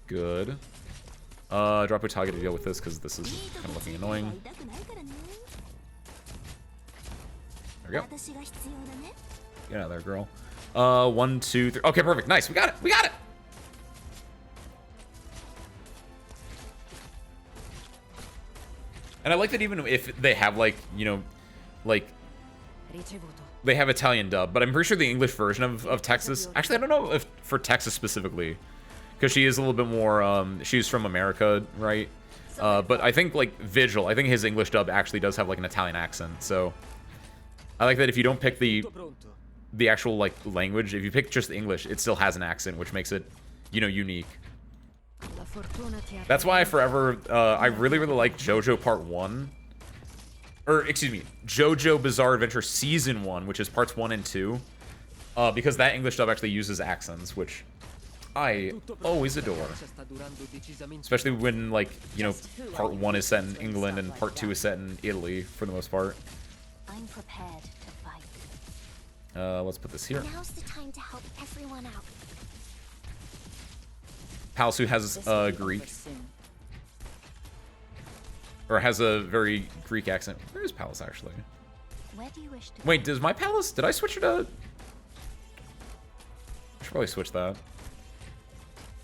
Good. Drop Utaga to deal with this, because this is kind of looking annoying. There we go. Get out of there, girl. 1, 2, 3. Okay, perfect. Nice. We got it. We got it. And I like that even if they have, like, you know, like, they have Italian dub, but I'm pretty sure the English version of Texas... Actually, I don't know if for Texas specifically, because she is a little bit more, she's from America, right? But I think, like, Vigil, I think his English dub actually does have, like, an Italian accent, so... I like that if you don't pick the actual, like, language, if you pick just English, it still has an accent, which makes it, you know, unique. That's why I forever, I really like JoJo Part 1. Or, excuse me, JoJo Bizarre Adventure Season 1, which is Parts 1 and 2. Because that English dub actually uses accents, which I always adore. Especially when, like, you know, Part 1 is set in England and Part 2 is set in Italy, for the most part. I'm prepared to fight. Let's put this here. Now's the time to help everyone out. Palsu has Greek. Or has a very Greek accent. Where is Pallas, actually? Where do you wish to Wait, does my Pallas... Did I switch her to... I should probably switch that.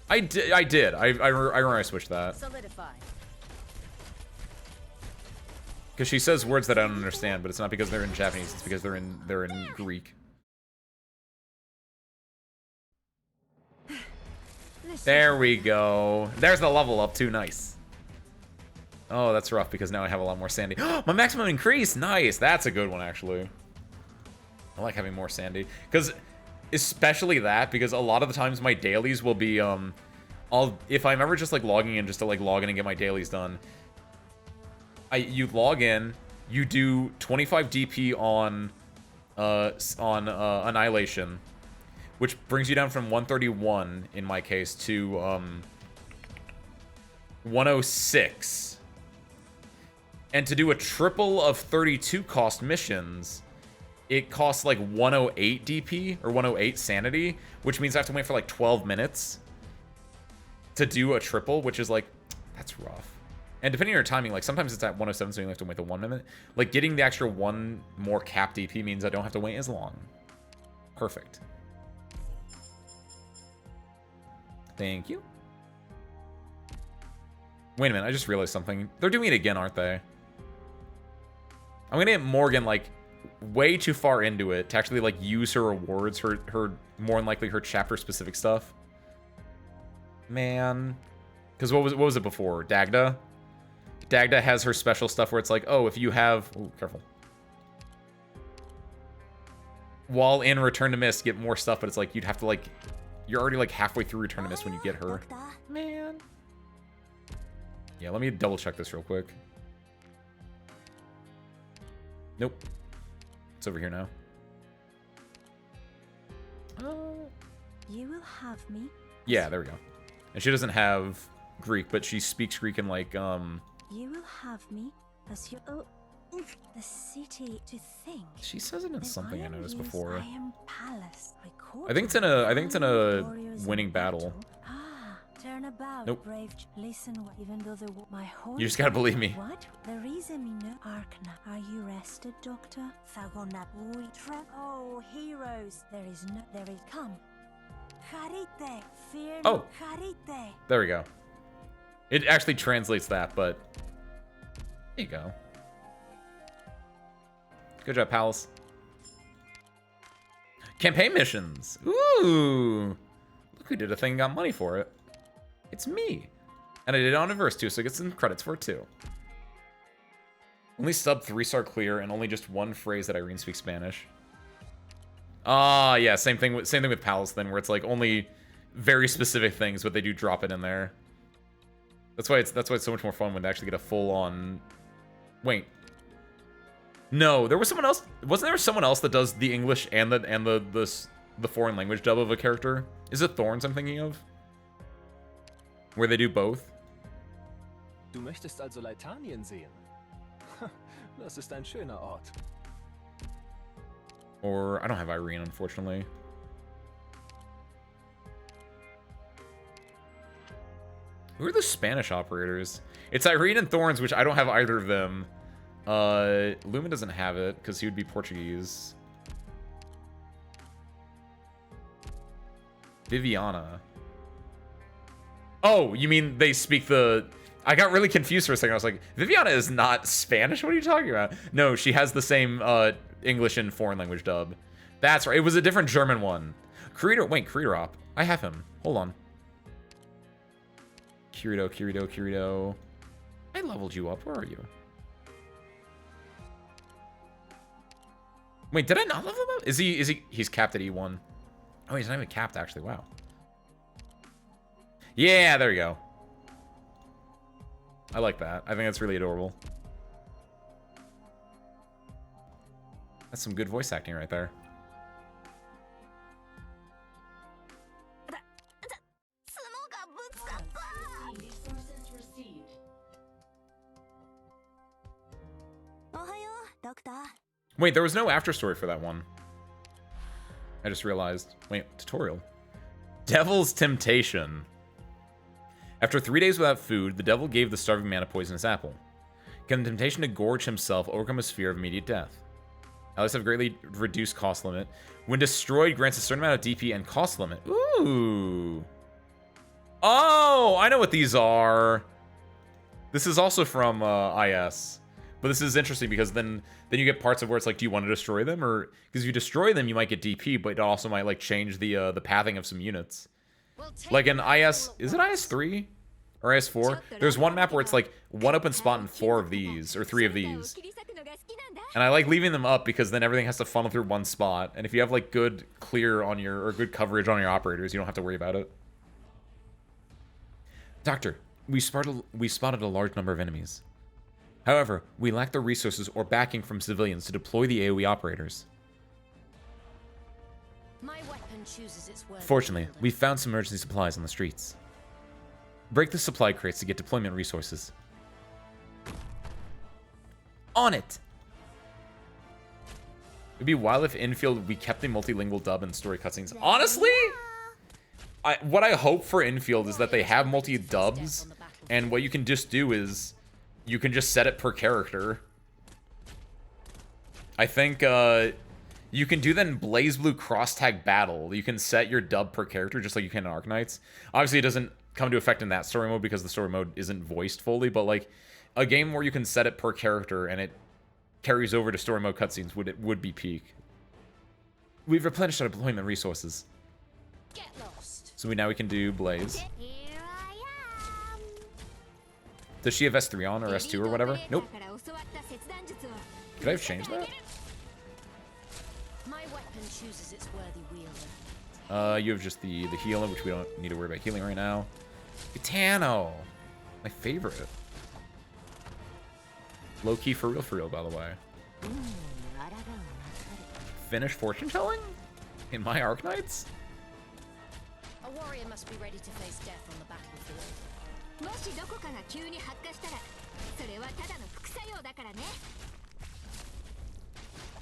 I did. I remember I switched that. Solidify. Because she says words that I don't understand, but it's not because they're in Japanese, it's because they're in Greek. There we go. There's the level up too, nice. Oh, that's rough because now I have a lot more sandy. My maximum increase, nice. That's a good one actually. I like having more sandy. Because especially that, because a lot of the times my dailies will be if I'm ever just like logging in just to like log in and get my dailies done, you log in, you do 25 DP on Annihilation, which brings you down from 131 in my case to 106. And to do a triple of 32 cost missions, it costs like 108 DP or 108 sanity, which means I have to wait for like 12 minutes to do a triple, which is like, that's rough. And depending on your timing, like sometimes it's at 107, so you have to wait the 1 minute. Like getting the extra one more cap DP means I don't have to wait as long. Perfect. Thank you. Wait a minute, I just realized something. They're doing it again, aren't they? I'm gonna get Morgan like way too far into it to actually like use her rewards, her more than likely her chapter specific stuff. Man. Because what was it before? Dagda? Dagda has her special stuff where it's like, oh, if you have... Ooh, careful. While in Return to Mist, get more stuff, but it's like, you'd have to, like... You're already, like, halfway through Return to Mist when you get her. Man. Yeah, let me double check this real quick. Nope. It's over here now. You will have me. Yeah, there we go. And she doesn't have Greek, but she speaks Greek in, like, You will have me as your the city to think. She says it in something I noticed Iron before. Iron Palace. I think it's in a winning battle. Turn about, Nope. brave. Listen, even though my horse. You just gotta believe me. What? There is a minute. Arknight. Are you rested, Doctor? Thagonat. Oh, heroes. There is no. There is. Come. Charite. Fear. Oh. Charite. There we go. It actually translates that, but there you go. Good job, pals. Campaign missions. Ooh. Look who did a thing and got money for it. It's me. And I did it on a verse too, so I get some credits for it too. Only sub 3-star clear and only just one phrase that Irene speaks Spanish. Ah, yeah, same thing with pals then, where it's like only very specific things, but they do drop it in there. That's why it's so much more fun when they actually get a full on. Wait. No, there was someone else. Wasn't there someone else that does the English and the foreign language dub of a character? Is it Thorns I'm thinking of? Where they do both? Du möchtest also Leitanien sehen? Das ist ein schöner Ort. Or I don't have Irene, unfortunately. Who are the Spanish operators? It's Irene and Thorns, which I don't have either of them. Lumen doesn't have it because he would be Portuguese. Viviana. Oh, you mean they speak the... I got really confused for a second. I was like, Viviana is not Spanish? What are you talking about? No, she has the same English and foreign language dub. That's right. It was a different German one. Creator Op. I have him. Hold on. Kirito. I leveled you up. Where are you? Wait, did I not level him up? He's capped at E1. Oh, he's not even capped, actually. Wow. Yeah, there you go. I like that. I think that's really adorable. That's some good voice acting right there. Wait, there was no after story for that one. I just realized. Wait, tutorial. Devil's Temptation. After 3 days without food, the devil gave the starving man a poisonous apple. Can the temptation to gorge himself overcome his fear of immediate death? Allies have greatly reduced cost limit. When destroyed, grants a certain amount of DP and cost limit. Ooh. Oh, I know what these are. This is also from IS. But this is interesting because then you get parts of where it's like, do you want to destroy them? Or because if you destroy them, you might get DP, but it also might like change the pathing of some units. Like in IS, is it IS3 or IS4? There's one map where it's like one open spot and 4 of these or 3 of these. And I like leaving them up because then everything has to funnel through one spot. And if you have like good clear on your, or good coverage on your operators, you don't have to worry about it. Doctor, we spotted a large number of enemies. However, we lack the resources or backing from civilians to deploy the AoE operators. My weapon chooses its word. Fortunately, we found some emergency supplies on the streets. Break the supply crates to get deployment resources. On it! It'd be wild if infield we kept the multilingual dub and story cutscenes. Honestly, what I hope for infield is that they have multi-dubs, and what you can just do is you can just set it per character. I think you can do that in Blaze Blue Cross Tag Battle. You can set your dub per character just like you can in Arknights. Obviously, it doesn't come to effect in that story mode because the story mode isn't voiced fully, but like a game where you can set it per character and it carries over to story mode cutscenes would be peak. We've replenished our deployment resources. Get lost. So now we can do Blaze. Here I am. Does she have S3 on or S2 or whatever? Nope. Could I have changed that? My weapon chooses its worthy wielder. You have just the healer, which we don't need to worry about healing right now. Gitano! My favorite. Low-key for real, by the way. Finish fortune telling? In my Arknights? A warrior must be ready to face death on the battlefield.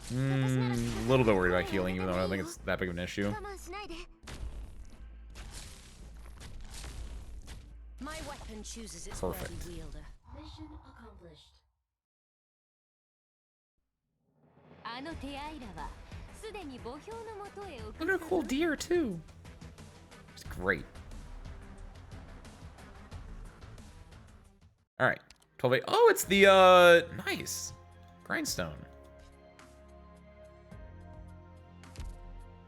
A little bit worried about healing, even though I don't think it's that big of an issue. My weapon chooses its Perfect. worthy wielder. Mission accomplished. Look at a cool deer, too. It's great. Alright. 12-8. Oh, it's the, nice. Grindstone.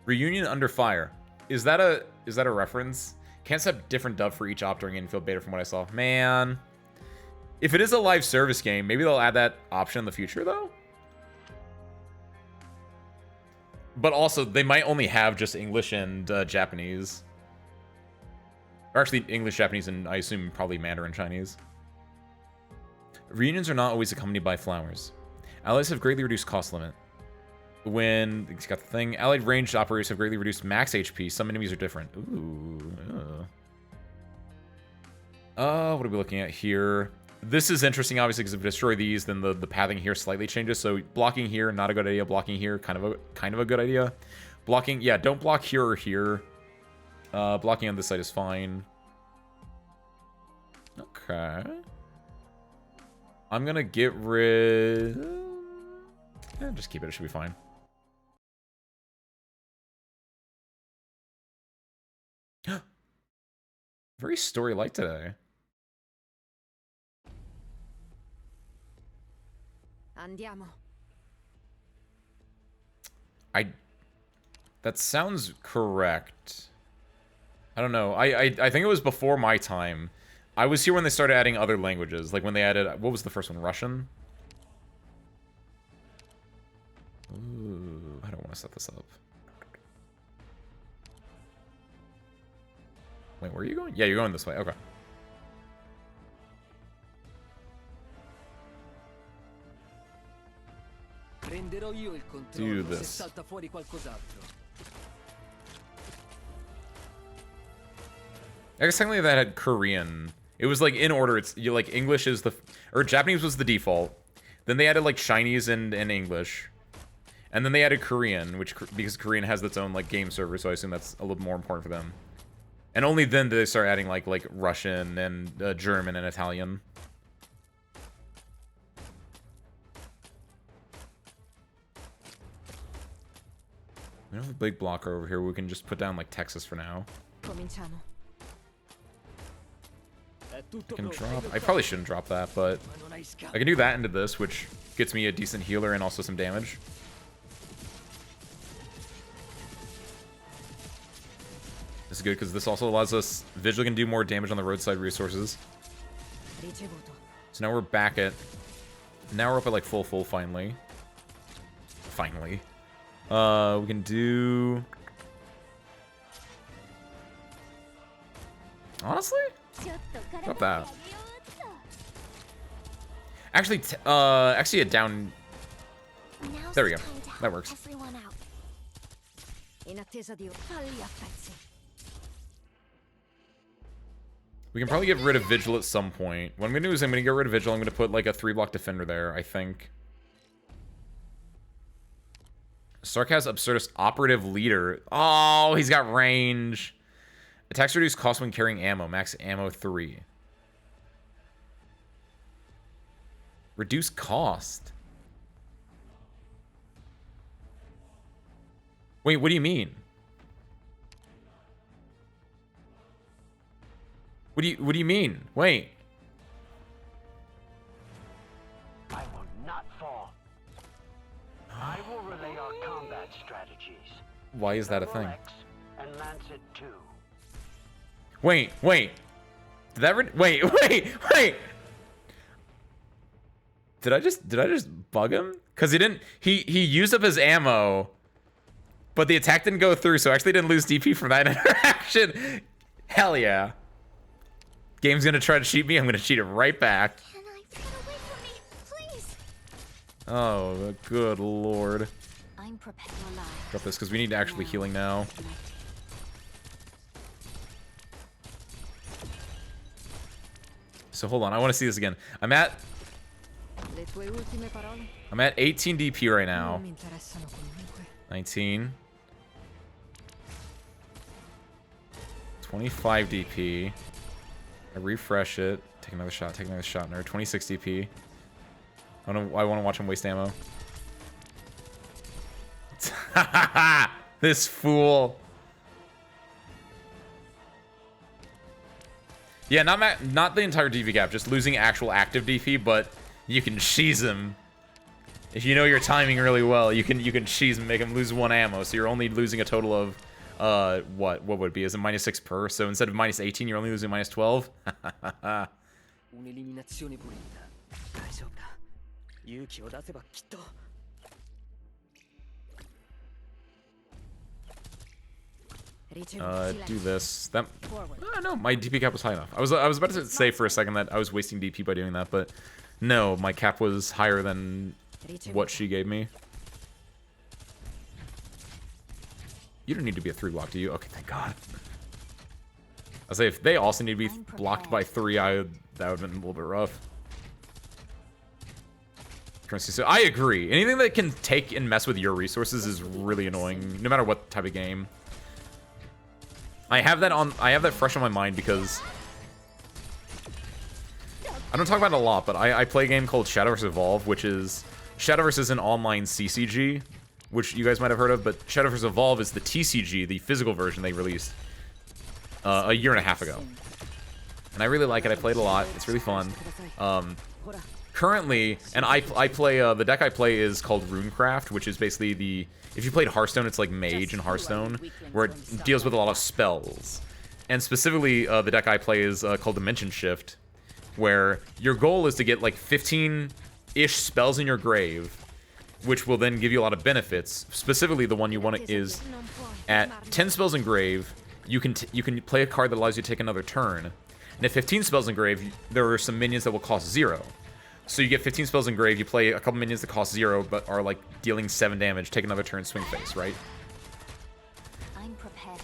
Reunion Under Fire. Is that a reference? Can't set different dub for each op during infield beta from what I saw. Man. If it is a live service game, maybe they'll add that option in the future, though? But also, they might only have just English and Japanese. Or actually, English, Japanese, and I assume probably Mandarin Chinese. Reunions are not always accompanied by flowers. Allies have greatly reduced cost limit. When it's got the thing, allied ranged operators have greatly reduced max HP. Some enemies are different. Ooh. What are we looking at here? This is interesting, obviously, because if we destroy these, then the pathing here slightly changes. So blocking here, not a good idea. Blocking here, kind of a good idea. Blocking, yeah, don't block here or here. Blocking on this side is fine. Okay. I'm gonna get rid. Yeah, just keep it. It should be fine. Very story-like today. Andiamo. That sounds correct. I don't know. I think it was before my time. I was here when they started adding other languages. Like when they added, what was the first one? Russian? Ooh, I don't want to set this up. Wait, where are you going? Yeah, you're going this way. Okay. Prenderò io il controllo Do se this. salta fuori qualcos'altro. I guess technically that had Korean. It was like in order. It's you like English is the or Japanese was the default. Then they added like Chinese and English, and then they added Korean, which because Korean has its own like game server, so I assume that's a little more important for them. And only then did they start adding like Russian and German and Italian. We don't have a big blocker over here. We can just put down like Texas for now. Cominciamo. I can drop. I probably shouldn't drop that, but I can do that into this, which gets me a decent healer and also some damage. This is good because this also allows us. Vigil can do more damage on the roadside resources. So now we're back at. Now we're up at like full finally. Finally. We can do. Honestly? Drop that. Actually, actually a down. Now's There we the go. time to help That works. everyone out. We can probably get rid of Vigil at some point. What I'm gonna do is I'm gonna get rid of Vigil. I'm gonna put like a 3-block defender there, I think. Stark has Absurdist Operative Leader. Oh, he's got range. Attacks reduce cost when carrying ammo. Max ammo 3. Reduce cost. Wait, what do you mean? What do you mean? Wait. I will not fall. I will relay our combat strategies. Why is that a Double thing? X and Lancet 2. Wait. Did that wait. Did I just bug him? Cuz he used up his ammo, but the attack didn't go through, so I actually didn't lose DP from that interaction. Hell yeah. Game's gonna try to cheat me, I'm gonna cheat it right back. Can I get away from me, please? Oh, good lord. I'm prepared. Drop this because we need actually healing now. So hold on, I want to see this again. I'm at 18 DP right now. 19. 25 DP. I refresh it. Take another shot, nerd. 26 DP. I want to watch him waste ammo. This fool. Yeah, not the entire DP gap, just losing actual active DP, but you can cheese him. If you know your timing really well, you can cheese him, make him lose 1 ammo, so you're only losing a total of what would it be? Is it -6 per? So instead of -18, you're only losing -12. Do this. That. No, my DP cap was high enough. I was about to say for a second that I was wasting DP by doing that, but no, my cap was higher than what she gave me. You don't need to be a 3-block, do you? Okay, thank God. I say if they also need to be blocked by 3, that would have been a little bit rough. So I agree. Anything that can take and mess with your resources is really annoying, no matter what type of game. I have that fresh on my mind because I don't talk about it a lot, but I play a game called Shadowverse Evolve, which is Shadowverse is an online CCG, which you guys might have heard of, but Shadowverse Evolve is the TCG, the physical version they released a year and a half ago. And I really like it. I played a lot. It's really fun. Currently, and I play, the deck I play is called Runecraft, which is basically if you played Hearthstone, it's like Mage in Hearthstone, where it deals with a lot of spells. And specifically, the deck I play is called Dimension Shift, where your goal is to get like 15-ish spells in your grave, which will then give you a lot of benefits. Specifically, the one you want is at 10 spells in grave, you can play a card that allows you to take another turn. And at 15 spells in grave, there are some minions that will cost 0. So you get 15 spells in grave, you play a couple minions that cost 0, but are like dealing 7 damage, take another turn, swing face, right? I'm prepared.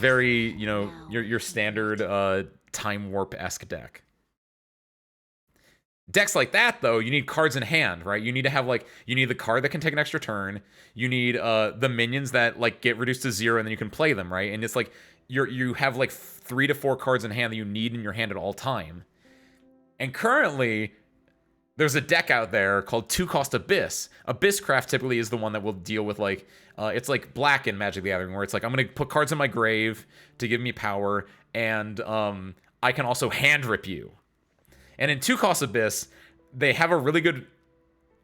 Very, you know, your standard Time Warp-esque deck. Decks like that, though, you need cards in hand, right? You need to have, like, you need the card that can take an extra turn. You need the minions that, like, get reduced to 0, and then you can play them, right? And it's like, you have, like, 3 to 4 cards in hand that you need in your hand at all time. And currently, there's a deck out there called 2-cost Abyss. Abysscraft typically is the one that will deal with, like, it's like Black in Magic the Gathering, where it's like, I'm going to put cards in my grave to give me power, and I can also hand rip you. And in Two Cost Abyss, they have a really good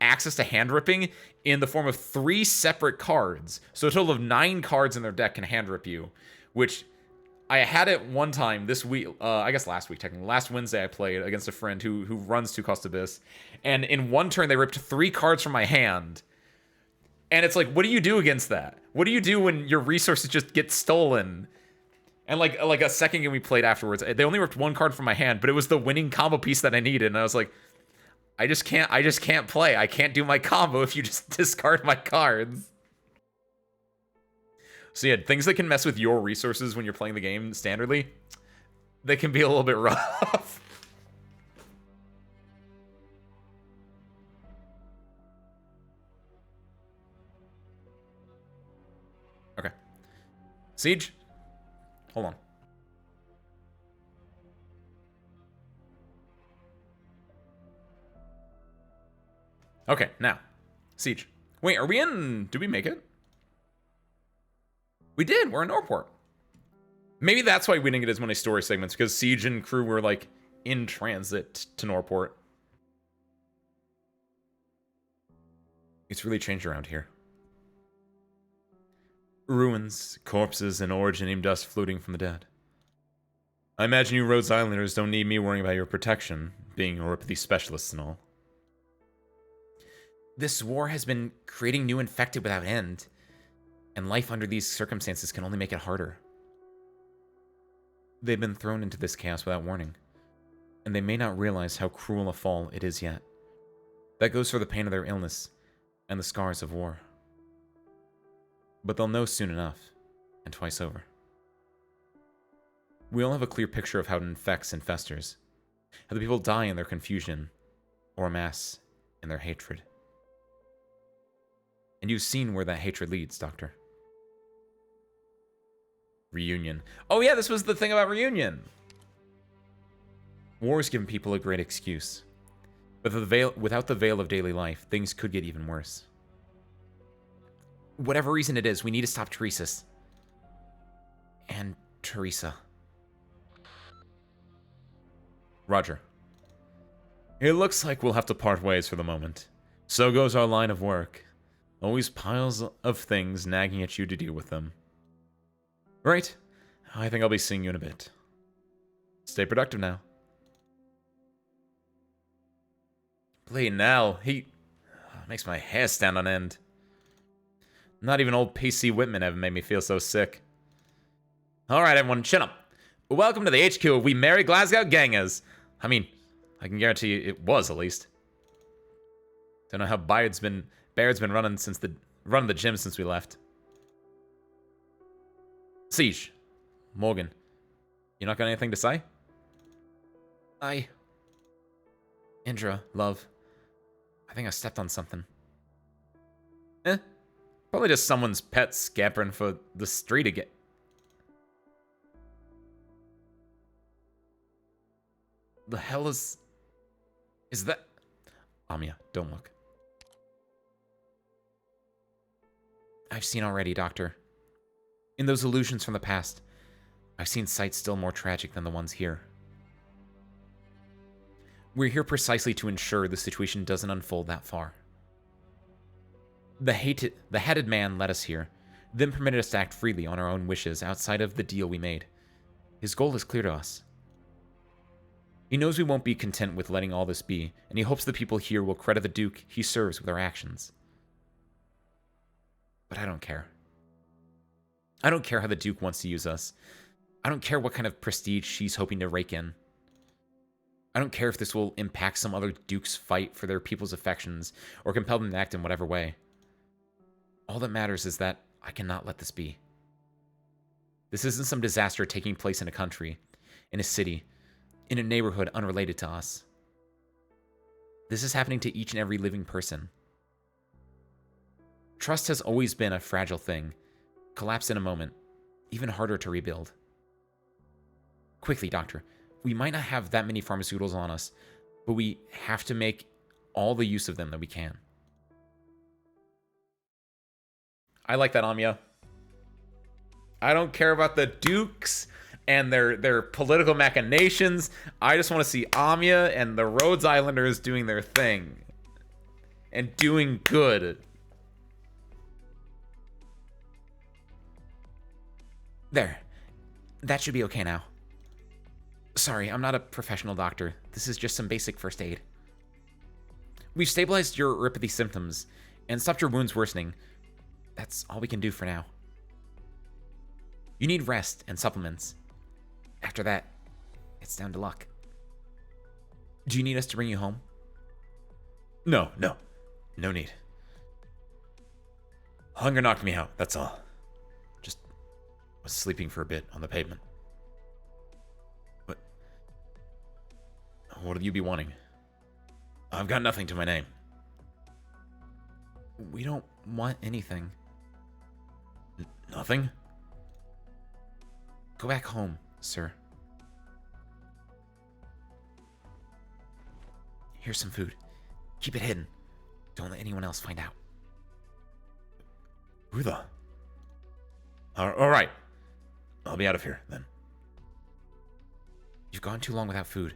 access to hand ripping in the form of 3 separate cards. So a total of 9 cards in their deck can hand rip you, which I had it one time this week, I guess last week technically. Last Wednesday I played against a friend who runs Two Cost Abyss, and in one turn they ripped 3 cards from my hand. And it's like, what do you do against that? What do you do when your resources just get stolen? And like a second game we played afterwards, they only ripped 1 card from my hand, but it was the winning combo piece that I needed, and I was like, I just can't play. I can't do my combo if you just discard my cards. So yeah, things that can mess with your resources when you're playing the game standardly, they can be a little bit rough. Okay. Siege? Hold on. Okay, now. Siege. Wait, are we in... Did we make it? We did. We're in Norport. Maybe that's why we didn't get as many story segments, because Siege and crew were, like, in transit to Norport. It's really changed around here. Ruins, corpses, and originating dust floating from the dead. I imagine you Rhodes Islanders don't need me worrying about your protection, being neuropathy specialists and all. This war has been creating new infected without end, and life under these circumstances can only make it harder. They've been thrown into this chaos without warning, and they may not realize how cruel a fall it is yet. That goes for the pain of their illness and the scars of war. But they'll know soon enough, and twice over. We all have a clear picture of how it infects and festers, how the people die in their confusion, or amass in their hatred. And you've seen where that hatred leads, Doctor. Reunion. Oh yeah, this was the thing about Reunion! War's given people a great excuse. But without the veil of daily life, things could get even worse. Whatever reason it is, we need to stop Teresa's. And Teresa. Roger. It looks like we'll have to part ways for the moment. So goes our line of work. Always piles of things nagging at you to deal with them. Right. I think I'll be seeing you in a bit. Stay productive now. Play now. He makes my hair stand on end. Not even old PC Whitman ever made me feel so sick. Alright, everyone, chin up. Welcome to the HQ of We Merry Glasgow Gangers. I mean, I can guarantee you it was, at least. Don't know how Baird's been running the gym since we left. Siege. Morgan. You not got anything to say? Indra, love. I think I stepped on something. Probably just someone's pet scampering for the street again. The hell is that? Amia, don't look. I've seen already, Doctor. In those illusions from the past, I've seen sights still more tragic than the ones here. We're here precisely to ensure the situation doesn't unfold that far. The headed man led us here, then permitted us to act freely on our own wishes outside of the deal we made. His goal is clear to us. He knows we won't be content with letting all this be, and he hopes the people here will credit the Duke he serves with our actions. But I don't care. I don't care how the Duke wants to use us. I don't care what kind of prestige she's hoping to rake in. I don't care if this will impact some other Duke's fight for their people's affections, or compel them to act in whatever way. All that matters is that I cannot let this be. This isn't some disaster taking place in a country, in a city, in a neighborhood unrelated to us. This is happening to each and every living person. Trust has always been a fragile thing, collapsed in a moment, even harder to rebuild. Quickly, Doctor, we might not have that many pharmaceuticals on us, but we have to make all the use of them that we can. I like that, Amia. I don't care about the Dukes. and their political machinations. I just want to see Amiya and the Rhodes Islanders doing their thing. And doing good. There. That should be okay now. Sorry, I'm not a professional doctor. This is just some basic first aid. We've stabilized your uropathy symptoms and stopped your wounds worsening. That's all we can do for now. You need rest and supplements. After that, it's down to luck. Do you need us to bring you home? No need. Hunger knocked me out, that's all. Just was sleeping for a bit on the pavement. What'll you be wanting? I've got nothing to my name. We don't want anything. Nothing? Go back home, sir. Here's some food. Keep it hidden. Don't let anyone else find out. Who the? All right. I'll be out of here, then. You've gone too long without food.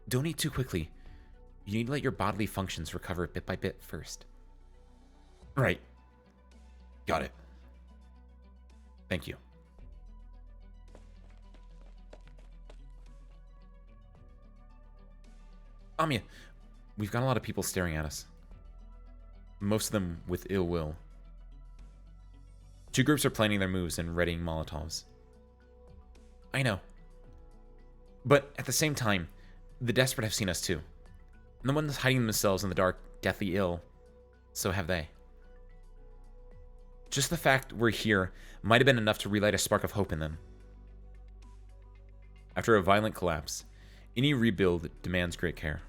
Don't eat too quickly. You need to let your bodily functions recover bit by bit first. Right. Got it. Thank you. Amiya, we've got a lot of people staring at us. Most of them with ill will. Two groups are planning their moves and readying Molotovs. I know. But at the same time, the desperate have seen us too. And the ones hiding themselves in the dark, deathly ill, so have they. Just the fact we're here might have been enough to relight a spark of hope in them. After a violent collapse, any rebuild demands great care.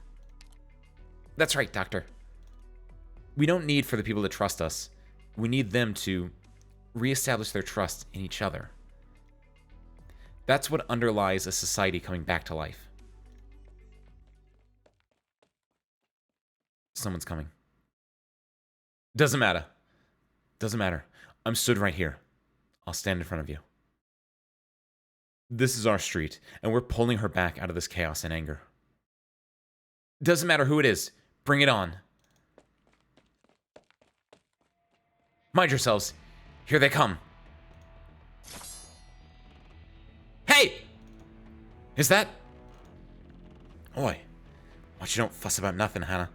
That's right, Doctor. We don't need for the people to trust us. We need them to reestablish their trust in each other. That's what underlies a society coming back to life. Someone's coming. Doesn't matter. Doesn't matter. I'm stood right here. I'll stand in front of you. This is our street, and we're pulling her back out of this chaos and anger. Doesn't matter who it is. Bring it on. Mind yourselves. Here they come. Hey! Is that... Oi. Watch you don't fuss about nothing, Hannah.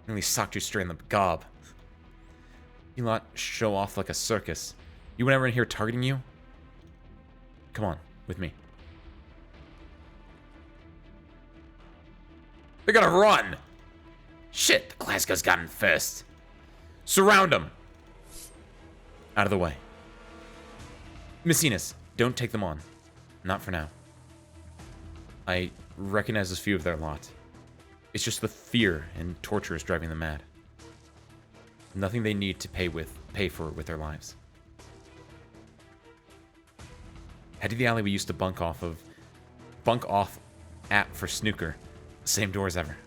Nearly socked you straight in the gob. You lot show off like a circus. You went ever in here targeting you? Come on, with me. They're gonna run! Shit, Glasgow's got him first. Surround them! Out of the way. Messinas, don't take them on. Not for now. I recognize a few of their lot. It's just the fear and torture is driving them mad. Nothing they need to pay for with their lives. Head to the alley we used to bunk off at for snooker. Same door as ever.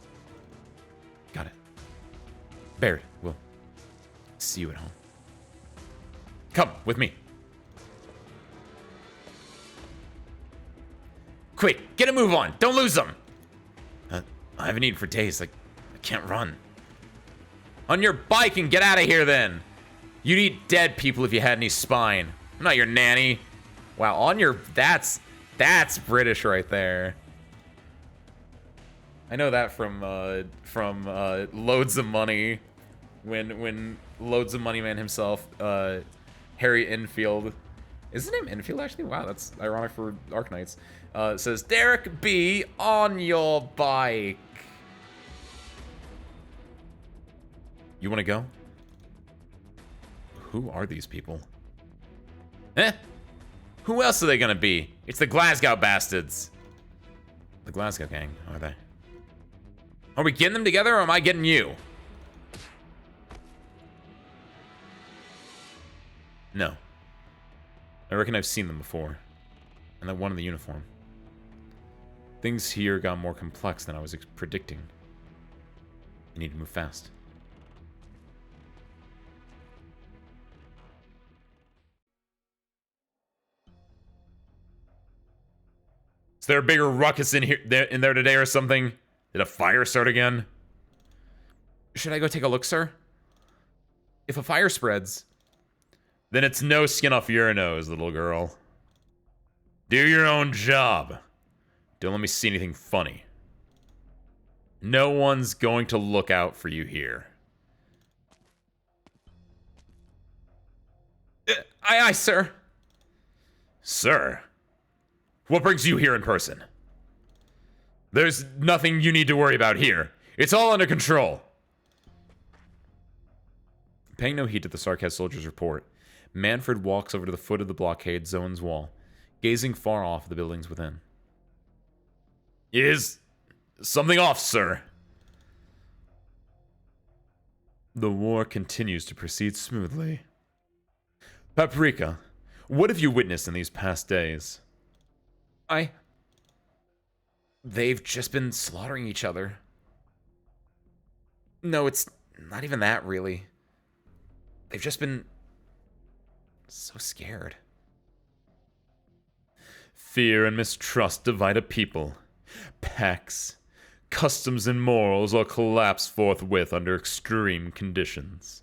Got it. Baird, we'll see you at home. Come, with me. Quick, get a move on. Don't lose them. I haven't eaten for days. I can't run. On your bike and get out of here then. You'd eat dead people if you had any spine. I'm not your nanny. Wow, on your... That's British right there. I know that from Loads of Money. When Loads of Money Man himself, Harry Enfield... Is his name Enfield, actually? Wow, that's ironic for Arknights. Says, Derek B, on your bike. You want to go? Who are these people? Eh? Who else are they gonna be? It's the Glasgow bastards. The Glasgow gang, are they? Are we getting them together or am I getting you? No. I reckon I've seen them before. And that one in the uniform. Things here got more complex than I was predicting. I need to move fast. Is there a bigger ruckus in there today or something? Did a fire start again? Should I go take a look, sir? If a fire spreads, then it's no skin off your nose, little girl. Do your own job. Don't let me see anything funny. No one's going to look out for you here. Aye, aye, sir. Sir? What brings you here in person? There's nothing you need to worry about here. It's all under control. Paying no heed to the Sarkaz soldier's report, Manfred walks over to the foot of the blockade zone's wall, gazing far off at the buildings within. Is something off, sir? The war continues to proceed smoothly. Paprika, what have you witnessed in these past days? They've just been slaughtering each other. No, it's not even that, really. They've just been so scared. Fear and mistrust divide a people. Pacts, customs, and morals all collapse forthwith under extreme conditions.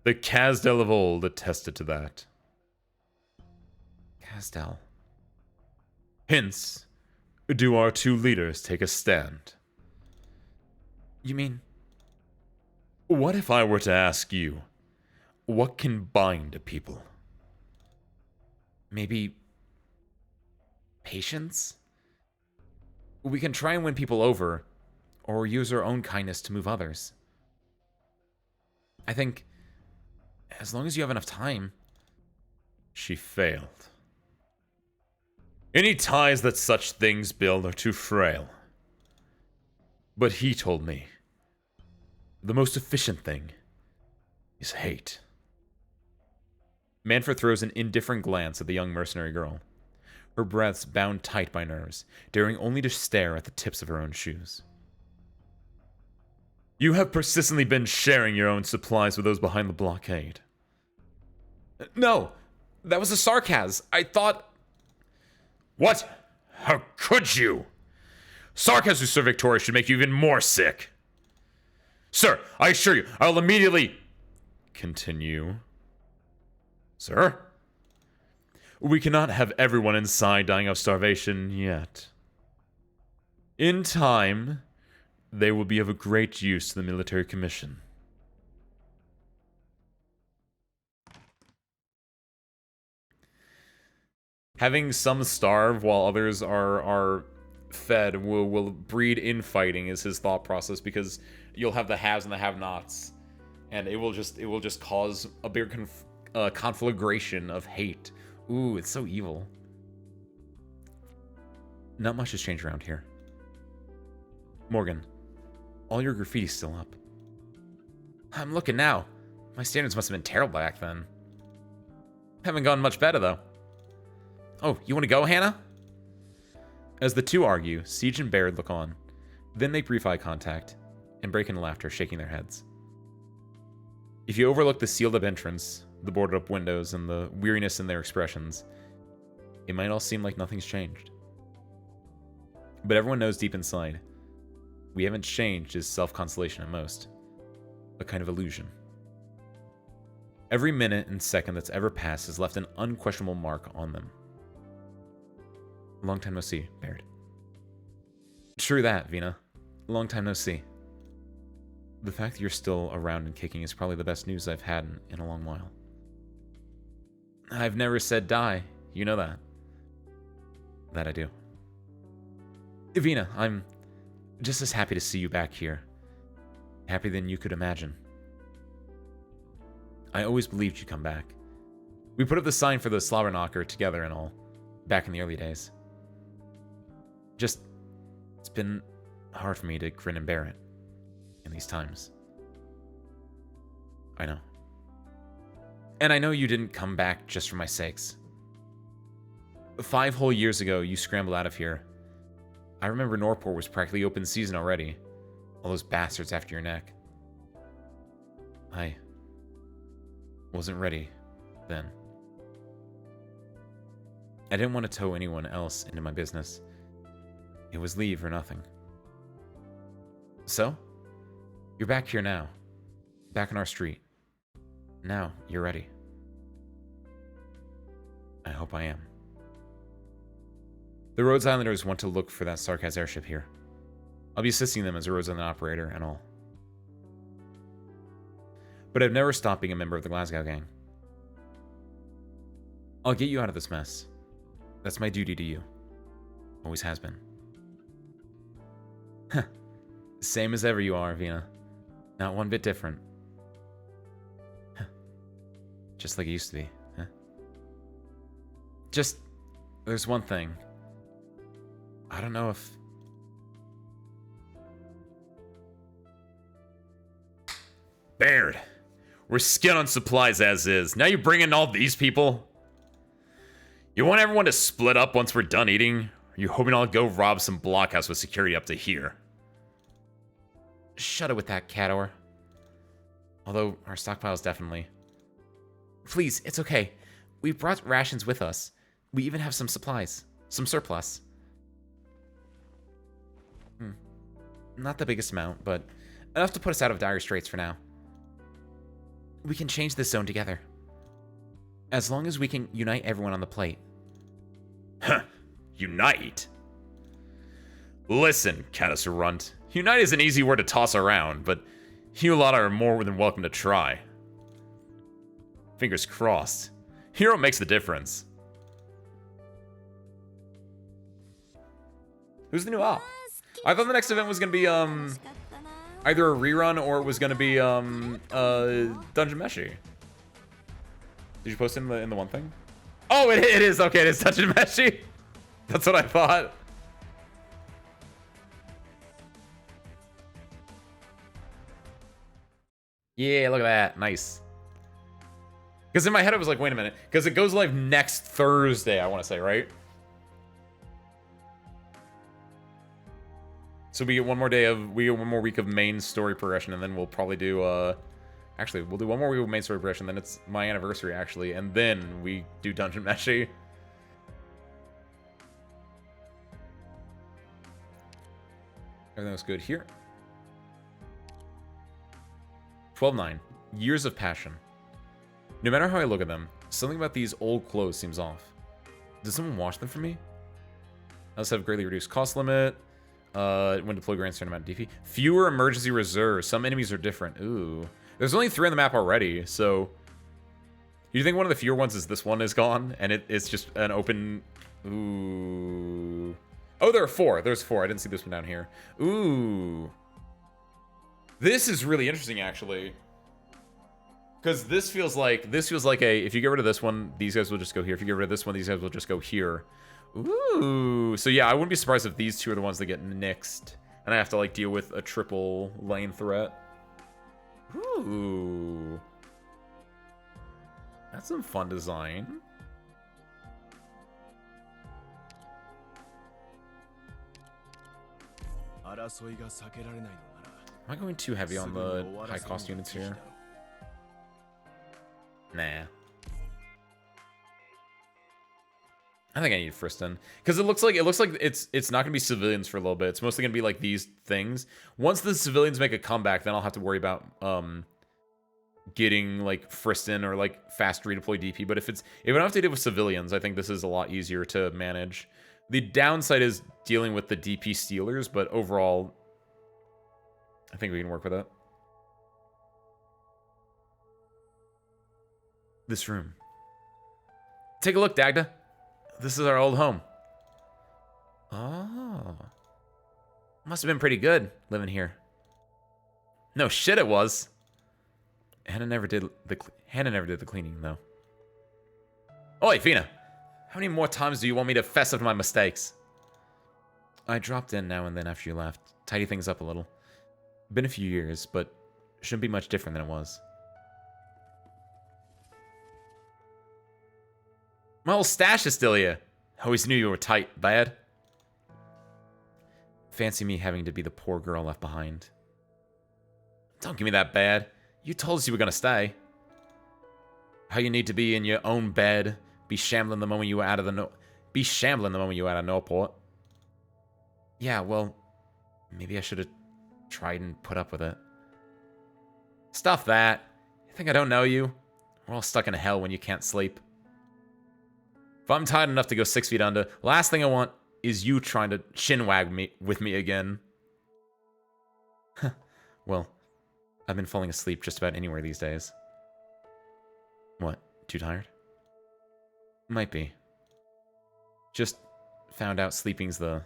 The Kazdel of old attested to that. Kazdel. Hence, do our two leaders take a stand? You mean... What if I were to ask you, what can bind a people? Maybe... patience? We can try and win people over, or use our own kindness to move others. I think, as long as you have enough time... She failed. Any ties that such things build are too frail. But he told me, the most efficient thing is hate. Manfred throws an indifferent glance at the young mercenary girl, her breaths bound tight by nerves, daring only to stare at the tips of her own shoes. You have persistently been sharing your own supplies with those behind the blockade. No, that was a sarcasm. I thought... What? How could you? Sarcasm, Sir Victoria, should make you even more sick. Sir, I assure you, I'll immediately... Continue. Sir? We cannot have everyone inside dying of starvation yet. In time, they will be of great use to the military commission. Having some starve while others are fed will breed infighting is his thought process, because you'll have the haves and the have-nots, and it will just cause a big conflagration of hate. Ooh, it's so evil. Not much has changed around here. Morgan, all your graffiti's still up. I'm looking now. My standards must have been terrible back then. Haven't gotten much better, though. Oh, you want to go, Hannah? As the two argue, Siege and Baird look on, then make brief eye contact, and break into laughter, shaking their heads. If you overlook the sealed-up entrance, the boarded-up windows, and the weariness in their expressions, it might all seem like nothing's changed. But everyone knows deep inside, we haven't changed is self-consolation at most. A kind of illusion. Every minute and second that's ever passed has left an unquestionable mark on them. Long time no see, Baird. True that, Vina. Long time no see. The fact that you're still around and kicking is probably the best news I've had in a long while. I've never said die. You know that. That I do. Vina, I'm just as happy to see you back here. Happier than you could imagine. I always believed you'd come back. We put up the sign for the Slobberknocker together and all, back in the early days. It's been hard for me to grin and bear it in these times. I know. And I know you didn't come back just for my sakes. 5 whole years ago, you scrambled out of here. I remember Norport was practically open season already. All those bastards after your neck. I wasn't ready then. I didn't want to tow anyone else into my business. It was leave or nothing. So, you're back here now. Back on our street. Now, you're ready. I hope I am. The Rhodes Islanders want to look for that Sarkaz airship here. I'll be assisting them as a Rhodes Island operator and all. But I've never stopped being a member of the Glasgow gang. I'll get you out of this mess. That's my duty to you. Always has been. Huh. Same as ever you are, Vina. Not one bit different. Huh. Just like it used to be, huh? Just, there's one thing. I don't know if... Baird, we're skin on supplies as is. Now you bring in all these people? You want everyone to split up once we're done eating? Or are you hoping I'll go rob some blockhouse with security up to here? Shut it with that, Cador. Although, our stockpile's definitely... Please, it's okay. We brought rations with us. We even have some supplies. Some surplus. Not the biggest amount, but enough to put us out of dire straits for now. We can change this zone together. As long as we can unite everyone on the plate. Huh. Unite? Listen, Caddis Runt. Unite is an easy word to toss around, but you lot are more than welcome to try. Fingers crossed. Hero makes the difference. Who's the new op? I thought the next event was gonna be, either a rerun or it was gonna be, Dungeon Meshi. Did you post it in the one thing? Oh, it is. Okay, it is Dungeon Meshi. That's what I thought. Yeah, look at that. Nice. Because in my head, I was like, wait a minute. Because it goes live next Thursday, I want to say, right? So we get one more week of main story progression, and then we'll probably do, actually, we'll do one more week of main story progression, then it's my anniversary, actually, and then we do Dungeon Meshi. Everything looks good here. 12-9. Years of passion. No matter how I look at them, something about these old clothes seems off. Does someone wash them for me? I also have greatly reduced cost limit. When deploy grants certain amount of DP. Fewer emergency reserves. Some enemies are different. Ooh. There's only 3 on the map already, so... You think one of the fewer ones is this one is gone? And it's just an open... Ooh... Oh, there are 4. There's 4. I didn't see this one down here. Ooh. This is really interesting, actually. Because this feels like a... If you get rid of this one, these guys will just go here. If you get rid of this one, these guys will just go here. Ooh. So yeah, I wouldn't be surprised if these 2 are the ones that get nixed. And I have to, like, deal with a triple lane threat. Ooh. That's some fun design. Am I going too heavy on the high cost units here? Nah. I think I need Friston. Because it looks like it's not gonna be civilians for a little bit. It's mostly gonna be like these things. Once the civilians make a comeback, then I'll have to worry about getting like Friston or like fast redeploy DP. But if I don't have to deal with civilians, I think this is a lot easier to manage. The downside is dealing with the DP stealers, but overall, I think we can work with it. This room. Take a look, Dagda. This is our old home. Oh. Must have been pretty good living here. No shit it was. Hannah never did the cleaning, though. Oi, Fina. How many more times do you want me to fess up to my mistakes? I dropped in now and then after you left. Tidy things up a little. Been a few years, but shouldn't be much different than it was. My whole stash is still here. Always knew you were tight, bad. Fancy me having to be the poor girl left behind. Don't give me that bad. You told us you were gonna stay. How you need to be in your own bed, be shambling the moment you were out of the be shambling the moment you out of Norport. Yeah, well, maybe I should have tried and put up with it. Stuff that. You think I don't know you? We're all stuck in hell when you can't sleep. If I'm tired enough to go 6 feet under, last thing I want is you trying to chinwag me with me again. Well, I've been falling asleep just about anywhere these days. What, too tired? Might be. Just found out sleeping's the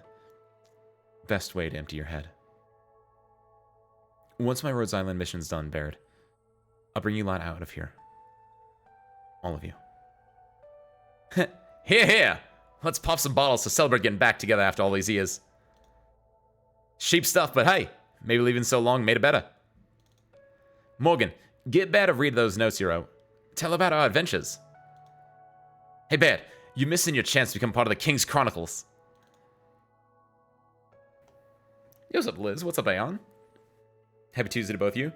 best way to empty your head. Once my Rhodes Island mission's done, Baird, I'll bring you lot out of here. All of you. Here, here! Let's pop some bottles to celebrate getting back together after all these years. Cheap stuff, but hey, maybe leaving so long made it better. Morgan, get Baird to read those notes you wrote. Tell about our adventures. Hey, Baird, you're missing your chance to become part of the King's Chronicles. Yo, what's up, Liz? What's up, Aeon? Happy Tuesday to both of you.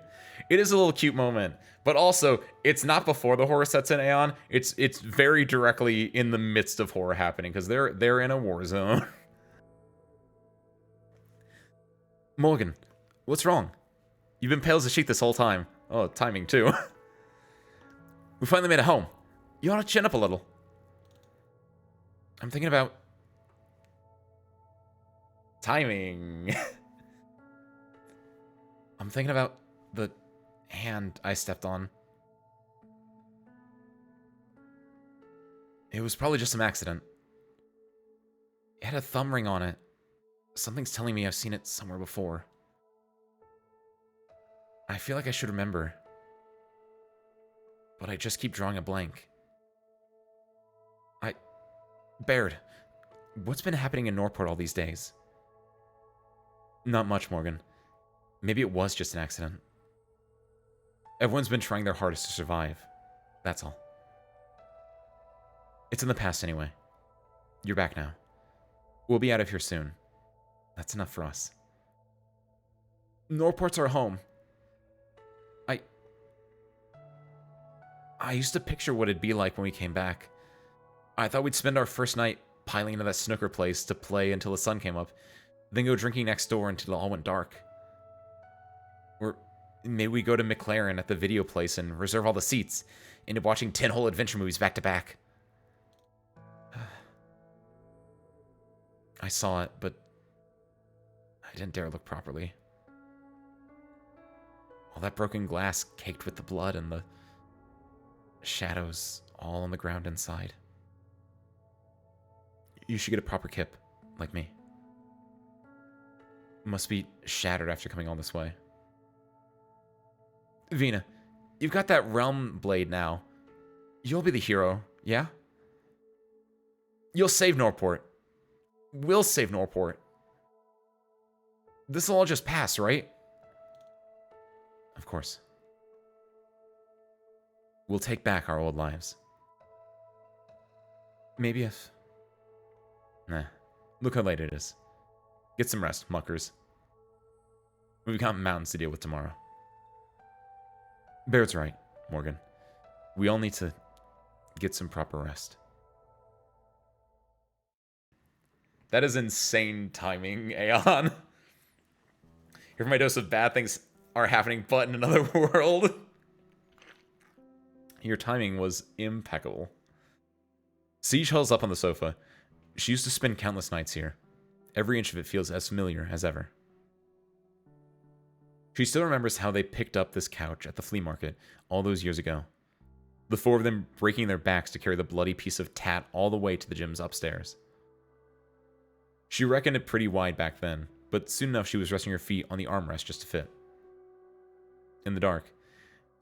It is a little cute moment, but also, it's not before the horror sets in, Aeon. It's very directly in the midst of horror happening, because they're in a war zone. Morgan, what's wrong? You've been pale as a sheet this whole time. Oh, timing, too. We finally made it home. You ought to chin up a little. I'm thinking about... timing. I'm thinking about the hand I stepped on. It was probably just some accident. It had a thumb ring on it. Something's telling me I've seen it somewhere before. I feel like I should remember. But I just keep drawing a blank. Baird, what's been happening in Norport all these days? Not much, Morgan. Maybe it was just an accident. Everyone's been trying their hardest to survive. That's all. It's in the past anyway. You're back now. We'll be out of here soon. That's enough for us. Norport's our home. I used to picture what it'd be like when we came back. I thought we'd spend our first night piling into that snooker place to play until the sun came up, then go drinking next door until it all went dark. Or maybe we go to McLaren at the video place and reserve all the seats, end up watching 10 whole adventure movies back to back. I saw it, but I didn't dare look properly. All that broken glass caked with the blood and the shadows all on the ground inside. You should get a proper kip, like me. Must be shattered after coming all this way. Vina, you've got that realm blade now. You'll be the hero, yeah? You'll save Norport. We'll save Norport. This'll all just pass, right? Of course. We'll take back our old lives. Maybe if... Nah. Look how late it is. Get some rest, muckers. We've got mountains to deal with tomorrow. Baird's right, Morgan. We all need to get some proper rest. That is insane timing, Aeon. Here my dose of bad things are happening, but in another world. Your timing was impeccable. Siege hulls up on the sofa. She used to spend countless nights here. Every inch of it feels as familiar as ever. She still remembers how they picked up this couch at the flea market all those years ago. The four of them breaking their backs to carry the bloody piece of tat all the way to the gyms upstairs. She reckoned it pretty wide back then, but soon enough she was resting her feet on the armrest just to fit. In the dark,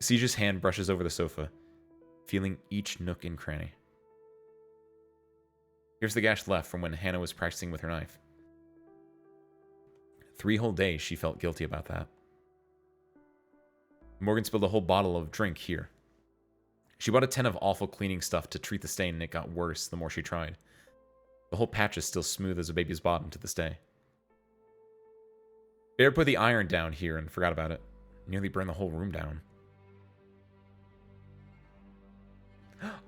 Siege's hand brushes over the sofa, feeling each nook and cranny. Here's the gash left from when Hannah was practicing with her knife. 3 whole days she felt guilty about that. Morgan spilled a whole bottle of drink here. She bought a 10 of awful cleaning stuff to treat the stain, and it got worse the more she tried. The whole patch is still smooth as a baby's bottom to this day. Baird put the iron down here and forgot about it. Nearly burned the whole room down.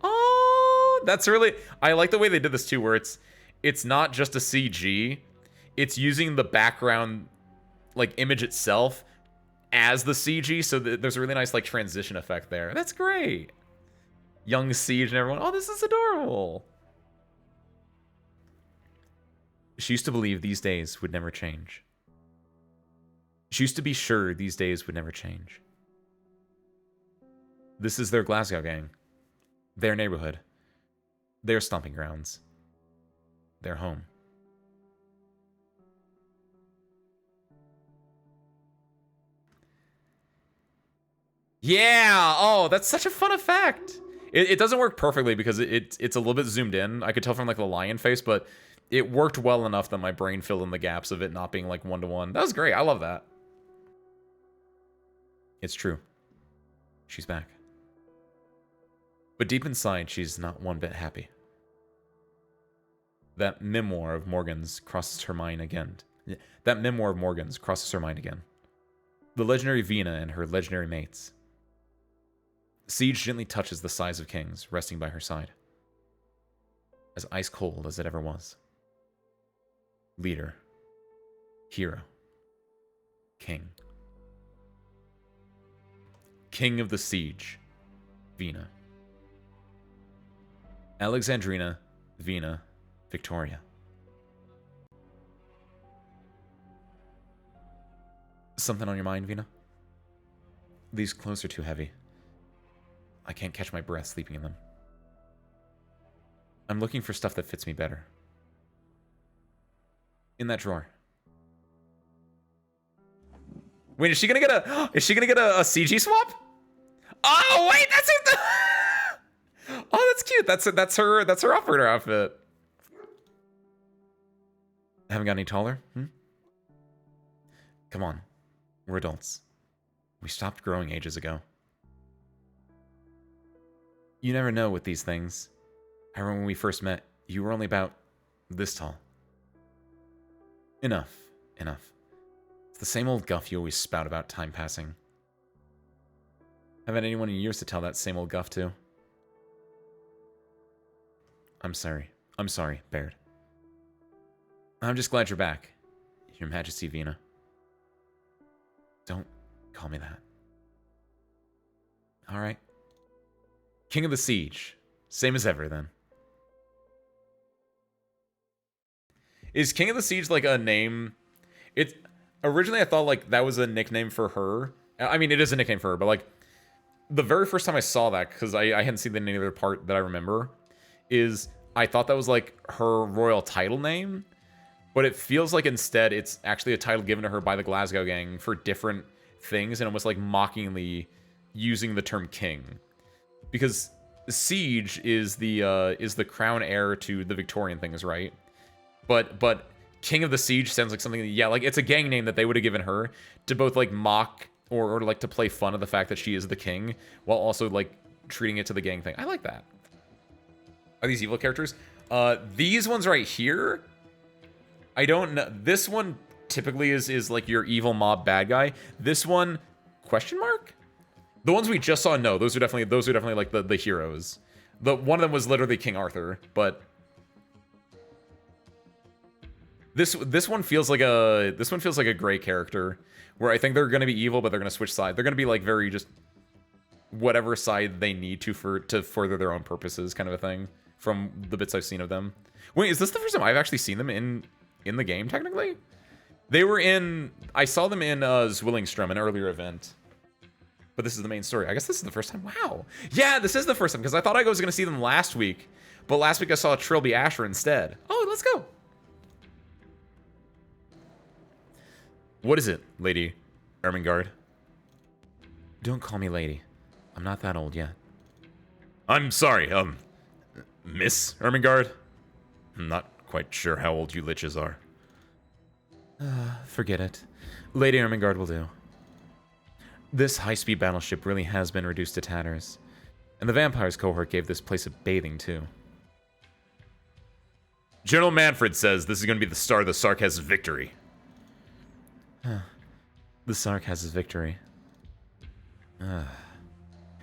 Oh, That's really... I like the way they did this too, where it's not just a CG. It's using the background, like, image itself as the CG, so there's a really nice, like, transition effect there. That's great. Young Siege and everyone. Oh, this is adorable. She used to believe these days would never change. She used to be sure these days would never change. This is their Glasgow gang. Their neighborhood. Their stomping grounds. Their home. Yeah! Oh, that's such a fun effect! It doesn't work perfectly because it's a little bit zoomed in. I could tell from, like, the lion face, but it worked well enough that my brain filled in the gaps of it not being, like, one-to-one. That was great. I love that. It's true. She's back. But deep inside, she's not one bit happy. That memoir of Morgan's crosses her mind again. The legendary Vina and her legendary mates. Siege gently touches the size of kings, resting by her side. As ice cold as it ever was. Leader. Hero. King. King of the Siege. Vina. Alexandrina, Vina, Victoria. Something on your mind, Vina? These clothes are too heavy. I can't catch my breath sleeping in them. I'm looking for stuff that fits me better. In that drawer. Wait, is she gonna get a CG swap? Oh wait, that's it. Oh, that's cute. That's her operator outfit. Haven't got any taller? Come on. We're adults. We stopped growing ages ago. You never know with these things. I remember when we first met, you were only about this tall. Enough. It's the same old guff you always spout about time passing. Haven't had anyone in years to tell that same old guff to. I'm sorry, Baird. I'm just glad you're back, Your Majesty Vina. Don't call me that. Alright. King of the Siege. Same as ever, then. Is King of the Siege, like, a name? Originally, I thought, like, that was a nickname for her. I mean, it is a nickname for her, but, like, the very first time I saw that, because I hadn't seen any other part that I remember, is I thought that was, like, her royal title name, but it feels like instead it's actually a title given to her by the Glasgow gang for different things, and almost, like, mockingly using the term king. Because Siege is the crown heir to the Victorian things, right? But King of the Siege sounds like something, yeah, like, it's a gang name that they would have given her to both, like, mock or like, to play fun of the fact that she is the king, while also, like, treating it to the gang thing. I like that. Are these evil characters? These ones right here, I don't know. This one typically is like your evil mob bad guy. This one, question mark? The ones we just saw, no, those are definitely like the heroes. One of them was literally King Arthur, but this one feels like a gray character where I think they're gonna be evil, but they're gonna switch sides. They're gonna be like very just whatever side they need to further their own purposes, kind of a thing. From the bits I've seen of them. Wait, is this the first time I've actually seen them in the game? Technically, they were in. I saw them in Zwillingstrom, an earlier event. But this is the main story. I guess this is the first time. Wow. Yeah, this is the first time, because I thought I was going to see them last week. But last week I saw Trilby Asher instead. Oh, let's go. What is it, Lady Ermengarde? Don't call me lady. I'm not that old yet. I'm sorry, Miss Ermengarde? I'm not quite sure how old you liches are. Forget it. Lady Ermengarde will do. This high-speed battleship really has been reduced to tatters. And the vampires cohort gave this place a bathing, too. General Manfred says this is going to be the start of the Sarkaz's victory. The Sarkaz's victory.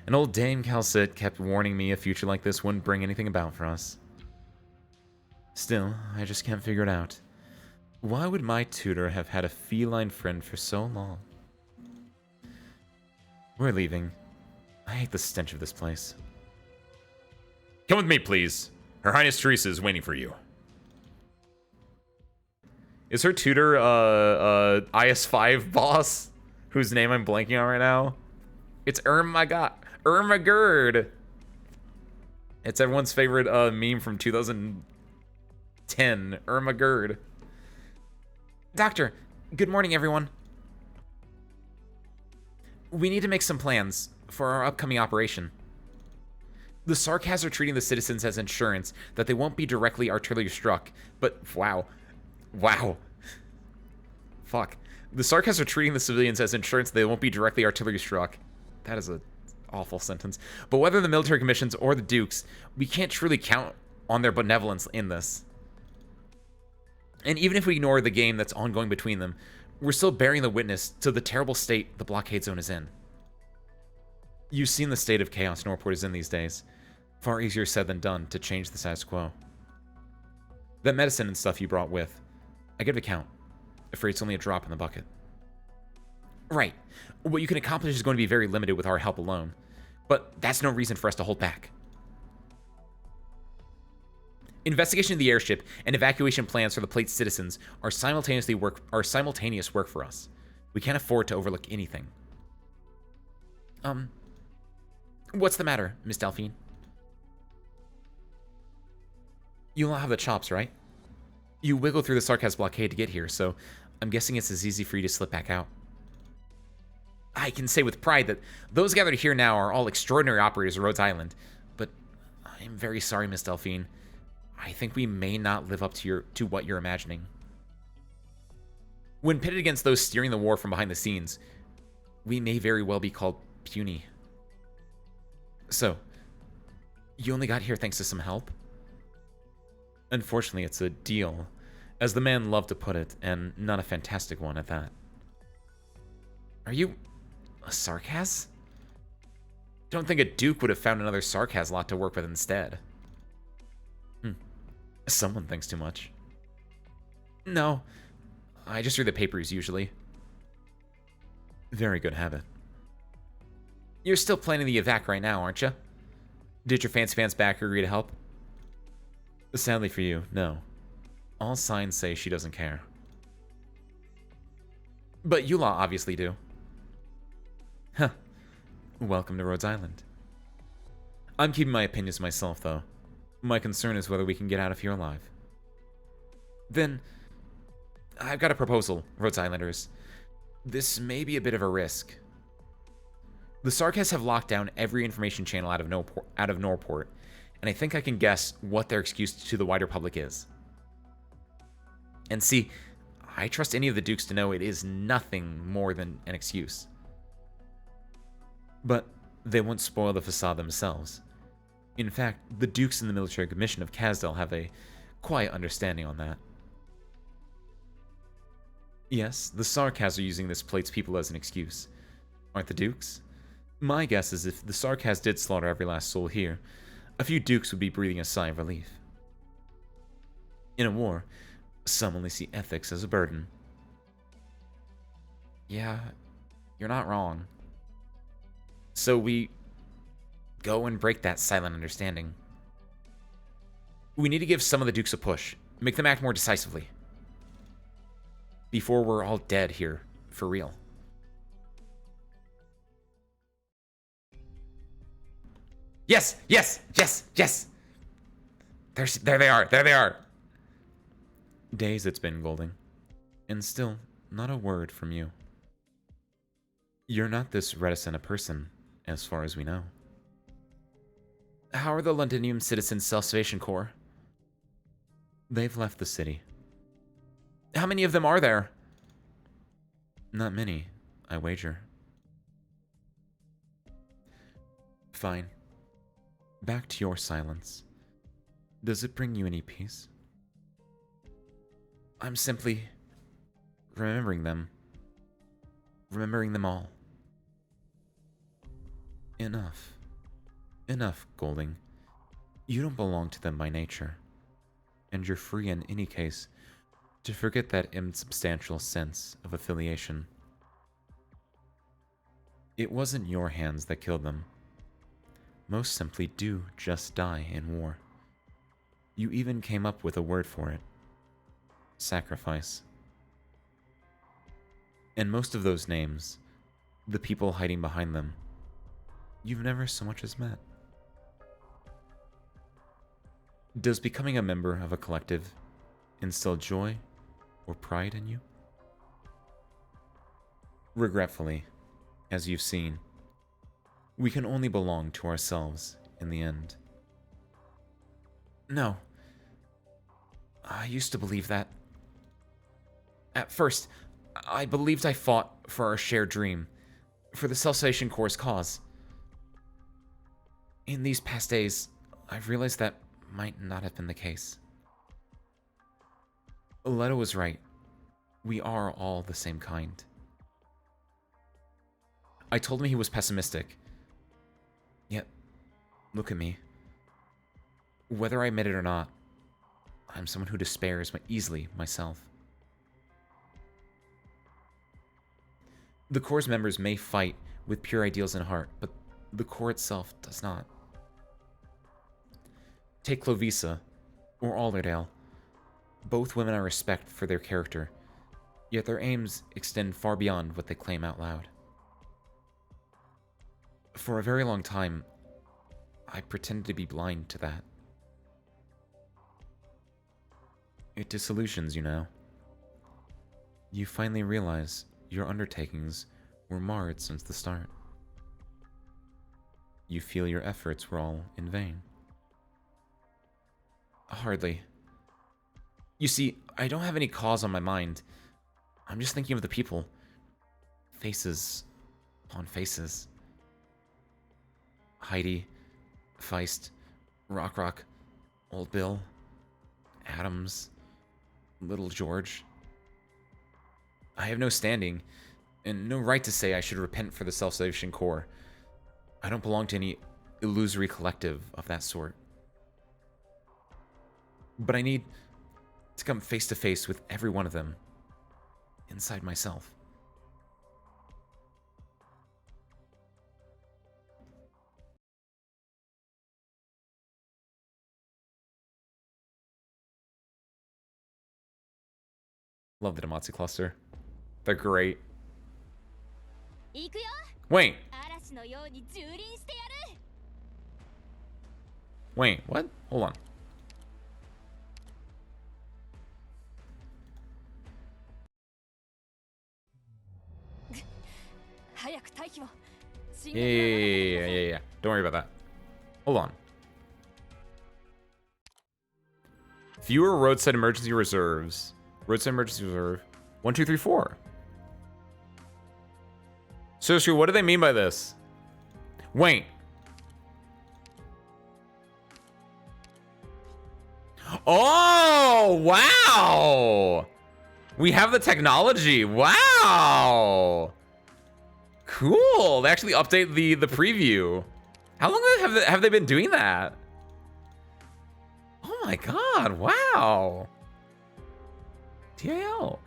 An old Dame Calcit kept warning me a future like this wouldn't bring anything about for us. Still, I just can't figure it out. Why would my tutor have had a feline friend for so long? We're leaving. I hate the stench of this place. Come with me, please. Her Highness Teresa is waiting for you. Is her tutor, IS-5 boss? Whose name I'm blanking on right now? It's Ermagerd. It's everyone's favorite meme from 2010. Ermagerd. Doctor, good morning, everyone. We need to make some plans for our upcoming operation. The Sarkaz are treating the citizens as insurance that they won't be directly artillery struck, but wow. Fuck. The Sarkaz are treating the civilians as insurance they won't be directly artillery struck. That is an awful sentence. But whether the military commissions or the dukes, we can't truly count on their benevolence in this. And even if we ignore the game that's ongoing between them, we're still bearing the witness to the terrible state the blockade zone is in. You've seen the state of chaos Norport is in these days. Far easier said than done to change the status quo. That medicine and stuff you brought with, I give it a count. Afraid it's only a drop in the bucket. Right. What you can accomplish is going to be very limited with our help alone. But that's no reason for us to hold back. Investigation of the airship and evacuation plans for the plate's citizens are simultaneous work for us. We can't afford to overlook anything. What's the matter, Miss Delphine? You'll not have the chops, right? You wiggled through the Sarkaz blockade to get here, so I'm guessing it's as easy for you to slip back out. I can say with pride that those gathered here now are all extraordinary operators of Rhodes Island, but I'm very sorry, Miss Delphine. I think we may not live up to what you're imagining. When pitted against those steering the war from behind the scenes, we may very well be called puny. So, you only got here thanks to some help? Unfortunately, it's a deal, as the man loved to put it, and not a fantastic one at that. Are you a Sarkaz? Don't think a Duke would have found another Sarkaz lot to work with instead. Someone thinks too much. No, I just read the papers usually. Very good habit. You're still planning the evac right now, aren't you? Did your fancy pants back agree to help? Sadly for you, no. All signs say she doesn't care. But you lot obviously do. Huh. Welcome to Rhodes Island. I'm keeping my opinions to myself, though. My concern is whether we can get out of here alive. Then, I've got a proposal, Rhodes Islanders. This may be a bit of a risk. The Sarkaz have locked down every information channel out of Norport, and I think I can guess what their excuse to the wider public is. And see, I trust any of the Dukes to know it is nothing more than an excuse. But they won't spoil the facade themselves. In fact, the Dukes in the military commission of Kazdel have a quiet understanding on that. Yes, the Sarkaz are using this plate's people as an excuse. Aren't the Dukes? My guess is if the Sarkaz did slaughter every last soul here, a few Dukes would be breathing a sigh of relief. In a war, some only see ethics as a burden. Yeah, you're not wrong. So we go and break that silent understanding. We need to give some of the Dukes a push, make them act more decisively. Before we're all dead here, for real. Yes! Yes! Yes! Yes! There they are! There they are! Days it's been, Golding. And still, not a word from you. You're not this reticent a person, as far as we know. How are the Londinium Citizens Salvation Corps? They've left the city. How many of them are there? Not many, I wager. Fine. Back to your silence. Does it bring you any peace? I'm simply remembering them. Remembering them all. Enough. Enough, Golding. You don't belong to them by nature. And you're free in any case to forget that insubstantial sense of affiliation. It wasn't your hands that killed them. Most simply do just die in war. You even came up with a word for it. Sacrifice. And most of those names, the people hiding behind them, you've never so much as met. Does becoming a member of a collective instill joy or pride in you? Regretfully, as you've seen, we can only belong to ourselves in the end. No. I used to believe that. At first, I believed I fought for our shared dream, for the Salvation Corps' cause. In these past days, I've realized that might not have been the case. Leto was right. We are all the same kind. I told him he was pessimistic. Yet, look at me. Whether I admit it or not, I'm someone who despairs easily myself. The Corps' members may fight with pure ideals in heart, but the Corps itself does not. Take Clovisa, or Allerdale. Both women I respect for their character, yet their aims extend far beyond what they claim out loud. For a very long time, I pretended to be blind to that. It disillusions you now. You finally realize your undertakings were marred since the start. You feel your efforts were all in vain. Hardly. You see, I don't have any cause on my mind. I'm just thinking of the people. Faces upon faces. Heidi, Feist, Rock, Old Bill, Adams, Little George. I have no standing, and no right to say I should repent for the Salvation Corps. I don't belong to any illusory collective of that sort. But I need to come face to face with every one of them, inside myself. Love the Damatsu cluster. They're great. Wait. Wait, what? Hold on. Yeah. Don't worry about that. Hold on. Fewer roadside emergency reserves. Roadside emergency reserve. 1, 2, 3, 4. Seriously, what do they mean by this? Wait. Oh, wow. We have the technology. Wow. Cool. They actually update the preview. How long have they been doing that? Oh my god. Wow. TAL.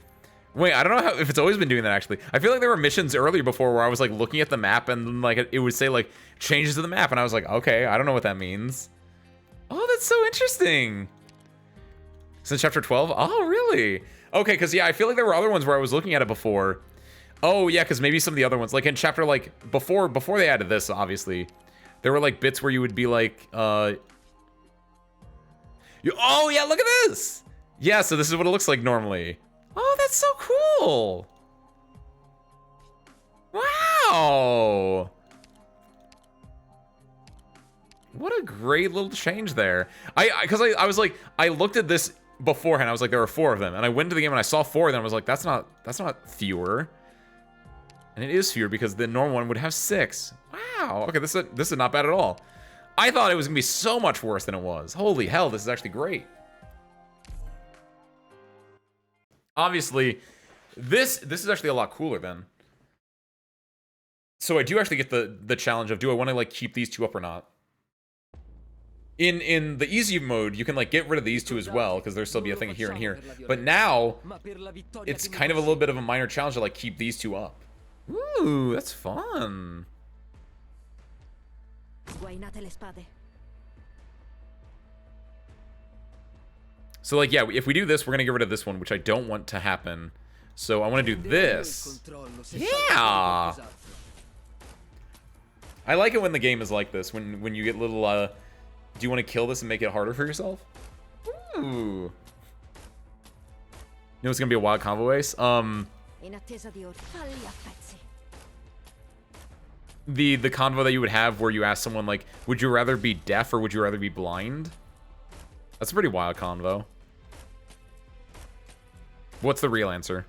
Wait, I don't know if it's always been doing that, actually. I feel like there were missions earlier before where I was like looking at the map and like it would say like changes to the map, and I was like, okay, I don't know what that means. Oh, that's so interesting. Since chapter 12? Oh, really? Okay, because yeah, I feel like there were other ones where I was looking at it before. Oh yeah, because maybe some of the other ones, like in chapter like before they added this, obviously, there were like bits where you would be like, oh yeah, look at this. Yeah, so this is what it looks like normally. Oh, that's so cool. Wow. What a great little change there. Because I was like, I looked at this beforehand. I was like, there were 4 of them. And I went into the game and I saw 4 of them. I was like, that's not fewer. And it is fewer because the normal one would have 6. Wow. Okay, this is not bad at all. I thought it was going to be so much worse than it was. Holy hell, this is actually great. Obviously, this is actually a lot cooler then. So I do actually get the challenge of, do I want to like keep these 2 up or not? In the easy mode, you can like get rid of these two as well, because there'll still be a thing here and here. But now, it's kind of a little bit of a minor challenge to like keep these two up. Ooh, that's fun. So like, yeah, if we do this, we're gonna get rid of this one, which I don't want to happen. So I want to do this. Yeah. I like it when the game is like this, when you get little, do you want to kill this and make it harder for yourself? Ooh. You know it's gonna be a wild combo ace? The convo that you would have where you ask someone like, would you rather be deaf or would you rather be blind? That's a pretty wild convo. What's the real answer?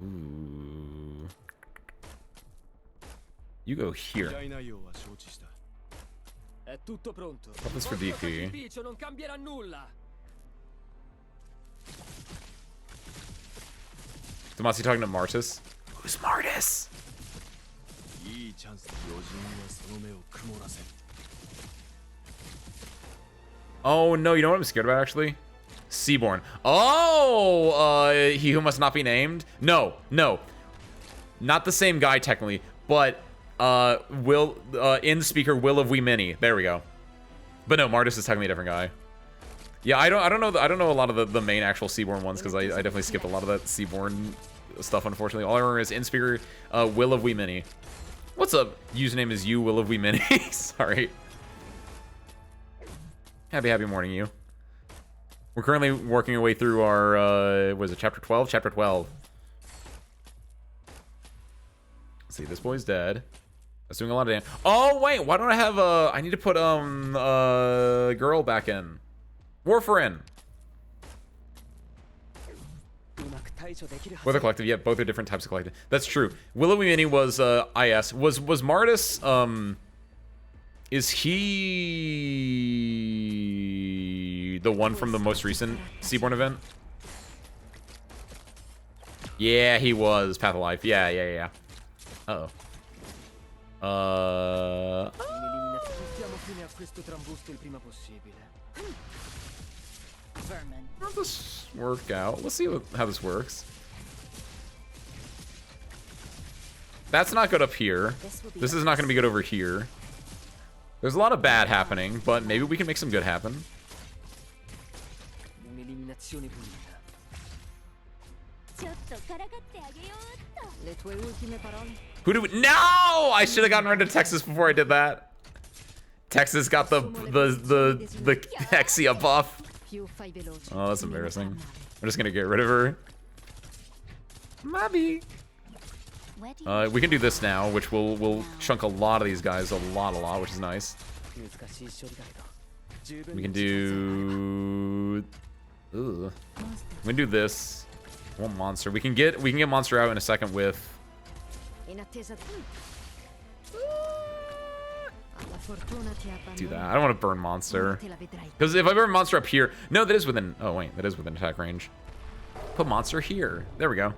Ooh. You go here. What is for DP? Tomasi talking to Martis? Who's Martis? Oh no, you know what I'm scared about actually? Seaborn. Oh, he who must not be named? No, no. Not the same guy technically, but in speaker Will of Wee Mini. There we go. But no, Martis is technically a different guy. Yeah, I don't know a lot of the main actual Seaborn ones because I definitely skipped a lot of that Seaborn stuff unfortunately. All I remember is in speaker Will of Wee Mini. What's up? Username is you, Will of Wee Mini. Sorry. Happy morning, you. We're currently working our way through our, what is it, Chapter 12? Chapter 12. Let's see, this boy's dead. That's doing a lot of damage. Oh, wait, why don't I have, I need to put, girl back in. Warfarin. Weather Collective, yeah, both are different types of collective. That's true. Willow Mini was, IS. Was Martis, is he the one from the most recent Seaborn event? Yeah, he was. Path of Life. Yeah. Uh-oh. How does this work out? Let's see how this works. That's not good up here. This is not going to be good over here. There's a lot of bad happening, but maybe we can make some good happen. Who do we... No! I should have gotten rid of Texas before I did that. Texas got the Hexia buff. Oh, that's embarrassing. I'm just gonna get rid of her. Mabby. We can do this now, which will chunk a lot of these guys a lot, which is nice. We can do... Ugh. We can do this. One monster. We can get monster out in a second with... Do that. I don't want to burn monster. Because if I burn monster up here... No, that is within... Oh, wait. That is within attack range. Put monster here. There we go.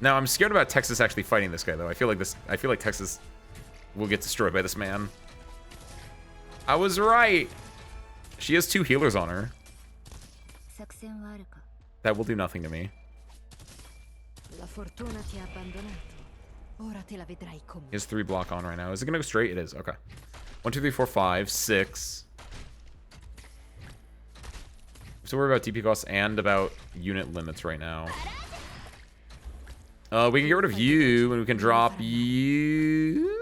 Now, I'm scared about Texas actually fighting this guy, though. I feel like Texas will get destroyed by this man. I was right. She has 2 healers on her. That will do nothing to me. He has 3 block on right now. Is it gonna go straight? It is. Okay. 1, 2, 3, 4, 5, 6. So we're about DP costs and about unit limits right now. We can get rid of you, and we can drop you.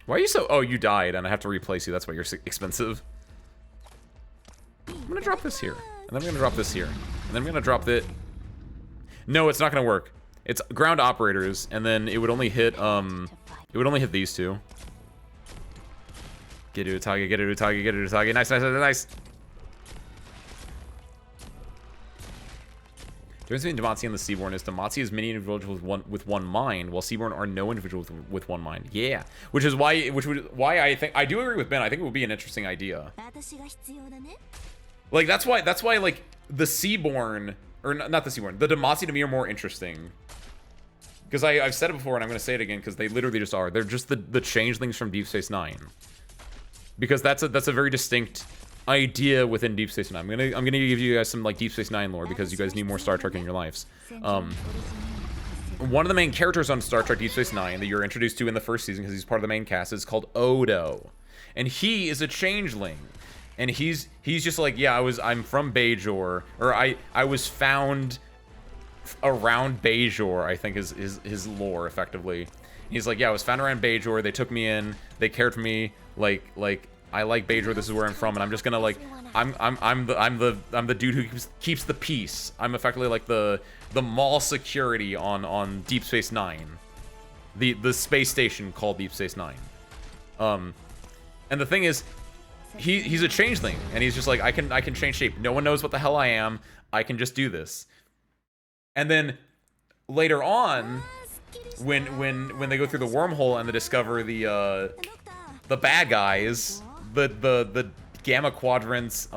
Why are you so... Oh, you died, and I have to replace you. That's why you're expensive. I'm gonna drop this here. And then I'm gonna drop this here. And then I'm gonna drop it... No, it's not gonna work. It's ground operators, and then it would only hit, these two. Get it, Utage, get it, Utage, get it, Utage. Nice. The difference between Demacia and the Seaborn is Demacia is many individuals with one mind, while Seaborn are no individuals with one mind. Yeah, which is why I think I do agree with Ben. I think it would be an interesting idea. Like that's why like the Seaborn or not the Seaborn. The Demacia to me are more interesting. Because I've said it before, and I'm going to say it again, because they literally just are. They're just the changelings from Deep Space Nine. Because that's a very distinct idea within Deep Space Nine. I'm gonna give you guys some like Deep Space Nine lore, because you guys need more Star Trek in your lives. One of the main characters on Star Trek Deep Space Nine that you're introduced to in the first season, because he's part of the main cast, is called Odo. And he is a changeling. And he's just like, yeah, I'm from Bajor, or I was found around Bajor, I think is his lore effectively. He's like, yeah, I was found around Bajor, they took me in, they cared for me, like I like Bajor, this is where I'm from, and I'm just gonna like I'm the dude who keeps the peace. I'm effectively like the mall security on Deep Space Nine. The space station called Deep Space Nine. And the thing is, he's a changeling, and he's just like, I can change shape. No one knows what the hell I am. I can just do this. And then later on, when they go through the wormhole and they discover the bad guys, the Gamma Quadrants,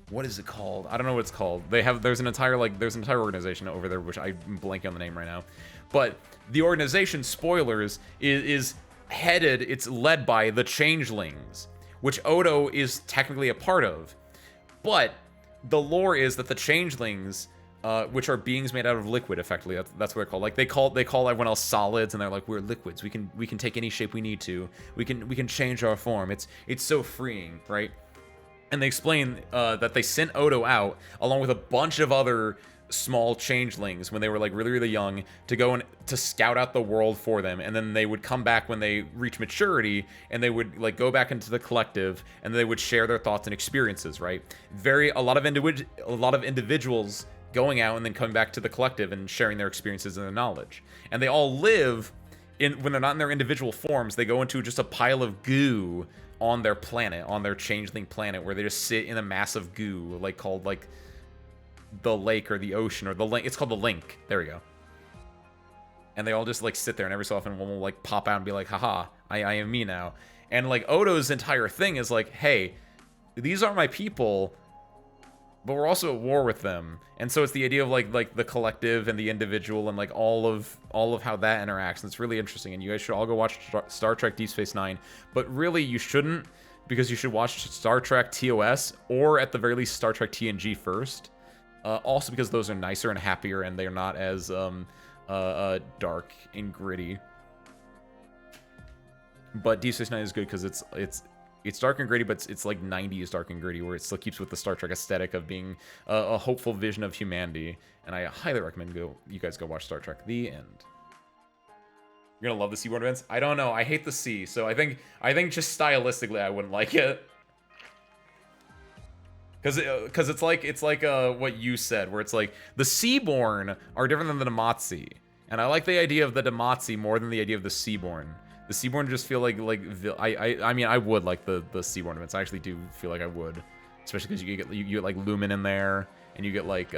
what is it called? I don't know what it's called. There's an entire organization over there, which I'm blanking on the name right now. But the organization, spoilers, is headed, it's led by the Changelings, which Odo is technically a part of. But the lore is that the Changelings, which are beings made out of liquid, effectively, that's what they're called. Like they call everyone else solids, and they're like, we're liquids. We can take any shape we need to. We can change our form. It's so freeing, right? And they explain that they sent Odo out along with a bunch of other small changelings when they were like really young to go and to scout out the world for them, and then they would come back when they reach maturity, and they would like go back into the collective, and they would share their thoughts and experiences, right? A lot of individuals going out and then coming back to the collective and sharing their experiences and their knowledge. And they all live when they're not in their individual forms, they go into just a pile of goo on their planet, on their changeling planet, where they just sit in a mass of goo, like called like the lake or the ocean or the link. It's called the link. There we go. And they all just like sit there, and every so often one will like pop out and be like, haha, I am me now. And like Odo's entire thing is like, hey, these are my people, but we're also at war with them. And so it's the idea of like the collective and the individual, and like all of how that interacts. And it's really interesting, and you guys should all go watch Star Trek Deep Space Nine. But really you shouldn't, because you should watch Star Trek TOS, or at the very least Star Trek TNG first. Also because those are nicer and happier, and they're not as dark and gritty. But Deep Space Nine is good because it's dark and gritty, but it's like 90s dark and gritty, where it still keeps with the Star Trek aesthetic of being a hopeful vision of humanity. And I highly recommend you guys go watch Star Trek. The end. You're gonna love the seaborne events? I don't know. I hate the sea, so I think just stylistically I wouldn't like it. Because it's like what you said, where it's like the Seaborn are different than the Demacia, and I like the idea of the Demacia more than the idea of the Seaborn. The Seaborn just feel like I mean I would like the Seaborn events. I actually do feel like I would, especially because you get like Lumen in there, and you get like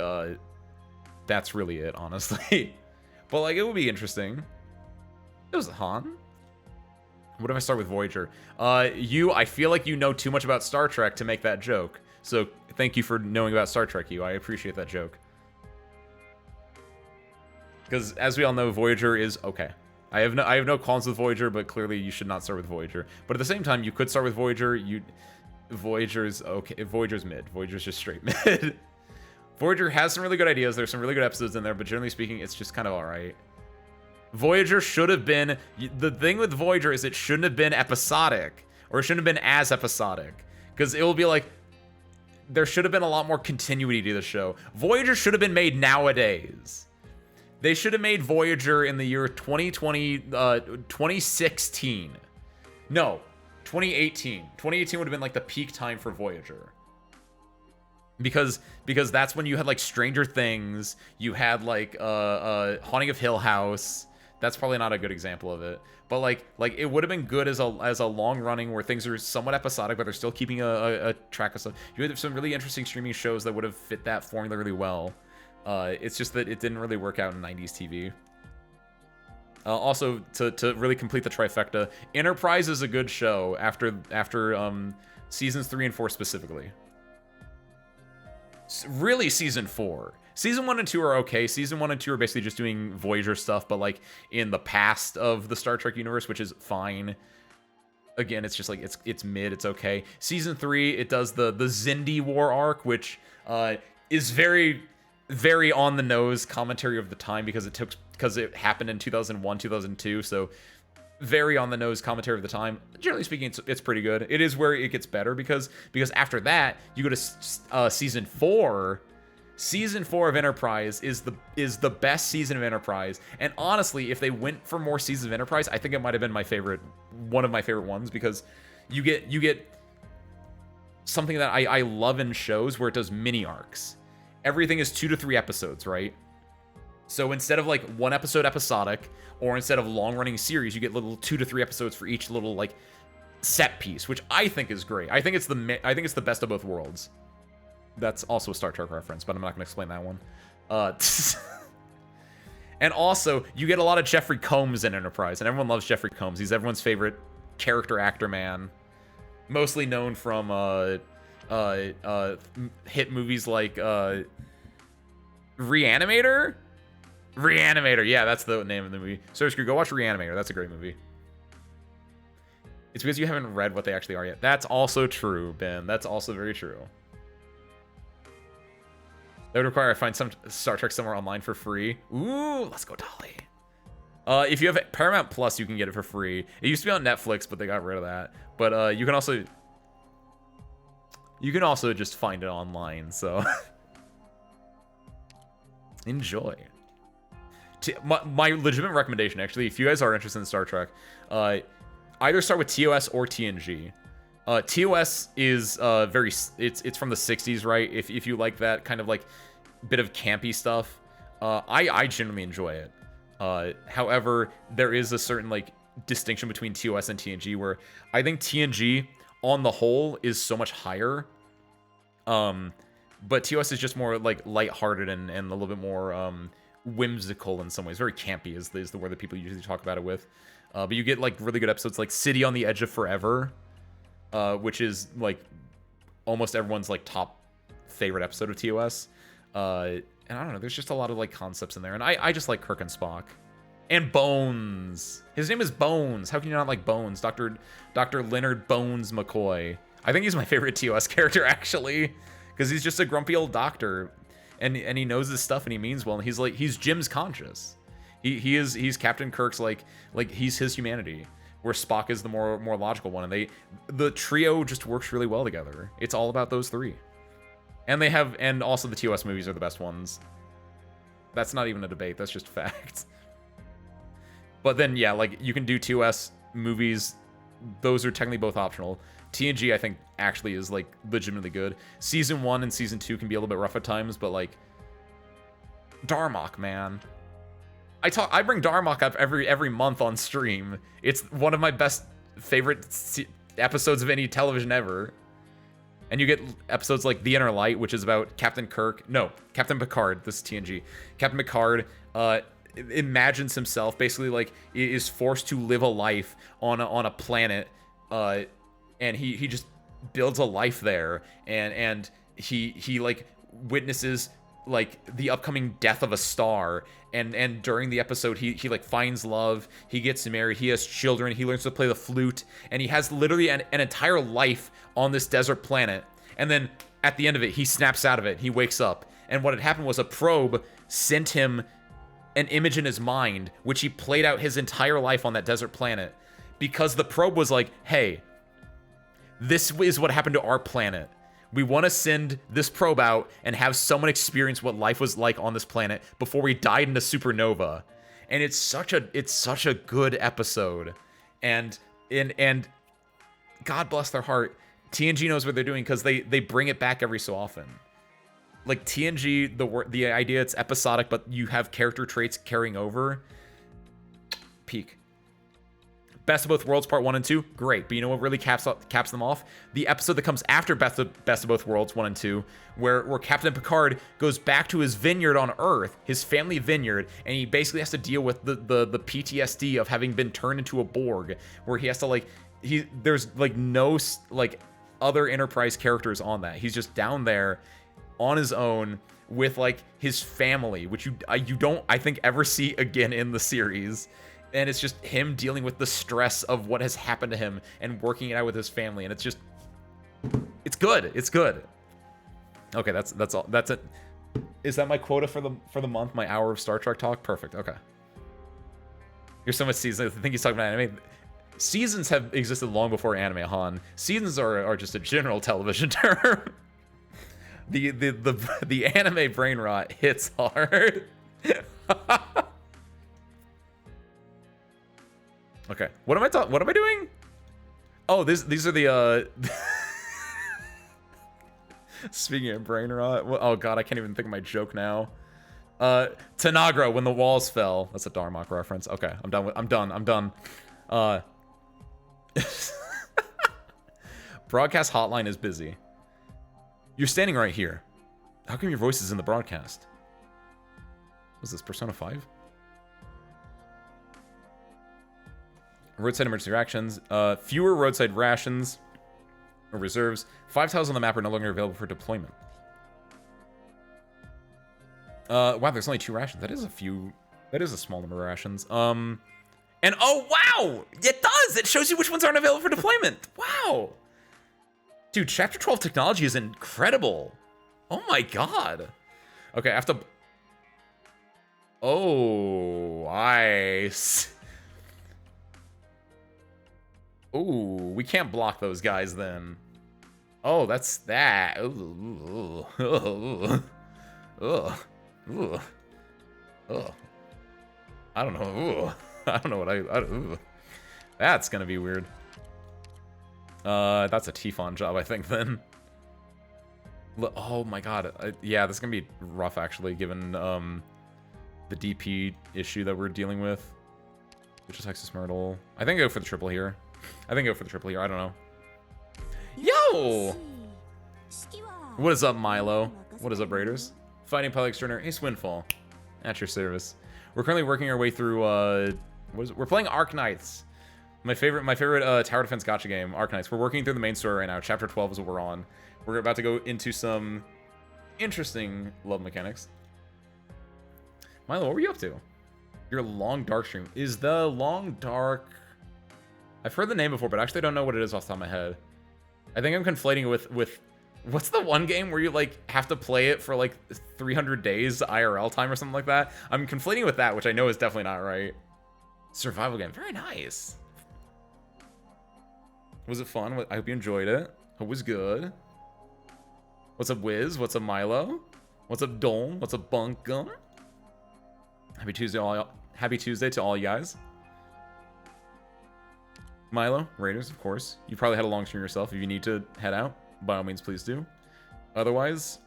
that's really it, honestly. But like it would be interesting. It was Han. What if I start with Voyager? I feel like you know too much about Star Trek to make that joke. So thank you for knowing about Star Trek, I appreciate that joke. Because as we all know, Voyager is okay. I have no qualms with Voyager, but clearly you should not start with Voyager. But at the same time, you could start with Voyager. Voyager's okay. Voyager's mid. Voyager's just straight mid. Voyager has some really good ideas. There's some really good episodes in there, but generally speaking, it's just kind of alright. Voyager should have been... The thing with Voyager is it shouldn't have been episodic. Or it shouldn't have been as episodic. Because it will be like... There should have been a lot more continuity to the show. Voyager should have been made nowadays. They should have made Voyager in the year 2016. No, 2018. 2018 would have been like the peak time for Voyager. Because that's when you had like Stranger Things, you had like Haunting of Hill House. That's probably not a good example of it. But like it would have been good as a long running where things are somewhat episodic, but they're still keeping a track of stuff. You had some really interesting streaming shows that would have fit that formula really well. It's just that it didn't really work out in 90s TV. Also, to really complete the trifecta, Enterprise is a good show after seasons 3 and 4 specifically. Really, season 4. Season 1 and 2 are okay. Season 1 and 2 are basically just doing Voyager stuff, but like in the past of the Star Trek universe, which is fine. Again, it's just like it's mid, it's okay. Season 3, it does the Xindi War arc, which is very, very on the nose commentary of the time because it happened in 2001, 2002, so very on the nose commentary of the time. Generally speaking, it's pretty good. It is where it gets better because after that you go to season 4. Season 4 of Enterprise is the best season of Enterprise, and honestly, if they went for more seasons of Enterprise, I think it might have been one of my favorite ones, because you get something that I love in shows where it does mini arcs. Everything is 2 to 3 episodes, right? So instead of like 1 episode episodic, or instead of long-running series, you get little 2 to 3 episodes for each little like set piece, which I think is great. I think it's the best of both worlds. That's also a Star Trek reference, but I'm not going to explain that one. And also, you get a lot of Jeffrey Combs in Enterprise, and everyone loves Jeffrey Combs. He's everyone's favorite character actor, man. Mostly known from hit movies like Reanimator? Reanimator, yeah, that's the name of the movie. So go watch Reanimator. That's a great movie. It's because you haven't read what they actually are yet. That's also true, Ben. That's also very true. That would require I find some Star Trek somewhere online for free. Ooh, let's go, Dolly. If you have Paramount Plus, you can get it for free. It used to be on Netflix, but they got rid of that. But you can also just find it online. So enjoy. My legitimate recommendation, actually, if you guys are interested in Star Trek, either start with TOS or TNG. TOS is it's from the 60s, right? If you like that kind of like bit of campy stuff, I genuinely enjoy it. However, there is a certain like distinction between TOS and TNG where I think TNG on the whole is so much higher. But TOS is just more like lighthearted and a little bit more whimsical in some ways. Very campy is the word that people usually talk about it with. But you get like really good episodes like City on the Edge of Forever, which is like almost everyone's like top favorite episode of TOS. And I don't know, there's just a lot of like concepts in there, and I just like Kirk and Spock. And Bones. His name is Bones. How can you not like Bones? Dr. Leonard Bones McCoy. I think he's my favorite TOS character, actually, because he's just a grumpy old doctor, and he knows his stuff and he means well, and he's Jim's conscious. He's Captain Kirk's like he's his humanity, where Spock is the more logical one, and the trio just works really well together. It's all about those three. And also the TOS movies are the best ones. That's not even a debate, that's just fact. But then, yeah, like, you can do TOS movies. Those are technically both optional. TNG, I think, actually is, like, legitimately good. Season 1 and Season 2 can be a little bit rough at times, but, like, Darmok, man. I bring Darmok up every month on stream. It's one of my best favorite episodes of any television ever. And you get episodes like The Inner Light, which is about Captain Picard. This is TNG. Captain Picard imagines himself, basically, like, is forced to live a life on a planet, and he just builds a life there, and he like witnesses like the upcoming death of a star, and during the episode he like finds love, he gets married, he has children, he learns to play the flute, and he has literally an entire life on this desert planet. And then at the end of it, he snaps out of it, he wakes up, and what had happened was a probe sent him an image in his mind, which he played out his entire life on that desert planet, because the probe was like, hey, this is what happened to our planet. We want to send this probe out and have someone experience what life was like on this planet before we died in a supernova. And it's such a good episode. And God bless their heart, TNG knows what they're doing, because they bring it back every so often. Like TNG, the idea it's episodic, but you have character traits carrying over. Peak. Best of Both Worlds Part 1 and 2, great. But you know what really caps them off? The episode that comes after Best of Both Worlds 1 and 2, where Captain Picard goes back to his vineyard on Earth, his family vineyard, and he basically has to deal with the PTSD of having been turned into a Borg, where he has to there's like no like other Enterprise characters on that. He's just down there on his own, with like his family, which you don't, I think, ever see again in the series. And it's just him dealing with the stress of what has happened to him and working it out with his family, and it's just, it's good. It's good. Okay, that's all. That's it. Is that my quota for the month? My hour of Star Trek talk? Perfect. Okay. Here's so much seasons. I think he's talking about anime. Seasons have existed long before anime, Han. Seasons are just a general television term. The anime brain rot hits hard. Okay, what am I doing? Oh, these are the speaking of brain rot. Oh god, I can't even think of my joke now. Tanagra, when the walls fell. That's a Darmok reference. Okay, I'm done. Broadcast hotline is busy. You're standing right here. How come your voice is in the broadcast? Was this Persona 5? Roadside emergency rations. Fewer roadside rations or reserves. 5 tiles on the map are no longer available for deployment. Wow, there's only 2 rations. That is a few. That is a small number of rations. And oh wow, it does. It shows you which ones aren't available for deployment. Wow. Dude, Chapter 12 technology is incredible. Oh my god. Okay, I have to. Oh, nice. Ooh, we can't block those guys then. Oh, that's that. Ooh, ooh, ooh, ooh, ooh. I don't know. Ooh. I don't know what ooh. That's gonna be weird. That's a Tifon job, I think, then. Oh my god. Yeah, this is gonna be rough, actually, given the DP issue that we're dealing with. Which is Texas Myrtle. I think I go for the triple here. I don't know. Yo! What is up, Milo? What is up, Raiders? Fighting Pilot Extraordinaire. Ace Windfall. At your service. We're currently working our way through, we're playing Arknights. My favorite tower defense gacha game, Arknights. We're working through the main story right now. Chapter 12 is what we're on. We're about to go into some interesting love mechanics. Milo, what were you up to? Your Long Dark stream. Is the Long Dark... I've heard the name before, but I actually don't know what it is off the top of my head. I think I'm conflating it with what's the one game where you like have to play it for like 300 days IRL time or something like that? I'm conflating with that, which I know is definitely not right. Survival game. Very nice. Was it fun? I hope you enjoyed it. Hope it was good. What's up, Wiz? What's up, Milo? What's up, Dome? What's up, Bunkum? Happy Tuesday, all. Happy Tuesday to all you guys. Milo, Raiders, of course. You probably had a long stream yourself. If you need to head out, by all means, please do. Otherwise,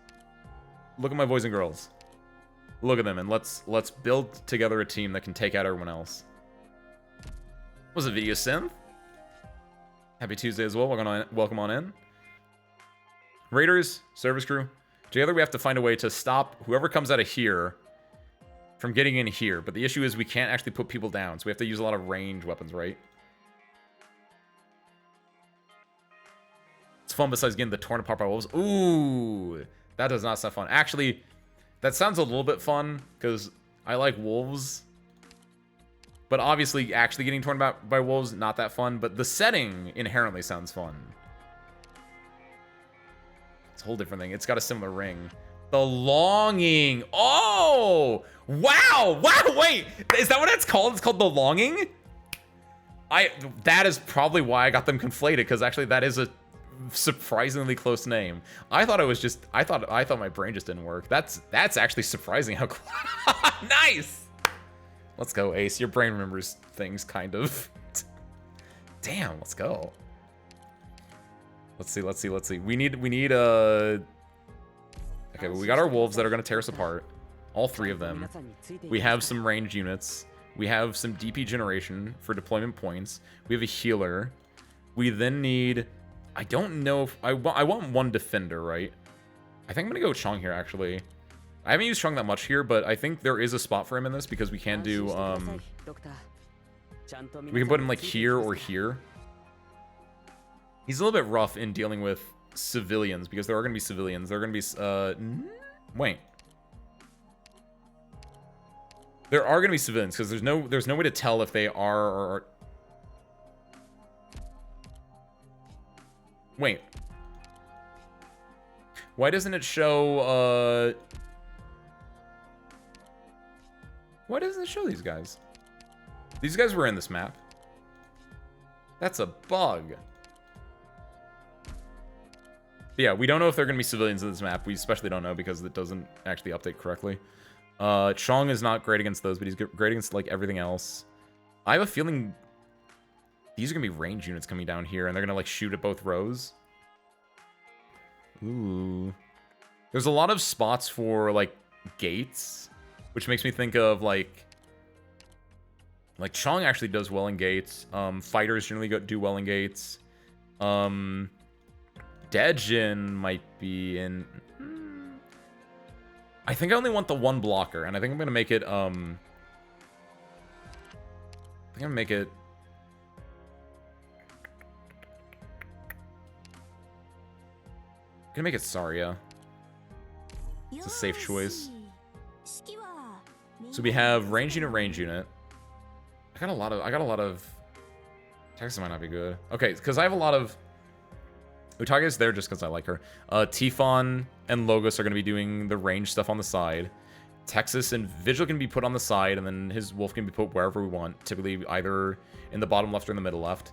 look at my boys and girls. Look at them, and let's build together a team that can take out everyone else. Was it Video Synth? Happy Tuesday as well. Welcome on in. Raiders, service crew. Together we have to find a way to stop whoever comes out of here from getting in here. But the issue is we can't actually put people down, so we have to use a lot of range weapons, right? It's fun besides getting the torn apart by wolves. Ooh, that does not sound fun. Actually, that sounds a little bit fun because I like wolves. But obviously, actually getting torn about by wolves, not that fun. But the setting inherently sounds fun. It's a whole different thing. It's got a similar ring. The Longing. Oh, wow. Wow, wait. Is that what it's called? It's called The Longing? That is probably why I got them conflated, because actually that is a surprisingly close name. I thought it was just I thought my brain just didn't work. That's actually surprising how nice. Let's go, Ace. Your brain remembers things, kind of. Damn, let's go. Let's see. We need okay, but we got our wolves that are gonna tear us apart. All 3 of them. We have some ranged units. We have some DP generation for deployment points. We have a healer. We then need, I don't know if I want 1 defender, right? I think I'm gonna go Chong here, actually. I haven't used Chong that much here, but I think there is a spot for him in this because we can do we can put him like here or here. He's a little bit rough in dealing with civilians because there are gonna be civilians. There are gonna be wait, There are going to be civilians, because there's no way to tell if they are or are... Wait. Why doesn't it show, Why doesn't it show these guys? These guys were in this map. That's a bug. Yeah, we don't know if they're going to be civilians in this map. We especially don't know because it doesn't actually update correctly. Chong is not great against those, but he's great against, like, everything else. I have a feeling these are going to be range units coming down here, and they're going to, like, shoot at both rows. Ooh. There's a lot of spots for, like, gates, which makes me think of, like, Chong actually does well in gates. Fighters generally do well in gates. Dejin might be in... I think I only want the one blocker, and I think I'm gonna make it, I think I'm gonna make it... I'm gonna make it Saria. It's a safe choice. So we have range unit. I got a lot of... Texas might not be good. Okay, because I have a lot of... Utaga is there just because I like her. Tifon and Logos are going to be doing the range stuff on the side. Texas and Vigil can be put on the side, and then his wolf can be put wherever we want. Typically either in the bottom left or in the middle left.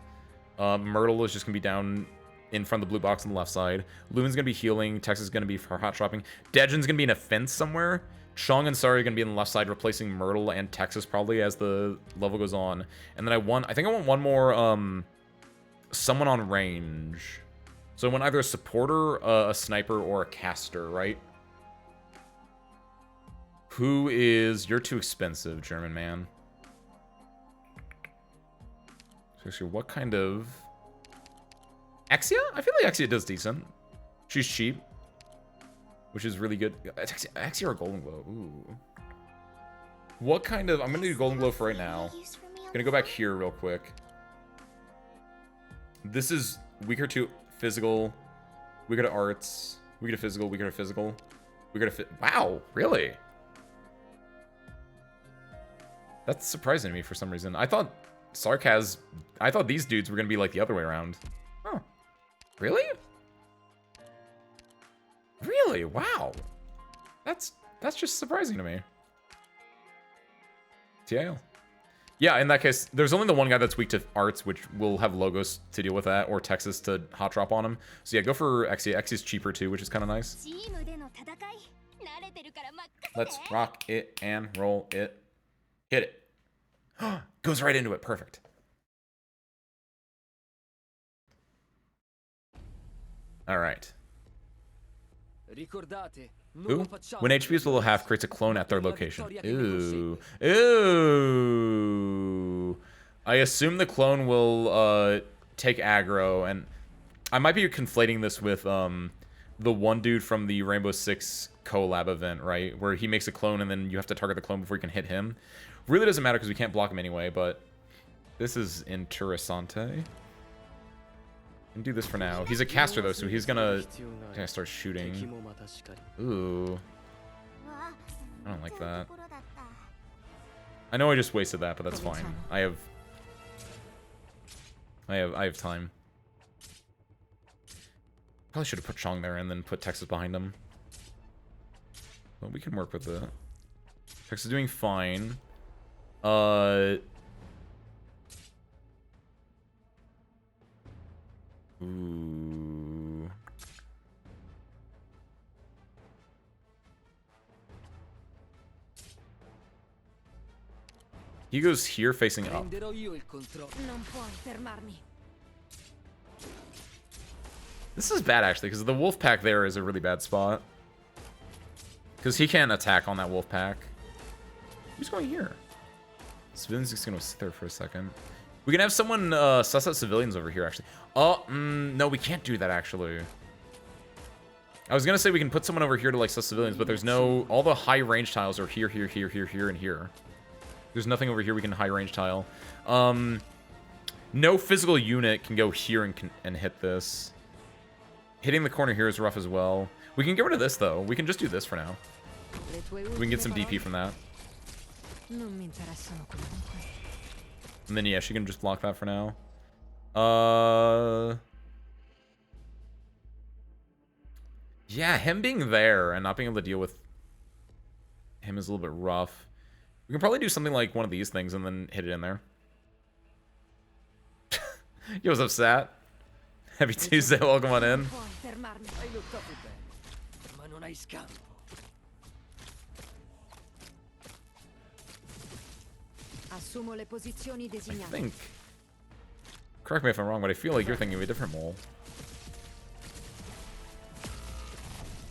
Myrtle is just going to be down in front of the blue box on the left side. Lumen's going to be healing. Texas is going to be for hot shopping. Dejin's going to be in a fence somewhere. Chong and Sari are going to be on the left side, replacing Myrtle and Texas probably as the level goes on. And then I think I want one more, someone on range. So I want either a supporter, a sniper, or a caster, right? Who is... You're too expensive, German man. So what kind of... Exia? I feel like Exia does decent. She's cheap. Which is really good. Exia or Golden Glow? Ooh. What kind of... I'm going to do Golden Glow for right now. I'm going to go back here real quick. This is weaker to... Physical, we go to arts, we go to physical, we go to physical, we go to wow, really? That's surprising to me for some reason. I thought I thought these dudes were gonna be like the other way around. Oh, really? Really? Wow. That's just surprising to me. TIL. Yeah, in that case, there's only the one guy that's weak to arts, which will have Logos to deal with that, or Texas to hot drop on him. So yeah, go for Exia. Exia's cheaper too, which is kind of nice. Let's rock it and roll it. Hit it. Goes right into it. Perfect. All right. Ooh. When HP is below half, creates a clone at their location. Ooh. Ooh. I assume the clone will take aggro, and I might be conflating this with the one dude from the Rainbow Six collab event, right? Where he makes a clone and then you have to target the clone before you can hit him. Really doesn't matter because we can't block him anyway, but this is interessante. And do this for now. He's a caster though, so he's gonna start shooting. Ooh. I don't like that. I know I just wasted that, but that's fine. I have time. Probably should have put Chong there and then put Texas behind him. But we can work with it. Texas is doing fine. Ooh. He goes here facing up. This is bad actually, because the wolf pack there is a really bad spot. Because he can't attack on that wolf pack. Who's going here? Civilians just gonna sit there for a second. We can have someone suss out civilians over here, actually. Oh, no, we can't do that, actually. I was gonna say we can put someone over here to, like, suss civilians, but there's no... All the high range tiles are here, here, here, here, here, and here. There's nothing over here we can high range tile. No physical unit can go here and hit this. Hitting the corner here is rough as well. We can get rid of this, though. We can just do this for now. We can get some DP from that. Non mi interessano comunque. And then yeah, she can just block that for now. Yeah, him being there and not being able to deal with him is a little bit rough. We can probably do something like one of these things and then hit it in there. Yo, what's up, Sat? Happy Tuesday, welcome on in. Assumo le posizioni I designate. think, correct me if I'm wrong, but I feel like you're thinking of a different mole.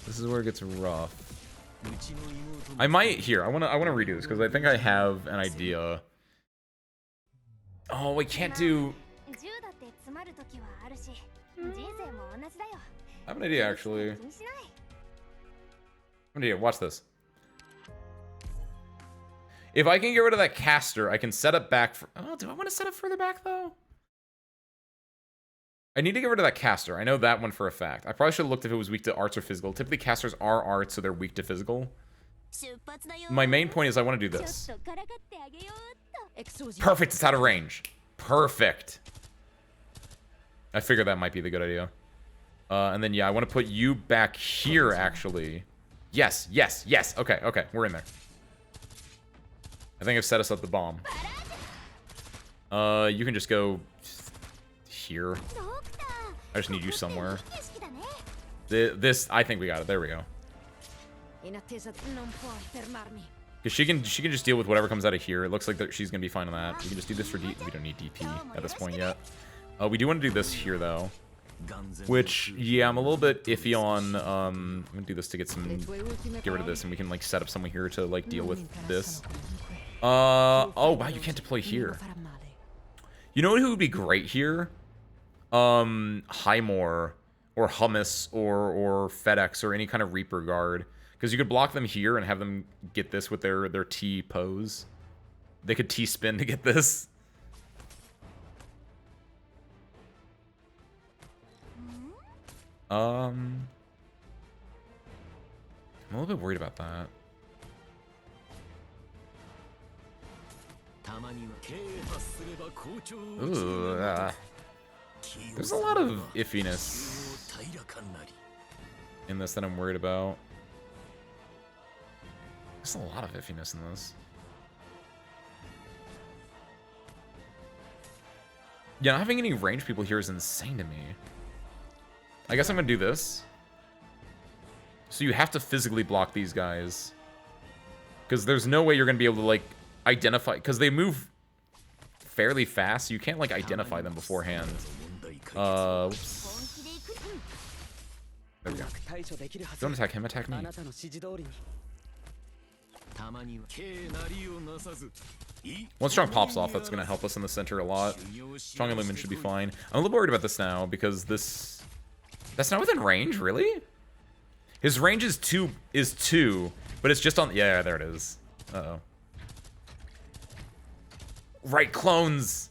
This is where it gets rough. I might here. I wanna redo this because I think I have an idea. Oh, we can't do. I have an idea actually. I have an idea. Watch this. If I can get rid of that caster, I can set up back for... Oh, do I want to set up further back, though? I need to get rid of that caster. I know that one for a fact. I probably should have looked if it was weak to arts or physical. Typically, casters are arts, so they're weak to physical. My main point is I want to do this. Perfect, it's out of range. Perfect. I figured that might be the good idea. And then, yeah, I want to put you back here, actually. Yes, yes, yes. Okay, okay, we're in there. I think I've set us up the bomb. You can just go here. I just need you somewhere. This, I think we got it. There we go. Because she can just deal with whatever comes out of here. It looks like that she's gonna be fine on that. We can just do this for D. We don't need DP at this point yet. We do want to do this here though. Which, yeah, I'm a little bit iffy on. I'm gonna do this to get rid of this, and we can like set up someone here to like deal with this. Oh wow, you can't deploy here. You know who would be great here? Highmore or Hummus or FedEx or any kind of Reaper guard, because you could block them here and have them get this with their T pose. They could T spin to get this. I'm a little bit worried about that. Ooh, there's a lot of iffiness in this that I'm worried about. There's a lot of iffiness in this. Yeah, not having any range people here is insane to me. I guess I'm gonna do this. So you have to physically block these guys. Because there's no way you're gonna be able to, like, identify, because they move fairly fast, so you can't like identify them beforehand. Whoops. There we go. Don't attack him, attack me. Once Strong pops off, that's gonna help us in the center a lot. Strong and Lumen should be fine. I'm a little worried about this now because that's not within range, really? His range is two, but it's just on, yeah, there it is. Uh-oh. Right, clones!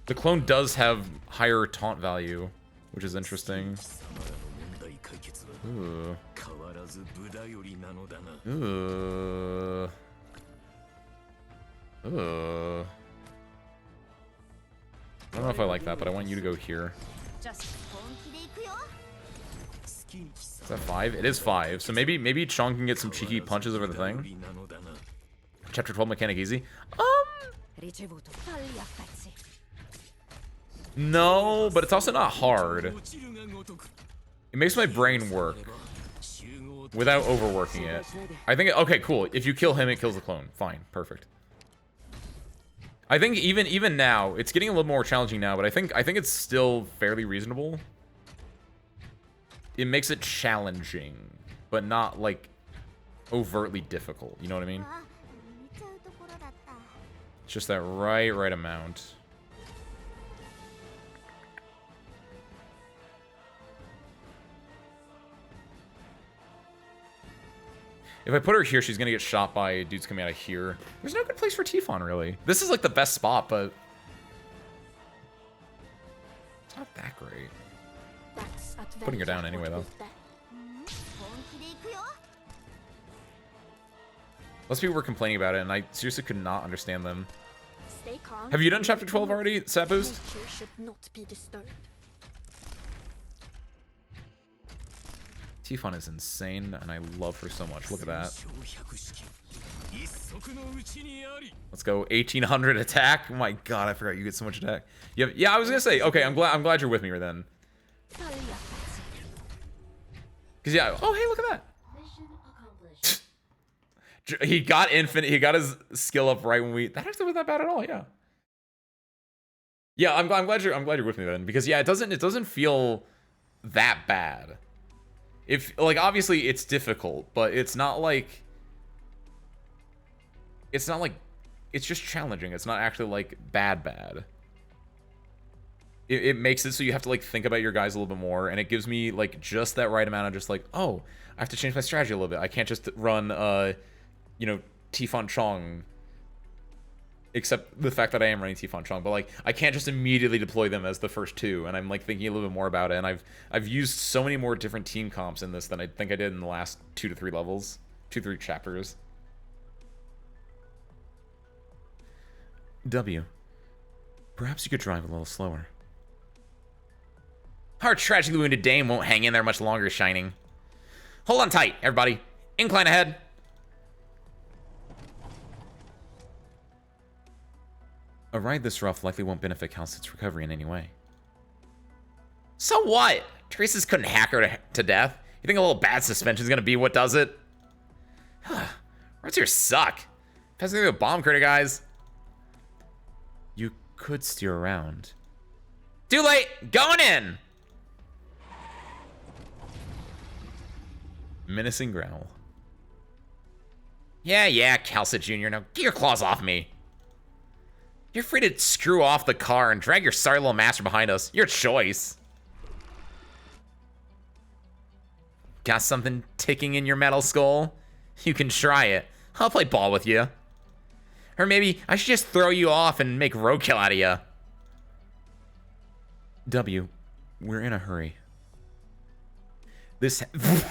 The clone does have higher taunt value, which is interesting. Ooh. Ooh. Ooh. I don't know if I like that, but I want you to go here. Is that 5? It is 5. So maybe Chong can get some cheeky punches over the thing. Chapter 12 mechanic easy. No, but it's also not hard. It makes my brain work without overworking it. I think, okay, cool. If you kill him, it kills the clone. Fine, perfect. I think even now, it's getting a little more challenging now, but I think it's still fairly reasonable. It makes it challenging, but not like overtly difficult. You know what I mean? It's just that right amount. If I put her here, she's gonna get shot by dudes coming out of here. There's no good place for Tifon, really. This is like the best spot, but it's not that great. Putting her down anyway, though. Most people were complaining about it, and I seriously could not understand them. Stay calm. Have you done chapter 12 already, Sapoost? Nature should not be disturbed. Tifon is insane, and I love her so much. Look at that. Let's go 1800 attack. Oh my god, I forgot you get so much attack. Yeah, I was gonna say. Okay, I'm glad you're with me then. Cause yeah. Oh hey, look at that. He got infinite. He got his skill up right when we. That actually wasn't that bad at all. Yeah. Yeah, I'm glad you're with me then, because yeah, it doesn't feel that bad. If like obviously it's difficult, but it's not like it's just challenging. It's not actually like bad. It makes it so you have to like think about your guys a little bit more, and it gives me like just that right amount of just like, oh, I have to change my strategy a little bit. I can't just run you know, Tifon Chong, except the fact that I am running Tifon Chong, but like I can't just immediately deploy them as the first two, and I'm like thinking a little bit more about it, and I've used so many more different team comps in this than I think I did in the last 2 to 3 levels, 2-3 chapters. W, perhaps you could drive a little slower. Our tragically wounded dame won't hang in there much longer, Shining. Hold on tight, everybody. Incline ahead. A ride this rough likely won't benefit Calcit's recovery in any way. So what? Traces couldn't hack her to death. You think a little bad suspension's gonna be what does it? Roads here suck. Passing through a bomb crater, guys. You could steer around. Too late! Going in! Menacing growl. Yeah, Calcit Jr. Now get your claws off me. You're free to screw off the car and drag your sorry little master behind us. Your choice. Got something ticking in your metal skull? You can try it. I'll play ball with you. Or maybe I should just throw you off and make roadkill out of you. W, we're in a hurry. This... What?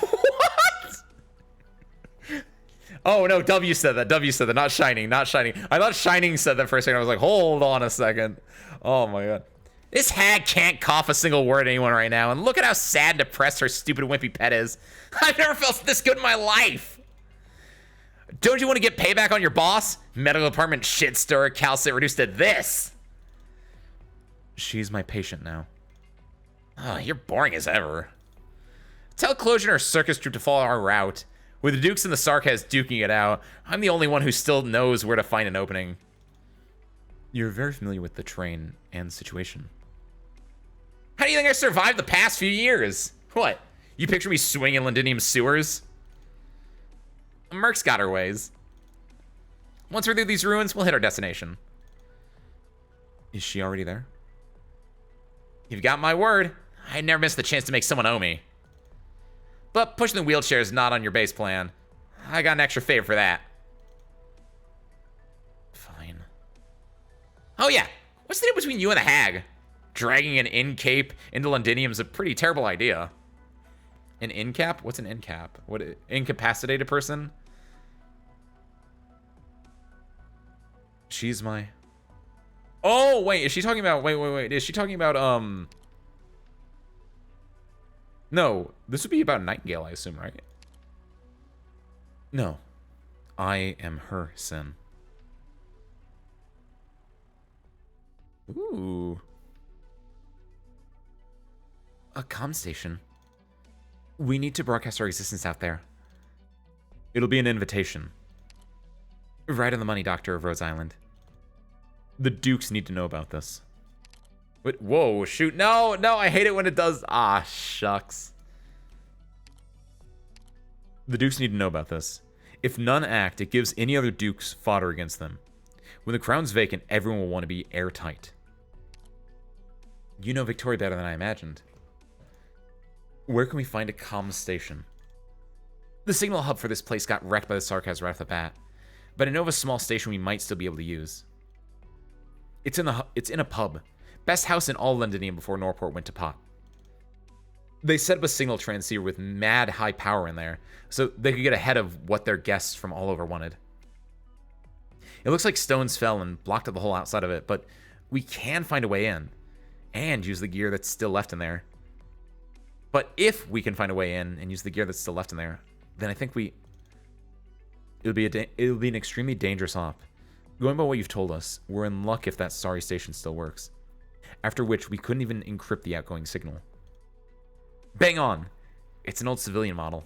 Oh, no, W said that. W said that, not Shining, not Shining. I thought Shining said that for a second. I was like, hold on a second. Oh, my God. This hag can't cough a single word at anyone right now, and look at how sad and depressed her stupid wimpy pet is. I've never felt this good in my life. Don't you want to get payback on your boss? Medical department shit stirrer Calcit reduced to this. She's my patient now. Oh, you're boring as ever. Tell Closure and her circus troupe to follow our route. With the Dukes and the Sarkaz duking it out, I'm the only one who still knows where to find an opening. You're very familiar with the terrain and situation. How do you think I survived the past few years? What? You picture me swinging in Londinium sewers? Merc's got her ways. Once we're through these ruins, we'll hit our destination. Is she already there? You've got my word. I never missed the chance to make someone owe me. But pushing the wheelchair is not on your base plan. I got an extra favor for that. Fine. Oh yeah, what's the deal between you and the hag? Dragging an in-cape into Londinium's a pretty terrible idea. An in-cap? What's an in-cap? What? Incapacitated person? She's my... Oh, wait, is she talking about... Wait. Is she talking about, No, this would be about Nightingale, I assume, right? No. I am her sin. Ooh. A comm station. We need to broadcast our existence out there. It'll be an invitation. Right on the money, Doctor of Rose Island. The Dukes need to know about this. Wait, whoa, shoot. No, I hate it when it does. Ah, shucks. The Dukes need to know about this. If none act, it gives any other Dukes fodder against them. When the crown's vacant, everyone will want to be airtight. You know Victoria better than I imagined. Where can we find a comm station? The signal hub for this place got wrecked by the Sarkaz right off the bat, but I know of a small station we might still be able to use. It's in a pub. Best house in all Londinium before Norport went to pot. They set up a signal transceiver with mad high power in there, so they could get ahead of what their guests from all over wanted. It looks like stones fell and blocked up the whole outside of it, but we can find a way in and use the gear that's still left in there. But if we can find a way in and use the gear that's still left in there, then I think it'll be an extremely dangerous op. Going by what you've told us, we're in luck if that sorry station still works. After which, we couldn't even encrypt the outgoing signal. Bang on! It's an old civilian model.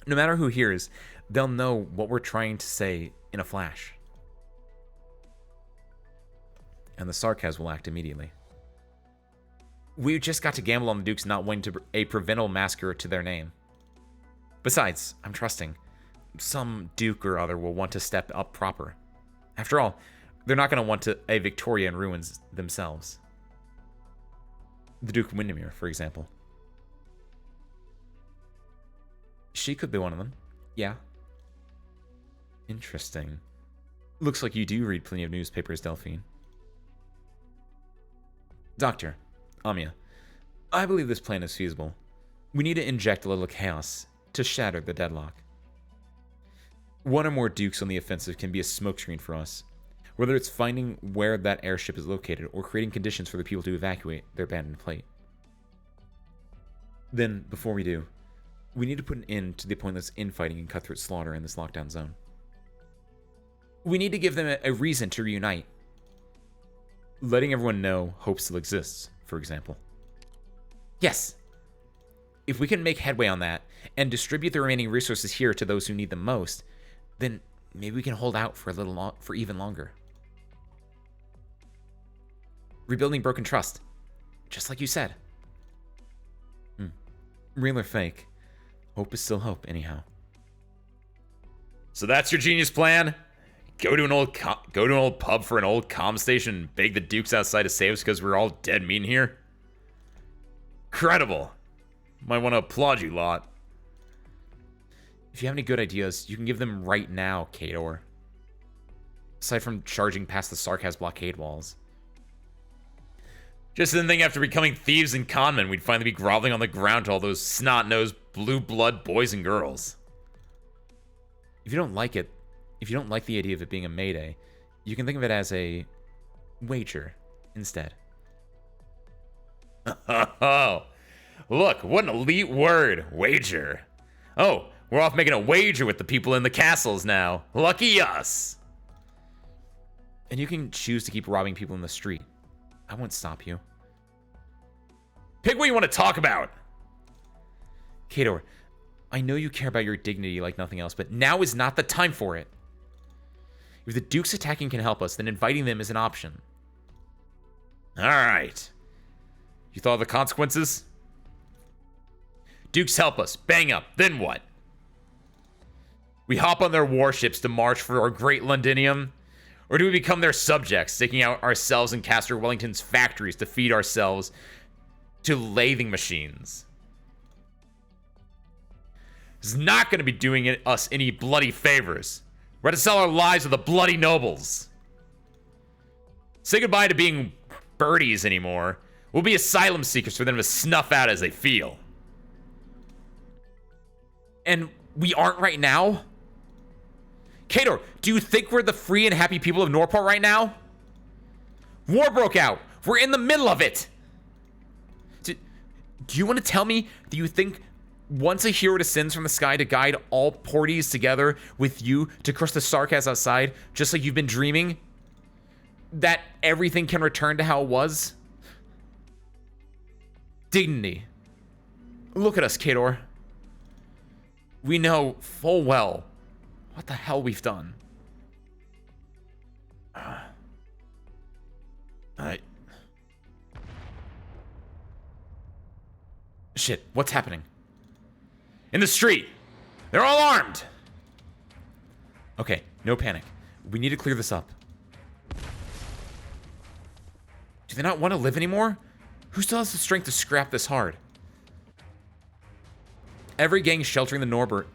No matter who hears, they'll know what we're trying to say in a flash. And the sarcasm will act immediately. We just got to gamble on the Dukes not wanting a preventable massacre to their name. Besides, I'm trusting. Some Duke or other will want to step up proper. After all, they're not going to want a Victoria in ruins themselves. The Duke of Windermere, for example. She could be one of them. Yeah. Interesting. Looks like you do read plenty of newspapers, Delphine. Doctor, Amia, I believe this plan is feasible. We need to inject a little chaos to shatter the deadlock. One or more Dukes on the offensive can be a smokescreen for us, whether it's finding where that airship is located or creating conditions for the people to evacuate their abandoned plate. Then, before we do, we need to put an end to the pointless infighting and cutthroat slaughter in this lockdown zone. We need to give them a reason to reunite. Letting everyone know hope still exists, for example. Yes! If we can make headway on that, and distribute the remaining resources here to those who need them most, then maybe we can hold out for even longer. Rebuilding broken trust. Just like you said. Real or fake, hope is still hope, anyhow. So that's your genius plan? Go to an old pub for an old comm station and beg the Dukes outside to save us because we're all dead meat in here? Incredible. Might want to applaud you lot. If you have any good ideas, you can give them right now, Kador. Aside from charging past the Sarkaz blockade walls. Just didn't think after becoming thieves and conmen, we'd finally be groveling on the ground to all those snot-nosed, blue-blood boys and girls. If you don't like it, if you don't like the idea of it being a mayday, you can think of it as a wager instead. Oh, look, what an elite word, wager. Oh, we're off making a wager with the people in the castles now. Lucky us. And you can choose to keep robbing people in the street. I won't stop you. Pick what you want to talk about. Kador, I know you care about your dignity like nothing else, but now is not the time for it. If the Dukes attacking can help us, then inviting them is an option. Alright. You thought of the consequences? Dukes help us. Bang up. Then what? We hop on their warships to march for our great Londinium? Or do we become their subjects, taking out ourselves in Castor Wellington's factories to feed ourselves to lathing machines? It's not going to be doing us any bloody favors. We're going to sell our lives to the bloody nobles. Say goodbye to being birdies anymore. We'll be asylum seekers for them to snuff out as they feel. And we aren't right now? Kador, do you think we're the free and happy people of Norport right now? War broke out. We're in the middle of it. Do you want to tell me that you think once a hero descends from the sky to guide all Porties together with you to crush the Sarkaz outside, just like you've been dreaming, that everything can return to how it was? Dignity. Look at us, Kador. We know full well what the hell we've done. Shit, what's happening? In the street! They're all armed! Okay, no panic. We need to clear this up. Do they not want to live anymore? Who still has the strength to scrap this hard? Every gang sheltering the Norbert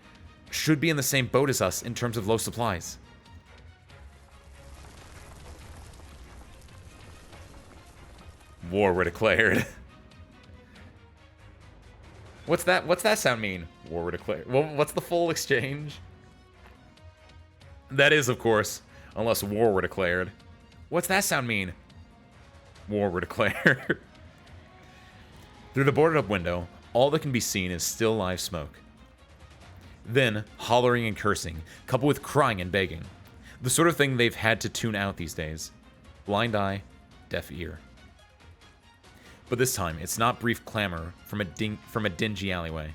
should be in the same boat as us in terms of low supplies. War were declared. What's that sound mean? War were declared. Well, what's the full exchange? That is, of course, Unless war were declared. What's that sound mean? War were declared. Through the boarded up window, all that can be seen is still live smoke. Then, hollering and cursing, coupled with crying and begging. The sort of thing they've had to tune out these days. Blind eye, deaf ear. But this time, it's not brief clamor from a dingy alleyway.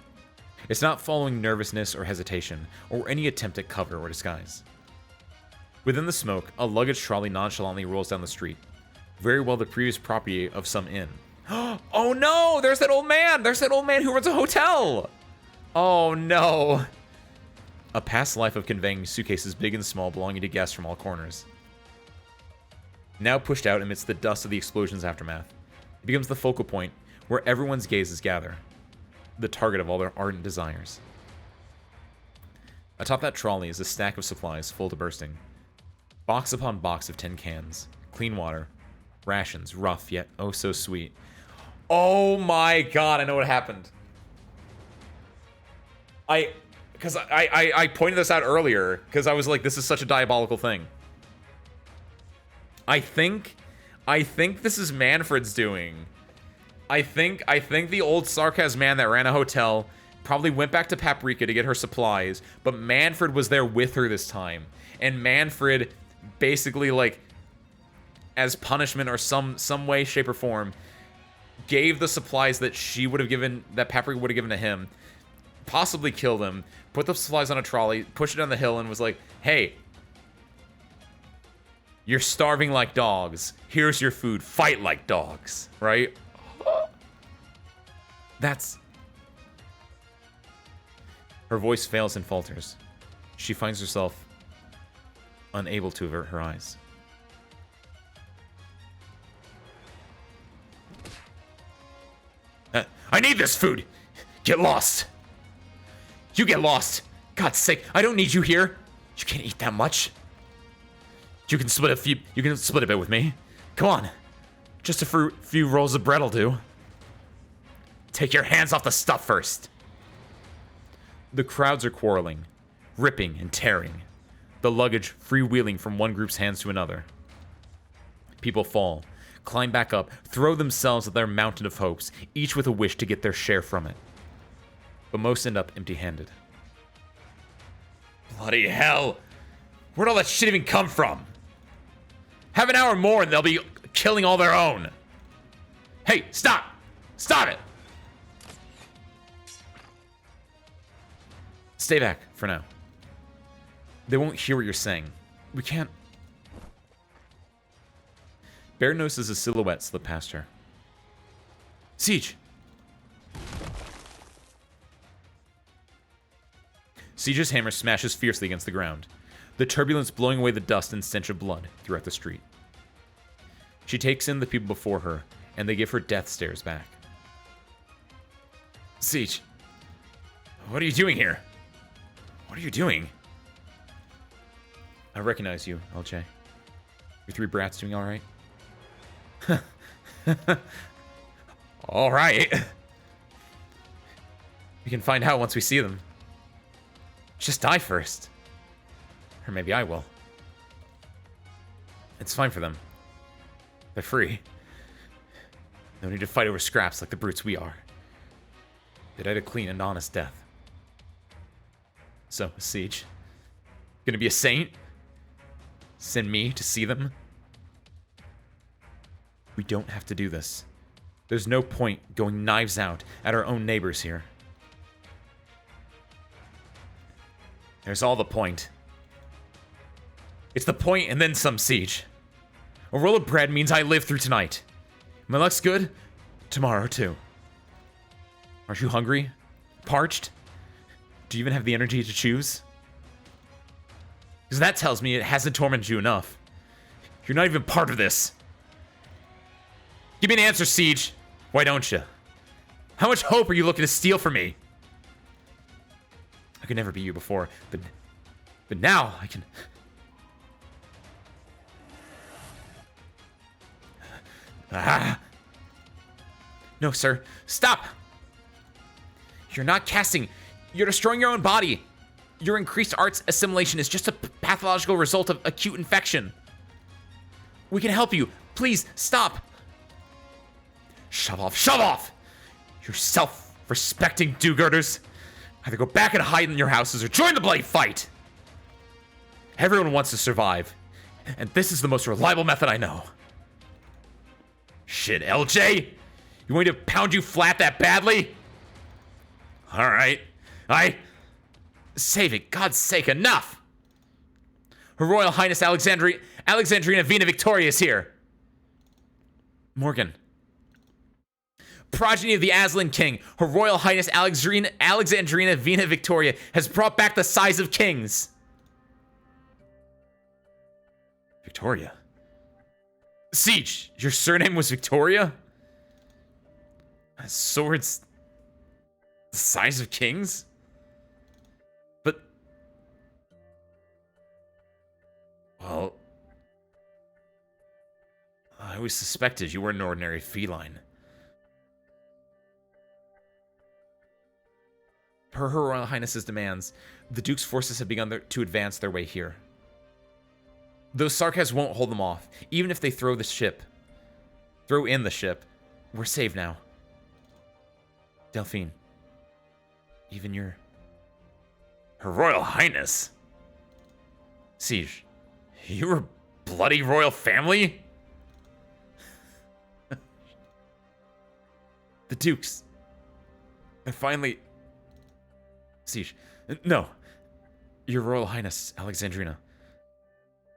It's not following nervousness or hesitation, or any attempt at cover or disguise. Within the smoke, a luggage trolley nonchalantly rolls down the street. Very well the previous property of some inn. Oh no! There's that old man! There's that old man who runs a hotel! Oh no! A past life of conveying suitcases big and small belonging to guests from all corners. Now pushed out amidst the dust of the explosion's aftermath, it becomes the focal point where everyone's gazes gather. The target of all their ardent desires. Atop that trolley is a stack of supplies full to bursting. Box upon box of tin cans, clean water, rations, rough yet oh so sweet. Oh my god, I know what happened. Because I pointed this out earlier, because I was like, this is such a diabolical thing. I think this is Manfred's doing. I think the old Sarkaz man that ran a hotel probably went back to Paprika to get her supplies, but Manfred was there with her this time. And Manfred basically, like, as punishment or some way, shape, or form, gave the supplies that she would have given, that Paprika would have given to him, possibly killed him, put the supplies on a trolley, pushed it down the hill, and was like, hey, you're starving like dogs. Here's your food. Fight like dogs. Right? That's... Her voice fails and falters. She finds herself unable to avert her eyes. I need this food! Get lost! You get lost! God's sake, I don't need you here! You can't eat that much. You can split a bit with me. Come on. Just a few rolls of bread will do. Take your hands off the stuff first. The crowds are quarreling, ripping and tearing. The luggage freewheeling from one group's hands to another. People fall, climb back up, throw themselves at their mountain of hopes, each with a wish to get their share from it. But most end up empty-handed. Bloody hell! Where'd all that shit even come from? Have an hour more and they'll be killing all their own. Hey, stop! Stop it! Stay back for now. They won't hear what you're saying. We can't... Bear notices a silhouette slip past her. Siege! Siege's hammer smashes fiercely against the ground, the turbulence blowing away the dust and stench of blood throughout the street. She takes in the people before her, and they give her death stares back. Siege, what are you doing here? What are you doing? I recognize you, LJ. Your three brats doing all right? All right. We can find out once we see them. Just die first. Or maybe I will. It's fine for them. They're free. No need to fight over scraps like the brutes we are. They died a clean and honest death. So, Siege, gonna be a saint? Send me to see them? We don't have to do this. There's no point going knives out at our own neighbors here. There's all the point. It's the point and then some, Siege. A roll of bread means I live through tonight. My luck's good, tomorrow too. Aren't you hungry? Parched? Do you even have the energy to choose? Because that tells me it hasn't tormented you enough. You're not even part of this. Give me an answer, Siege. Why don't you? How much hope are you looking to steal from me? I could never be you before, but now I can... Ah! No, sir. Stop! You're not casting. You're destroying your own body. Your increased arts assimilation is just a pathological result of acute infection. We can help you. Please, stop. Shove off. Shove off! You self-respecting do-gooders. Either go back and hide in your houses or join the bloody fight. Everyone wants to survive. And this is the most reliable method I know. Shit, LJ? You want me to pound you flat that badly? Alright. Save it. God's sake, enough! Her Royal Highness Alexandrina Vina Victoria is here. Morgan. Progeny of the Aslan King, Her Royal Highness Alexandrina Vina Victoria has brought back the size of kings. Victoria? Siege, your surname was Victoria? Swords the size of kings? But... Well... I always suspected you were an ordinary feline. Per Her Royal Highness's demands, the Duke's forces have begun to advance their way here. Those Sarkaz won't hold them off, even if they throw in the ship. We're safe now. Delphine. Even your... Her Royal Highness? Siege. You were bloody royal family? The Dukes. They're finally... Siege. No. Your Royal Highness, Alexandrina.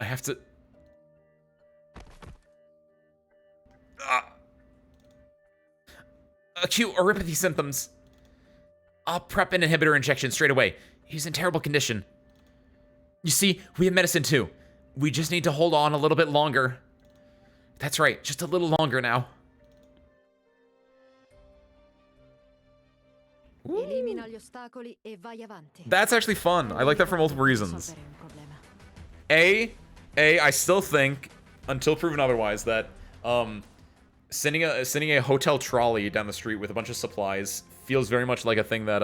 I have to... Acute oropathy symptoms. I'll prep an inhibitor injection straight away. He's in terrible condition. You see, we have medicine too. We just need to hold on a little bit longer. That's right, just a little longer now. That's actually fun. I like that for multiple reasons. I still think, until proven otherwise, that sending a hotel trolley down the street with a bunch of supplies feels very much like a thing that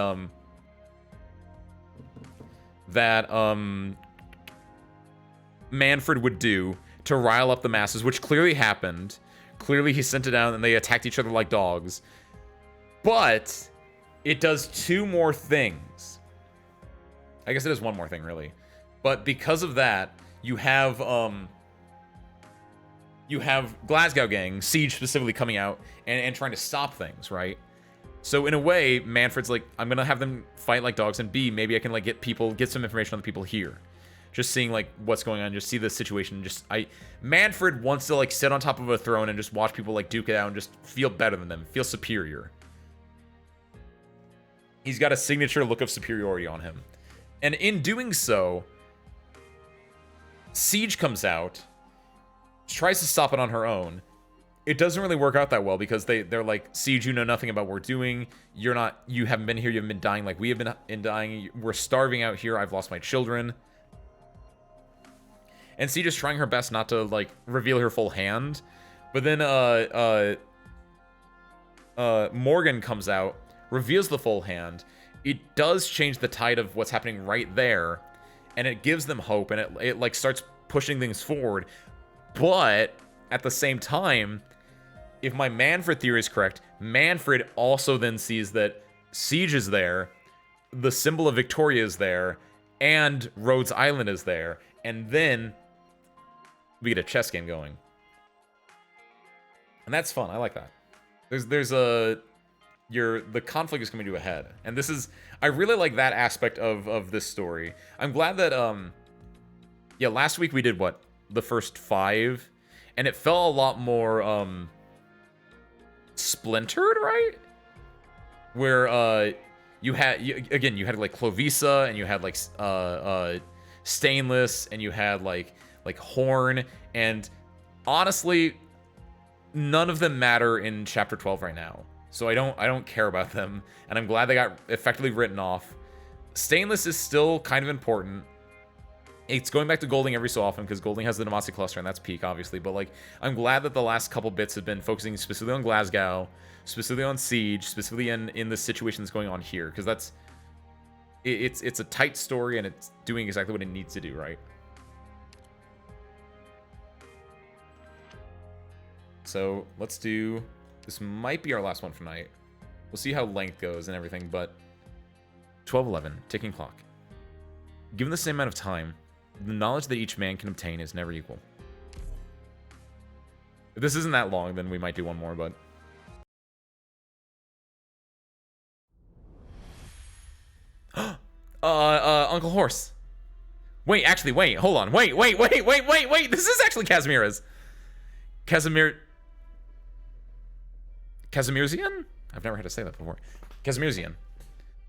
Manfred would do to rile up the masses, which clearly happened. Clearly he sent it down and they attacked each other like dogs. But it does two more things. I guess it is one more thing, really. But because of that, you have Glasgow Gang, Siege specifically, coming out and trying to stop things, right? So in a way, Manfred's like, I'm gonna have them fight like dogs, and B, maybe I can like get some information on the people here. Just seeing like what's going on, just see the situation. Manfred wants to like sit on top of a throne and just watch people like duke it out and just feel better than them, feel superior. He's got a signature look of superiority on him. And in doing so, Siege comes out, tries to stop it on her own. It doesn't really work out that well because they're like, Siege, you know nothing about what we're doing. You haven't been here, you haven't been dying like we have been dying. We're starving out here, I've lost my children. And Siege is trying her best not to like reveal her full hand. But then Morgan comes out, reveals the full hand. It does change the tide of what's happening right there, and it gives them hope, and it like starts pushing things forward. But at the same time, if my Manfred theory is correct, Manfred also then sees that Siege is there, the symbol of Victoria is there, and Rhodes Island is there, and then we get a chess game going. And that's fun. I like that. The conflict is coming to a head. And this is, I really like that aspect of this story. I'm glad that, yeah, last week we did what? The first 5, and it felt a lot more, splintered, right? Where, you had like Clovisa, and you had like, Stainless, and you had like Horn, and honestly, none of them matter in chapter 12 right now. So I don't care about them, and I'm glad they got effectively written off. Stainless is still kind of important. It's going back to Golding every so often because Golding has the Demacia cluster, and that's peak, obviously. But like, I'm glad that the last couple bits have been focusing specifically on Glasgow, specifically on Siege, specifically in the situation that's going on here, because it's a tight story and it's doing exactly what it needs to do, right? So let's do... This might be our last one for night. We'll see how length goes and everything, but... 12:11, ticking clock. Given the same amount of time, the knowledge that each man can obtain is never equal. If this isn't that long, then we might do one more, but... Uncle Horse. Wait, actually, wait, hold on. Wait. This is actually Casimir's. Casimirzian? I've never had to say that before. Casimirzian.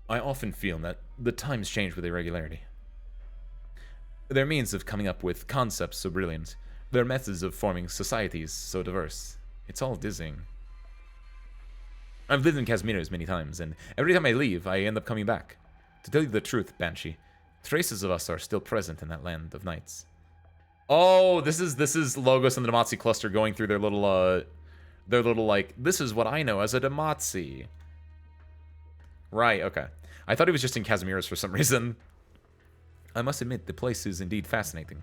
I often feel that the times change with irregularity. Their means of coming up with concepts so brilliant, their methods of forming societies so diverse. It's all dizzying. I've lived in Casimirs many times, and every time I leave, I end up coming back. To tell you the truth, Banshee, traces of us are still present in that land of knights. Oh, this is Logos and the Demazi cluster going through their little like, this is what I know as a Demazi. Right, okay. I thought he was just in Casimirs for some reason. I must admit, the place is indeed fascinating.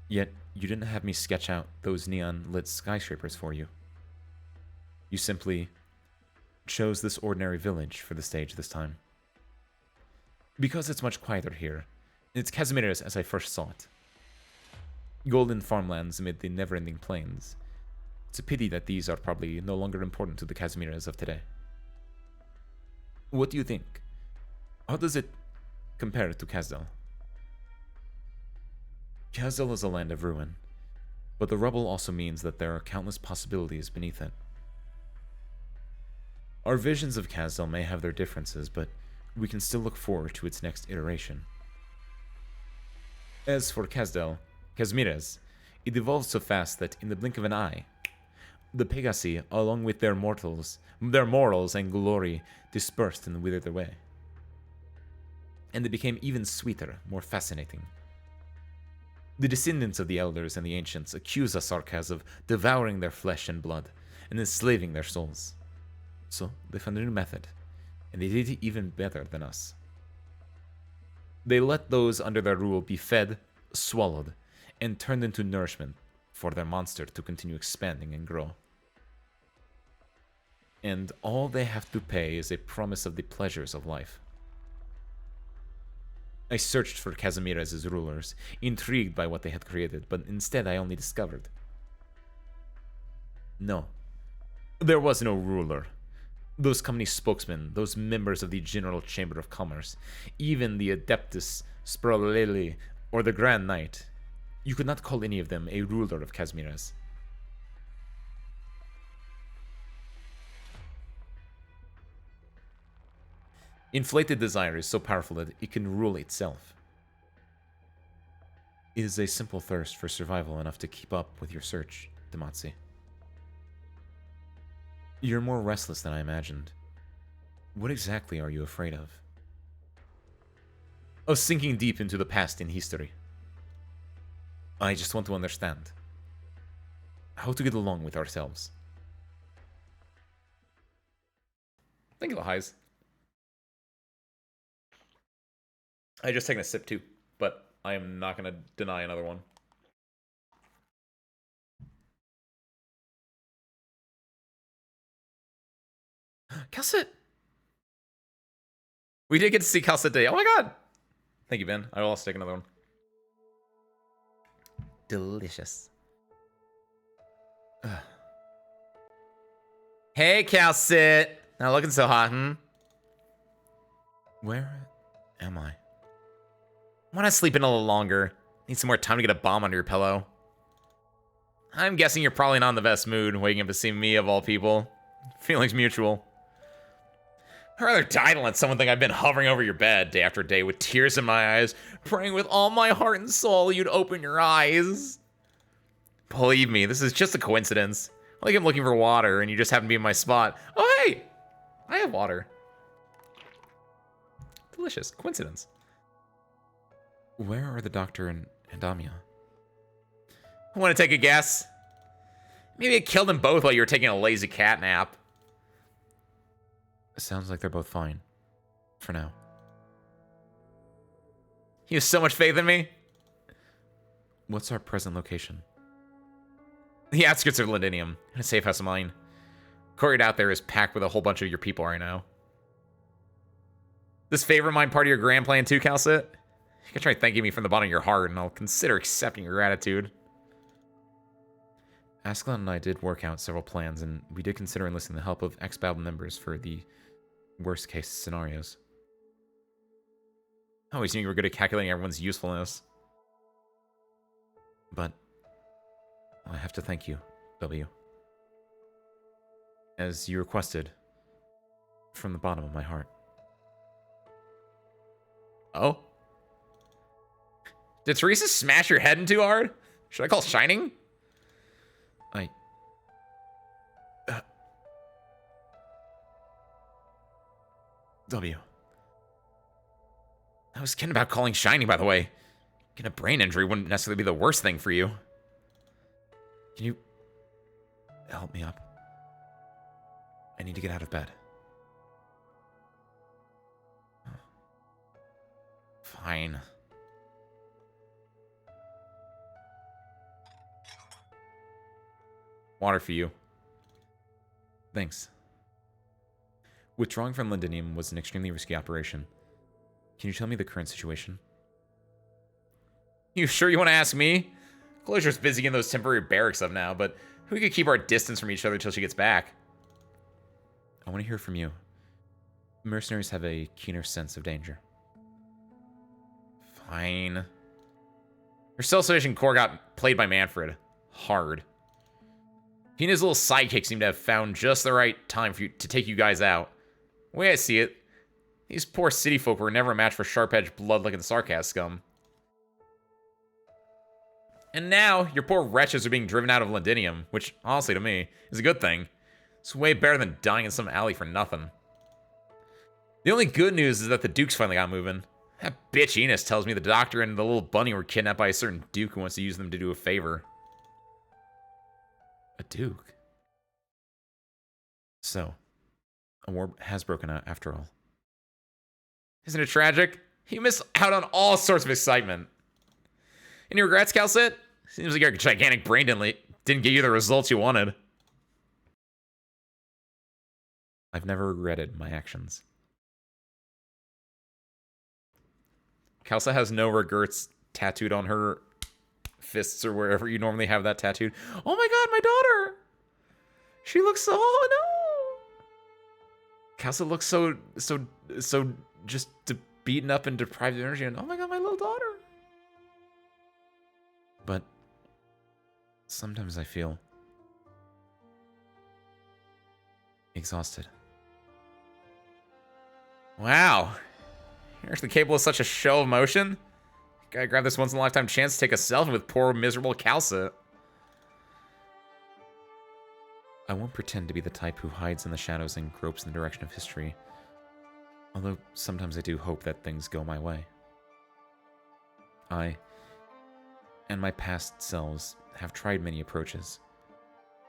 Yet, you didn't have me sketch out those neon-lit skyscrapers for you. You simply chose this ordinary village for the stage this time. Because it's much quieter here, it's Casimirs as I first saw it. Golden farmlands amid the never-ending plains. It's a pity that these are probably no longer important to the Casimirs of today. What do you think? How does it compare to Kazdal? Kazdal is a land of ruin, but the rubble also means that there are countless possibilities beneath it. Our visions of Kazdal may have their differences, but we can still look forward to its next iteration. As for Kazdal, Casimirs, it evolved so fast that in the blink of an eye, the Pegasi, along with their morals and glory, dispersed and withered away. And they became even sweeter, more fascinating. The descendants of the elders and the ancients accuse us Sarkaz of devouring their flesh and blood, and enslaving their souls. So they found a new method, and they did it even better than us. They let those under their rule be fed, swallowed, and turned into nourishment for their monster to continue expanding and grow. And all they have to pay is a promise of the pleasures of life. I searched for Casimir as rulers, intrigued by what they had created, but instead I only discovered. No. There was no ruler. Those company spokesmen, those members of the General Chamber of Commerce, even the Adeptus Sproleli or the Grand Knight, you could not call any of them a ruler of Casimirs. Inflated desire is so powerful that it can rule itself. It is a simple thirst for survival enough to keep up with your search, Demazi. You're more restless than I imagined. What exactly are you afraid of? Of sinking deep into the past in history. I just want to understand how to get along with ourselves. Thank you, Lahais. I just taken a sip too, but I am not going to deny another one. Calcit! We did get to see Calcit today. Oh my god! Thank you, Ben. I will also take another one. Delicious. Ugh. Hey, Calcit! Not looking so hot, hmm? Where am I? Want to sleep in a little longer? Need some more time to get a bomb under your pillow. I'm guessing you're probably not in the best mood, waking up to see me of all people. Feelings mutual. I'd rather die than let someone think I've been hovering over your bed day after day with tears in my eyes, praying with all my heart and soul you'd open your eyes. Believe me, this is just a coincidence. Like I'm looking for water and you just happen to be in my spot. Oh, hey! I have water. Delicious. Coincidence. Where are the doctor and Amia? I want to take a guess. Maybe I killed them both while you were taking a lazy cat nap. Sounds like they're both fine. For now. You have so much faith in me? What's our present location? The outskirts of Londinium, in a safe house of mine. Courtyard out there is packed with a whole bunch of your people right now. This favor of mine part of your grand plan too, Calcit? You can try thanking me from the bottom of your heart, and I'll consider accepting your gratitude. Ascalon and I did work out several plans, and we did consider enlisting the help of ex-battle members for the worst-case scenarios. I always knew you were good at calculating everyone's usefulness. But I have to thank you, W. As you requested, from the bottom of my heart. Oh? Did Teresa smash your head in too hard? Should I call Shining? W. I was kidding about calling Shining, by the way. Getting a brain injury wouldn't necessarily be the worst thing for you. Can you help me up? I need to get out of bed. Fine. Water for you. Thanks. Withdrawing from Londinium was an extremely risky operation. Can you tell me the current situation? You sure you want to ask me? Closure's busy in those temporary barracks up now, but we could keep our distance from each other till she gets back. I want to hear from you. Mercenaries have a keener sense of danger. Fine. Your self-sufficient core got played by Manfred. Hard. He and his little sidekick seem to have found just the right time for you to take you guys out. The way I see it, these poor city folk were never a match for sharp-edged, blood-licking sarcasm scum. And now, your poor wretches are being driven out of Londinium, which, honestly to me, is a good thing. It's way better than dying in some alley for nothing. The only good news is that the Dukes finally got moving. That bitch Enos tells me the doctor and the little bunny were kidnapped by a certain Duke who wants to use them to do a favor. A Duke? So, a war has broken out after all. Isn't it tragic? You missed out on all sorts of excitement. Any regrets, Calcit? Seems like your gigantic brain didn't get you the results you wanted. I've never regretted my actions. Calcit has no regrets tattooed on her fists or wherever you normally have that tattooed. Oh my god, my daughter! She looks so... Oh no! Calcit looks so just beaten up and deprived of energy, and oh my god, my little daughter! But sometimes I feel exhausted. Wow. You're actually capable of such a show of emotion? Gotta grab this once-in-a-lifetime chance to take a selfie with poor, miserable Calcit. I won't pretend to be the type who hides in the shadows and gropes in the direction of history. Although sometimes I do hope that things go my way. I and my past selves have tried many approaches.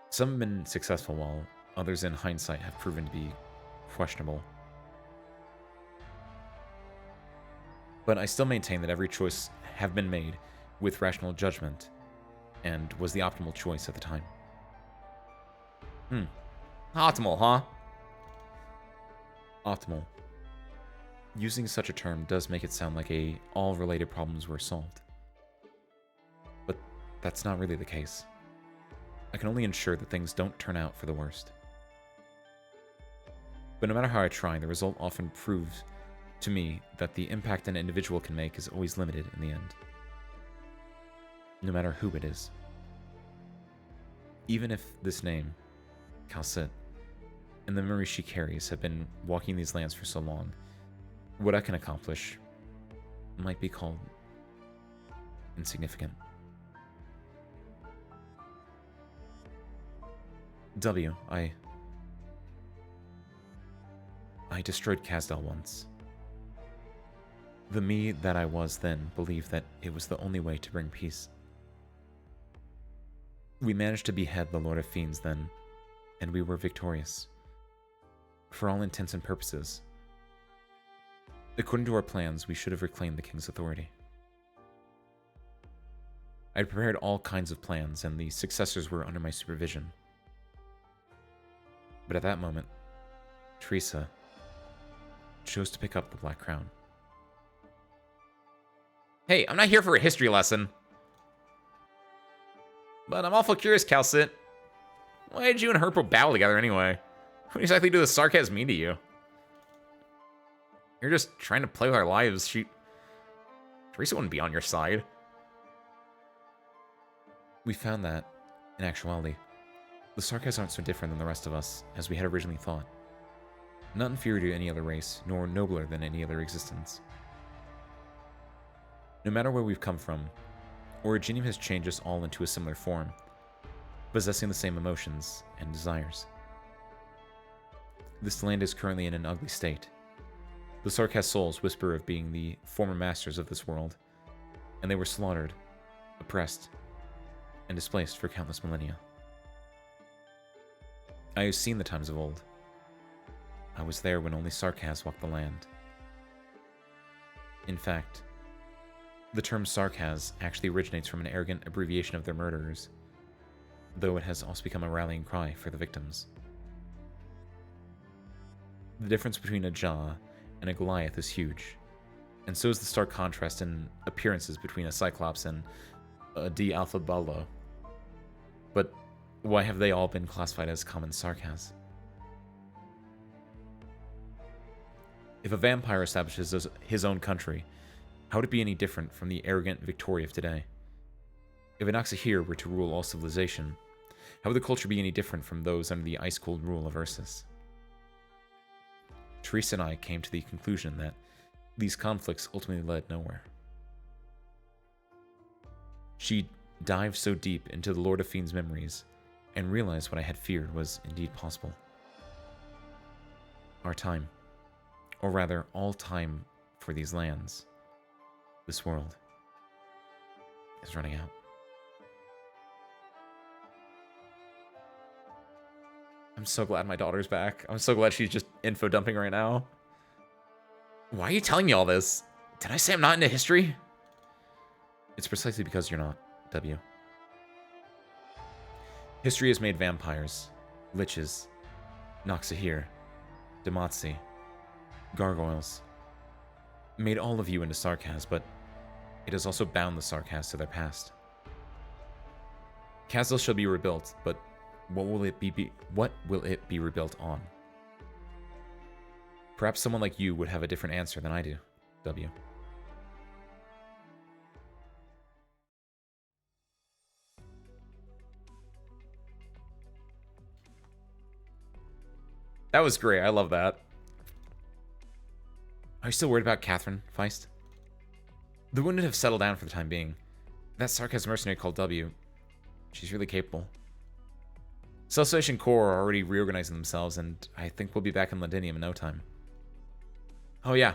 Some have been successful, while others in hindsight have proven to be questionable. But I still maintain that every choice have been made with rational judgment, and was the optimal choice at the time. Optimal, huh? Optimal. Using such a term does make it sound like all related problems were solved. But that's not really the case. I can only ensure that things don't turn out for the worst. But no matter how I try, the result often proves to me that the impact an individual can make is always limited in the end. No matter who it is. Even if this name, Calcit, and the memories she carries have been walking these lands for so long, what I can accomplish might be called insignificant. W, I destroyed Kasdal once. The me that I was then believed that it was the only way to bring peace. We managed to behead the Lord of Fiends then, and we were victorious. For all intents and purposes. According to our plans, we should have reclaimed the king's authority. I had prepared all kinds of plans, and the successors were under my supervision. But at that moment, Teresa chose to pick up the Black Crown. Hey, I'm not here for a history lesson. But I'm awful curious, Calcit. Why did you and Herpo battle together anyway? What exactly do the sarcasm mean to you? You're just trying to play with our lives. Teresa wouldn't be on your side. We found that, in actuality, the Sarkas aren't so different than the rest of us as we had originally thought. Not inferior to any other race, nor nobler than any other existence. No matter where we've come from, Originium has changed us all into a similar form, possessing the same emotions and desires. This land is currently in an ugly state. The Sarkas souls whisper of being the former masters of this world, and they were slaughtered, oppressed, and displaced for countless millennia. I have seen the times of old. I was there when only Sarkas walked the land. In fact, the term Sarkas actually originates from an arrogant abbreviation of their murderers, though it has also become a rallying cry for the victims. The difference between a Jaw and a Goliath is huge, and so is the stark contrast in appearances between a Cyclops and a D Alpha Ballo. But why have they all been classified as common Sarkas? If a vampire establishes his own country, how would it be any different from the arrogant Victoria of today? If an Noxahir were to rule all civilization, how would the culture be any different from those under the ice-cold rule of Ursus? Teresa and I came to the conclusion that these conflicts ultimately led nowhere. She dived so deep into the Lord of Fiend's memories and realized what I had feared was indeed possible. Our time, or rather all time for these lands, this world, is running out. I'm so glad my daughter's back. I'm so glad she's just info dumping right now. Why are you telling me all this? Did I say I'm not into history? It's precisely because you're not, W. History has made vampires, liches, Noxahir, Demazi, gargoyles. Made all of you into Sarkas, but it has also bound the Sarkas to their past. Kazil shall be rebuilt, but what will it be rebuilt on? Perhaps someone like you would have a different answer than I do, W. That was great. I love that. Are you still worried about Catherine, Feist? The wounded have settled down for the time being. That Sarkas mercenary called W, she's really capable. Celestiation Corps are already reorganizing themselves, and I think we'll be back in Londinium in no time. Oh yeah.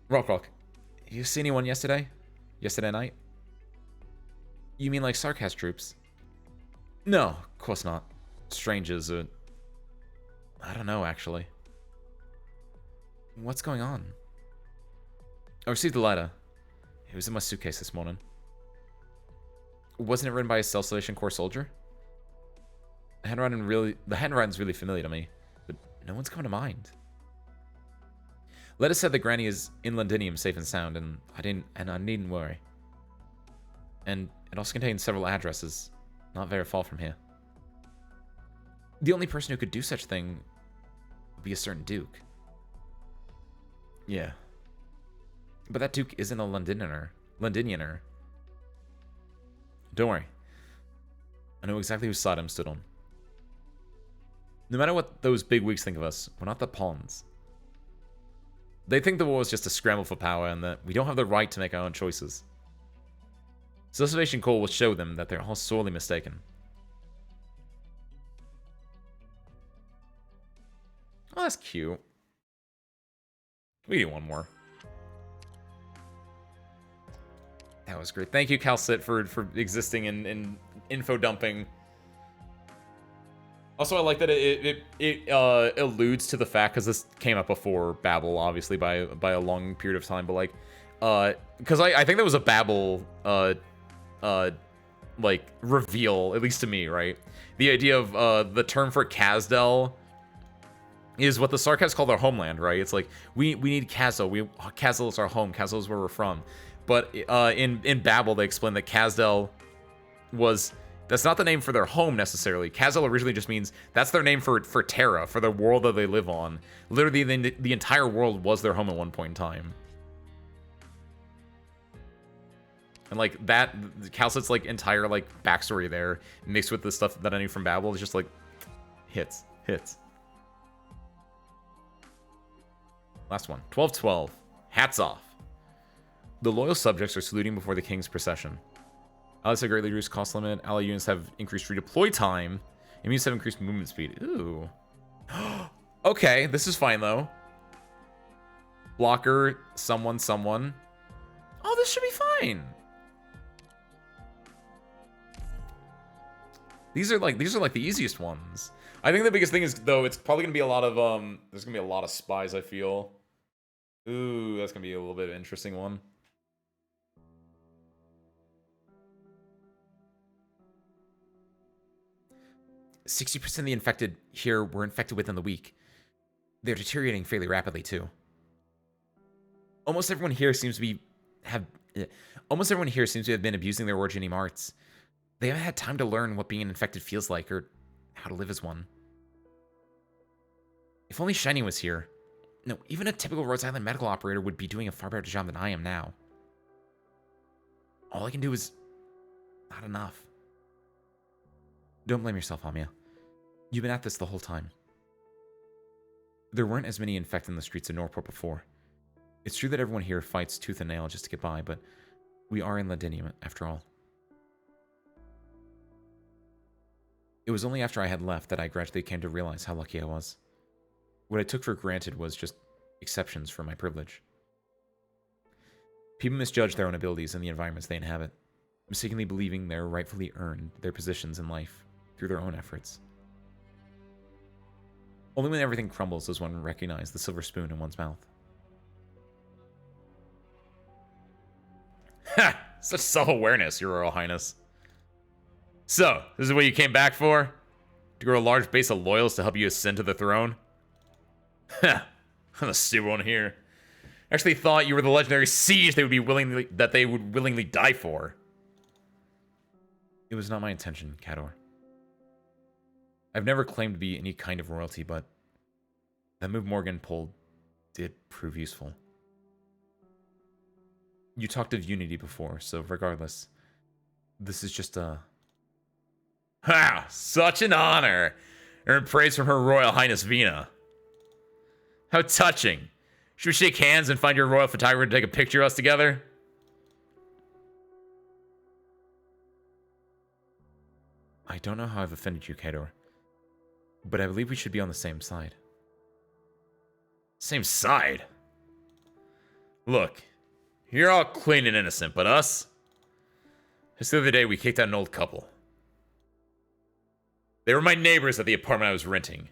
Rock. You see anyone yesterday? Yesterday night? You mean like Sarkas troops? No, of course not. Strangers, I don't know, actually. What's going on? I received a letter. It was in my suitcase this morning. Wasn't it written by a Celestiation Corps soldier? The handwriting's really familiar to me, but no one's coming to mind. Letter said that Granny is in Londinium safe and sound, and I needn't worry. And it also contains several addresses, not very far from here. The only person who could do such a thing would be a certain Duke. Yeah. But that Duke isn't a Londinianer. Don't worry. I know exactly whose side I'm stood on. No matter what those bigwigs think of us, we're not the pawns. They think the war is just a scramble for power and that we don't have the right to make our own choices. Celestiation Corps will show them that they're all sorely mistaken. Oh, that's cute. We get one more. That was great. Thank you, Calcit, for existing in info dumping. Also, I like that it alludes to the fact, because this came up before Babel, obviously, by a long period of time, but like, because I think that was a Babel, like, reveal, at least to me, right? The idea of, the term for Kazdel is what the Sarkats call their homeland, right? It's like, we need Kazdel. Kazdel is our home. Kazdel is where we're from. But, in Babel, they explain that Kazdel was... That's not the name for their home, necessarily. Kazdel originally just means... That's their name for Terra, for the world that they live on. Literally, the entire world was their home at one point in time. And, like, that... Calcet's, like, entire, like, backstory there, mixed with the stuff that I knew from Babel, is just, like... Hits. Last one. 12-12. Hats off. The loyal subjects are saluting before the king's procession. Allies have greatly reduced cost limit. Ally units have increased redeploy time. Enemies have increased movement speed. Ooh. Okay, this is fine, though. Blocker, someone. Oh, this should be fine. These are like the easiest ones. I think the biggest thing is, though, it's probably gonna be a lot of there's gonna be a lot of spies, I feel. Ooh, that's gonna be a little bit of an interesting one. "60% of the infected here were infected within the week. They're deteriorating fairly rapidly, too. Almost everyone here seems to have been abusing their originating arts. They haven't had time to learn what being infected feels like, or how to live as one. If only Shiny was here. No, even a typical Rhodes Island medical operator would be doing a far better job than I am now. All I can do is not enough. Don't blame yourself, Amia. You've been at this the whole time. There weren't as many infected in the streets of Norport before. It's true that everyone here fights tooth and nail just to get by, but we are in Ladinium, after all. It was only after I had left that I gradually came to realize how lucky I was. What I took for granted was just exceptions for my privilege. People misjudge their own abilities and the environments they inhabit, mistakenly believing they're rightfully earned their positions in life through their own efforts. Only when everything crumbles does one recognize the silver spoon in one's mouth." Ha! Such self-awareness, Your Royal Highness. So, this is what you came back for? To grow a large base of loyals to help you ascend to the throne? Ha! I'm the stupid one here. I actually thought you were the legendary siege they would willingly die for. It was not my intention, Cador. I've never claimed to be any kind of royalty, but that move Morgan pulled did prove useful. You talked of unity before, so regardless, this is just a... Ha! Such an honor! Earned praise from Her Royal Highness Vina. How touching. Should we shake hands and find your royal photographer to take a picture of us together? I don't know how I've offended you, Cador, but I believe we should be on the same side. Same side? Look, you're all clean and innocent, but us? Just the other day, we kicked out an old couple. They were my neighbors at the apartment I was renting.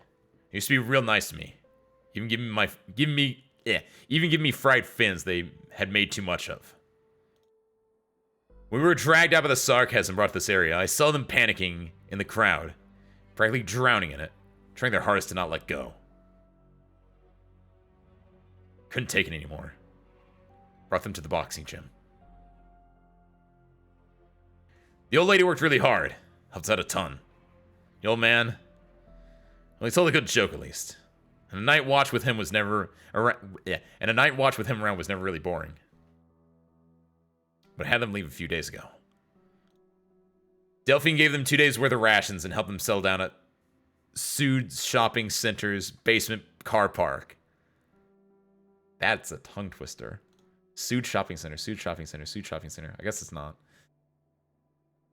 They used to be real nice to me. Even giving me fried fins they had made too much of. When we were dragged out by the sarcasm and brought to this area, I saw them panicking in the crowd, practically drowning in it, trying their hardest to not let go. Couldn't take it anymore. Brought them to the boxing gym. The old lady worked really hard, helped out a ton. The old man, well, he told a good joke at least. And a night watch with him was never around, was never really boring. But I had them leave a few days ago. Delphine gave them 2 days worth of rations and helped them settle down at Sood's Shopping Center's basement car park. That's a tongue twister. Sood Shopping Center, Sood Shopping Center, Sood Shopping Center. I guess it's not.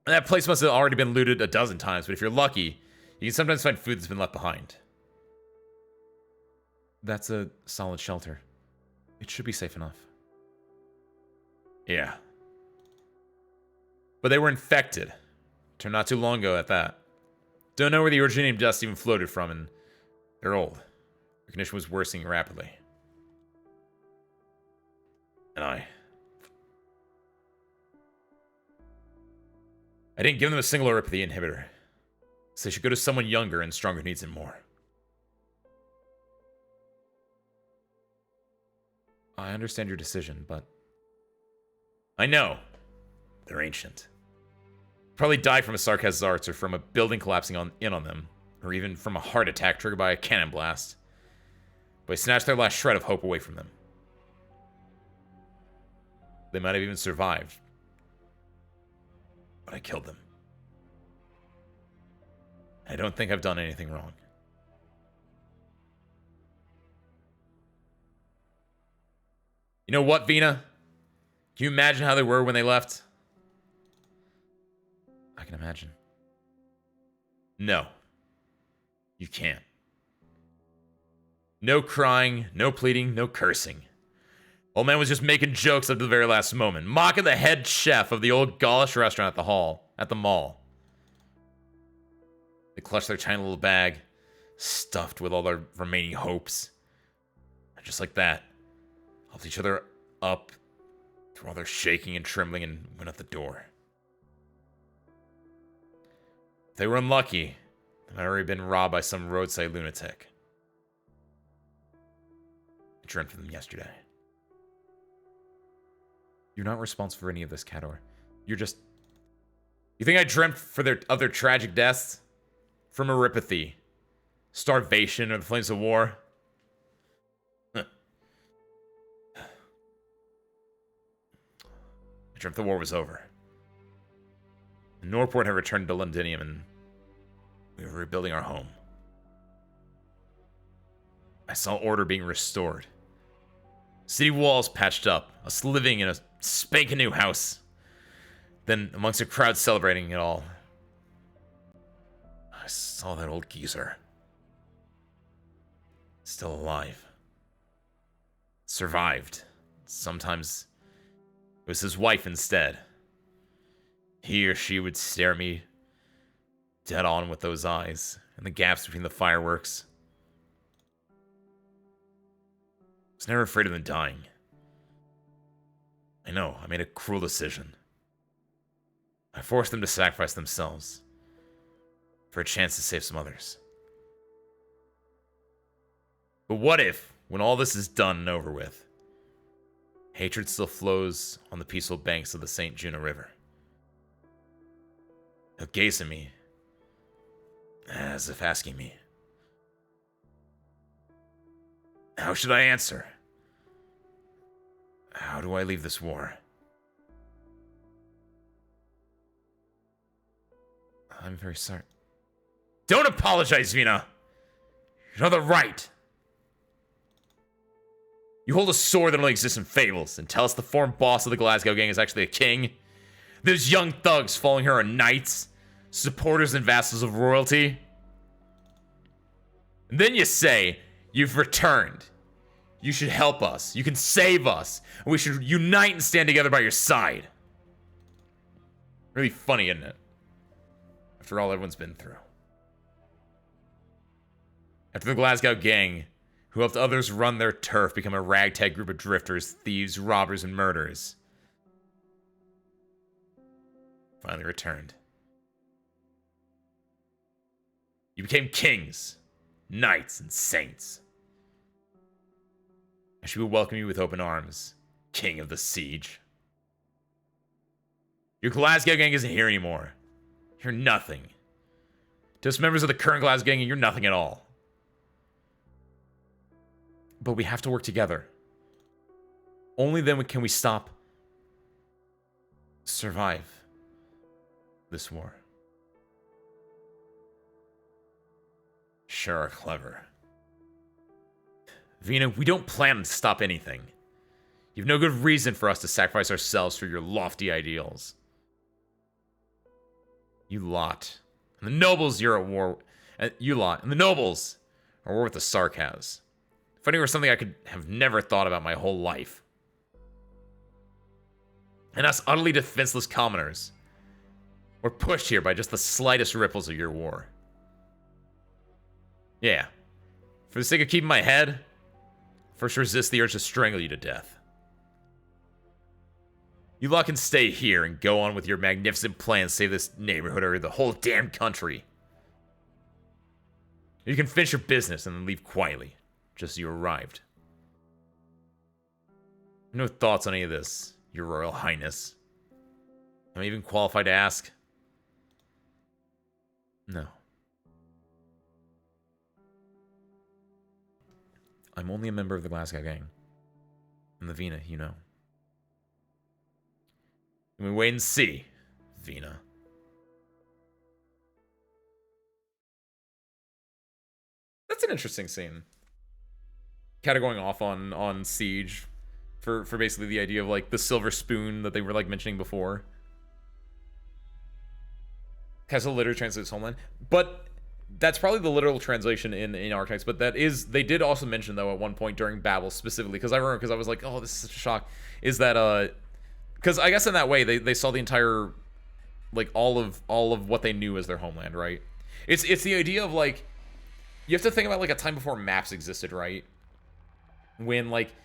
And that place must have already been looted a dozen times, but if you're lucky, you can sometimes find food that's been left behind. That's a solid shelter. It should be safe enough. Yeah. But they were infected. Turned not too long ago at that. Don't know where the originating dust even floated from, and they're old. Their condition was worsening rapidly. And I I didn't give them a single Oripathy inhibitor. So they should go to someone younger and stronger who needs it more. I understand your decision, but... I know. They're ancient. Probably died from a Sarkaz's arts, or from a building collapsing in on them, or even from a heart attack triggered by a cannon blast. But I snatched their last shred of hope away from them. They might have even survived. But I killed them. I don't think I've done anything wrong. You know what, Vina? Can you imagine how they were when they left? I can imagine. No. You can't. No crying, no pleading, no cursing. Old man was just making jokes up to the very last moment, mocking the head chef of the old Gaulish restaurant at the mall. They clutched their tiny little bag, stuffed with all their remaining hopes. And just like that, helped each other up through all their shaking and trembling and went out the door. If they were unlucky, they might have already been robbed by some roadside lunatic. I dreamt of them yesterday. You're not responsible for any of this, Cador. You're just... You think I dreamt of their tragic deaths? From Oripathy, starvation, or the flames of war? Huh. I dreamt the war was over. Norport had returned to Londinium, and we were rebuilding our home. I saw order being restored. City walls patched up, us living in a spanking new house. Then, amongst a crowd celebrating it all, I saw that old geezer. Still alive. Survived. Sometimes it was his wife instead. He or she would stare me dead on with those eyes, and the gaps between the fireworks. I was never afraid of them dying. I know, I made a cruel decision. I forced them to sacrifice themselves for a chance to save some others. But what if, when all this is done and over with, hatred still flows on the peaceful banks of the St. Juno River? He'll gaze at me, as if asking me, how should I answer? How do I leave this war? I'm very sorry. Don't apologize, Vina! You have the right! You hold a sword that only exists in fables, and tell us the former boss of the Glasgow gang is actually a king? Those young thugs following her are knights, supporters and vassals of royalty? And then you say, you've returned. You should help us. You can save us. And we should unite and stand together by your side. Really funny, isn't it? After all everyone's been through. After the Glasgow gang, who helped others run their turf, become a ragtag group of drifters, thieves, robbers, and murderers, finally returned. You became kings, knights, and saints. I should welcome you with open arms, king of the siege. Your Glasgow gang isn't here anymore. You're nothing. To us members of the current Glasgow gang, you're nothing at all. But we have to work together. Only then can we survive this war. Sure are clever. Vina, we don't plan to stop anything. You've no good reason for us to sacrifice ourselves for your lofty ideals. You lot. And the nobles you're at war... you lot. And the nobles are at war with the Sarkaz. Fighting over something I could have never thought about my whole life. And us utterly defenseless commoners were pushed here by just the slightest ripples of your war. Yeah. For the sake of keeping my head, first resist the urge to strangle you to death. You lot can stay here and go on with your magnificent plans to save this neighborhood or the whole damn country. You can finish your business and then leave quietly, just as you arrived. No thoughts on any of this, Your Royal Highness. Am I even qualified to ask? No. I'm only a member of the Glasgow gang. I'm the Vina, you know. And we wait and see, Vina. That's an interesting scene. Kind of going off on Siege for basically the idea of like the silver spoon that they were like mentioning before. Castle literally translates homeland, but that's probably the literal translation in Arknights. But that is, they did also mention though at one point during Babel specifically, because I remember, because I was like, oh, this is such a shock, is that because I guess in that way they saw the entire, like all of what they knew as their homeland, right? It's the idea of like, you have to think about like a time before maps existed, right? When like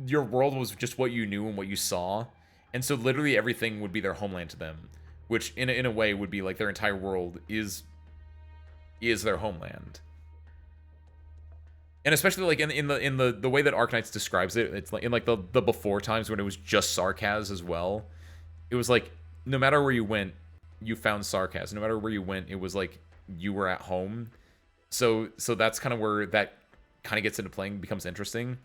your world was just what you knew and what you saw, and so literally everything would be their homeland to them, which in a way would be like their entire world is their homeland. And especially like in the way that Arknights describes it, it's like in like the before times when it was just Sarkaz as well. It was like no matter where you went, you found Sarkaz. No matter where you went, it was like you were at home. So that's kind of where that kind of gets into playing, becomes interesting.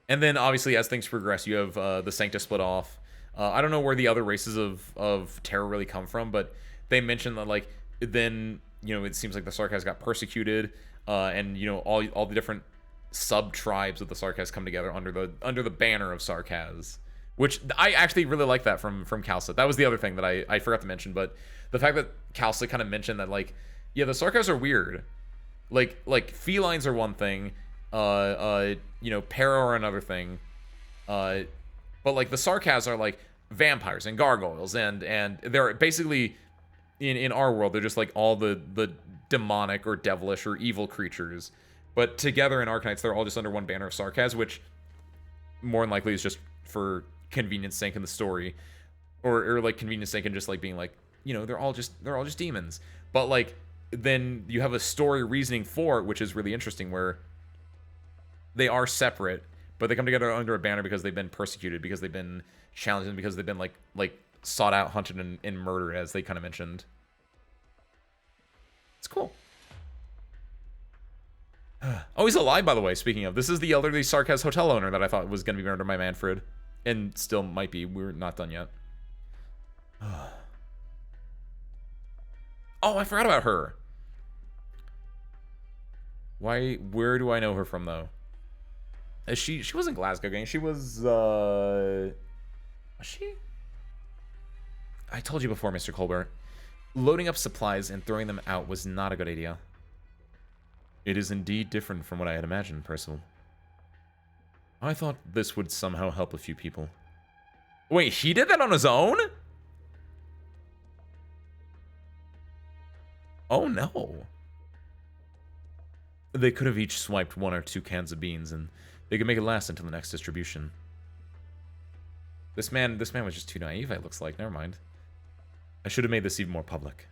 And then obviously as things progress, you have the Sancta split off. I don't know where the other races of Terra really come from, but they mentioned that like then, you know, it seems like the Sarkaz got persecuted, and you know all the different sub tribes of the Sarkaz come together under the banner of Sarkaz, which I actually really like that from Kalsa. That was the other thing that I forgot to mention, but the fact that Kalsa kind of mentioned that like, yeah, the Sarkaz are weird, like felines are one thing, you know, para are another thing, but like the Sarkaz are like vampires and gargoyles, and they're basically in our world they're just like all the demonic or devilish or evil creatures, but together in Arknights they're all just under one banner of Sarkaz, which more than likely is just for convenience sake in the story, or like convenience sake and just like being like, you know, they're all just demons. But like then you have a story reasoning for it, which is really interesting, where they are separate, but they come together under a banner because they've been persecuted, because they've been challenged, and because they've been like sought out, hunted, and murdered, as they kind of mentioned. It's cool. Oh, he's alive, by the way, speaking of. This is the elderly Sarkaz hotel owner that I thought was going to be murdered by Manfred. And still might be. We're not done yet. Oh, I forgot about her. Where do I know her from, though? She wasn't Glasgow gang. She was she? I told you before, Mr. Colbert. Loading up supplies and throwing them out was not a good idea. It is indeed different from what I had imagined, Percival. I thought this would somehow help a few people. Wait, he did that on his own? Oh no. They could have each swiped 1 or 2 cans of beans, and they could make it last until the next distribution. This man was just too naive, it looks like. Never mind. I should have made this even more public.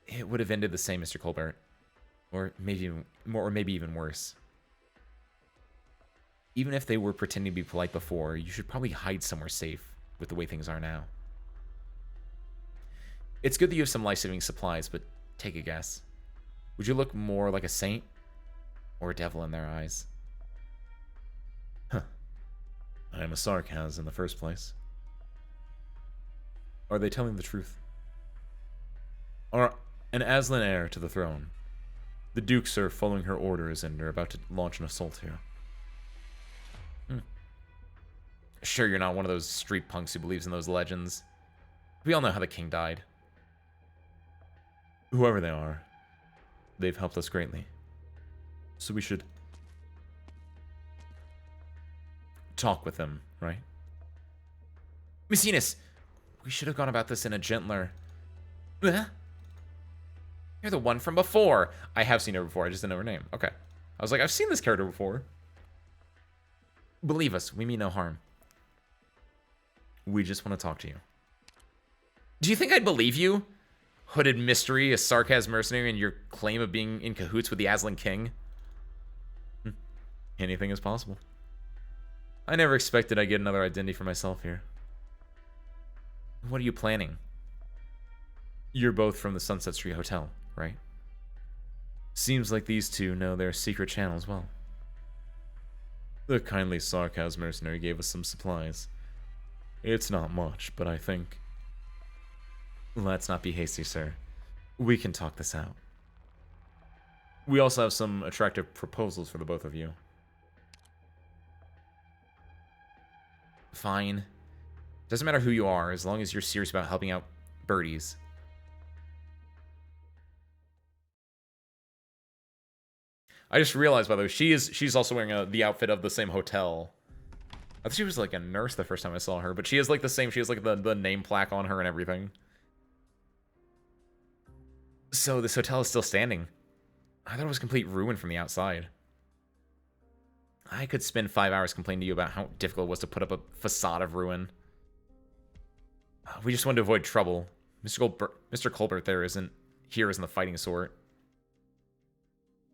It would have ended the same, Mr. Colbert. Or maybe even worse. Even if they were pretending to be polite before, you should probably hide somewhere safe with the way things are now. It's good that you have some life-saving supplies, but take a guess. Would you look more like a saint or a devil in their eyes? Huh. I am a Sarkaz in the first place. Are they telling the truth? Are an Aslan heir to the throne? The dukes are following her orders and are about to launch an assault here. Sure, you're not one of those street punks who believes in those legends. We all know how the king died. Whoever they are, they've helped us greatly. So we should talk with them, right? Messinas, we should have gone about this in a gentler... You're the one from before. I have seen her before, I just didn't know her name. Okay. I was like, I've seen this character before. Believe us, we mean no harm. We just want to talk to you. Do you think I'd believe you? Hooded mystery, a sarcasm mercenary, and your claim of being in cahoots with the Aslan King? Anything is possible. I never expected I'd get another identity for myself here. What are you planning? You're both from the Sunset Street Hotel, right? Seems like these two know their secret channels well. The kindly sarcasm mercenary gave us some supplies. It's not much, but I think... Let's not be hasty, sir. We can talk this out. We also have some attractive proposals for the both of you. Fine. Doesn't matter who you are, as long as you're serious about helping out birdies. I just realized, by the way, she's also wearing the outfit of the same hotel. I thought she was like a nurse the first time I saw her, but she has like the same, she has like the name plaque on her and everything. So this hotel is still standing. I thought it was complete ruin from the outside. I could spend 5 hours complaining to you about how difficult it was to put up a facade of ruin. We just wanted to avoid trouble. Mr. Colbert there isn't the fighting sort.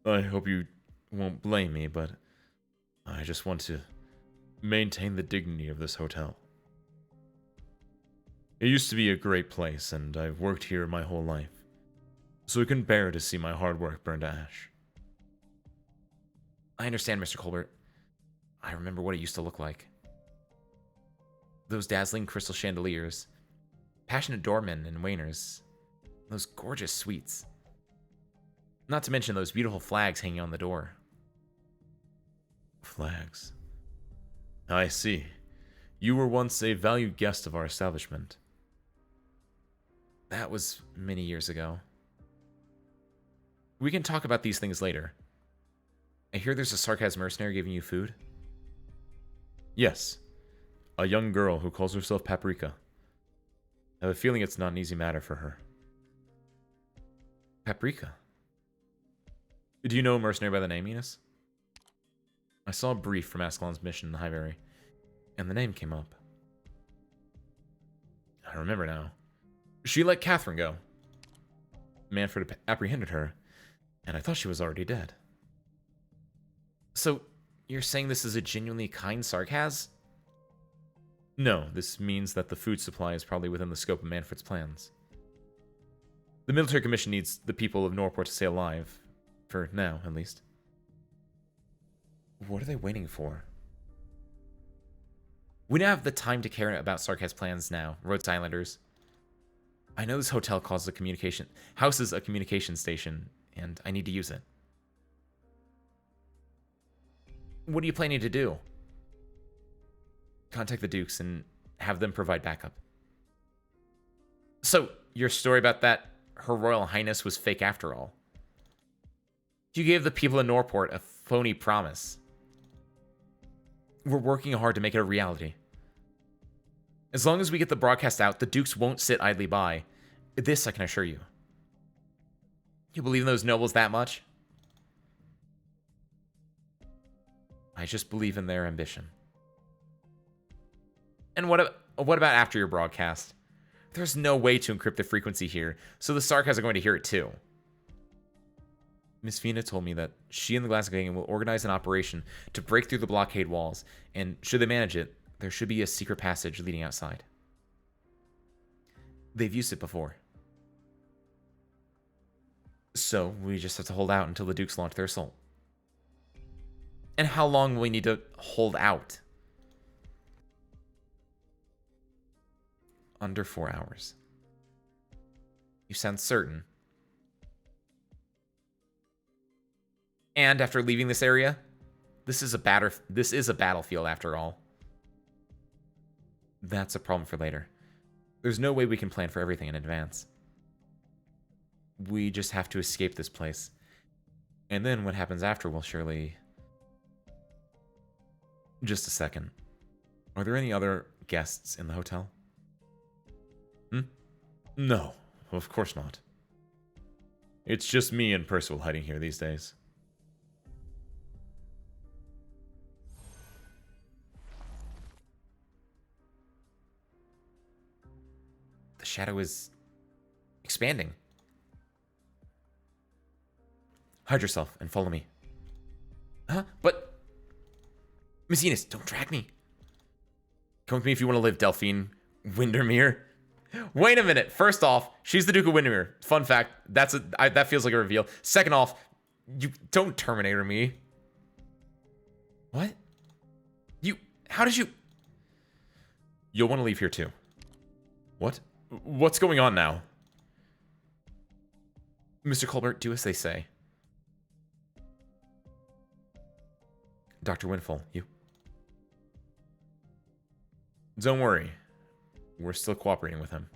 I hope you won't blame me, but I just want to maintain the dignity of this hotel. It used to be a great place, and I've worked here my whole life, so I couldn't bear to see my hard work burned to ash. I understand, Mr. Colbert. I remember what it used to look like. Those dazzling crystal chandeliers, passionate doormen and waiters, those gorgeous suites. Not to mention those beautiful flags hanging on the door. Flags. I see. You were once a valued guest of our establishment. That was many years ago. We can talk about these things later. I hear there's a sarcasm mercenary giving you food? Yes. A young girl who calls herself Paprika. I have a feeling it's not an easy matter for her. Paprika? Do you know a mercenary by the name, Enos? I saw a brief from Ascalon's mission in the Highbury, and the name came up. I remember now. She let Catherine go. Manfred apprehended her, and I thought she was already dead. So, you're saying this is a genuinely kind sarcasm? No, this means that the food supply is probably within the scope of Manfred's plans. The military commission needs the people of Norport to stay alive. For now, at least. What are they waiting for? We don't have the time to care about Sarkaz's plans now, Rhodes Islanders. I know this hotel houses a communication station, and I need to use it. What are you planning to do? Contact the Dukes and have them provide backup. So, your story about that Her Royal Highness was fake after all. You gave the people in Norport a phony promise. We're working hard to make it a reality. As long as we get the broadcast out, the Dukes won't sit idly by. This I can assure you. You believe in those nobles that much? I just believe in their ambition. And what about after your broadcast? There's no way to encrypt the frequency here, so the Sarkas are going to hear it too. Miss Fina told me that she and the Glasgow Gang will organize an operation to break through the blockade walls, and should they manage it, there should be a secret passage leading outside. They've used it before. So, we just have to hold out until the Dukes launch their assault. And how long will we need to hold out? Under 4 hours. You sound certain. And after leaving this area, this is a battlefield after all. That's a problem for later. There's no way we can plan for everything in advance. We just have to escape this place. And then what happens after will surely... Just a second. Are there any other guests in the hotel? No, of course not. It's just me and Percival hiding here these days. The shadow is expanding. Hide yourself and follow me. Huh? But... Miss Enos, don't drag me. Come with me if you want to live, Delphine Windermere. Wait a minute. First off, she's the Duke of Windermere. Fun fact. That feels like a reveal. Second off, you don't Terminator me. What? How did you... You'll want to leave here too. What? What's going on now? Mr. Colbert, do as they say. Dr. Winful, you... Don't worry. We're still cooperating with him.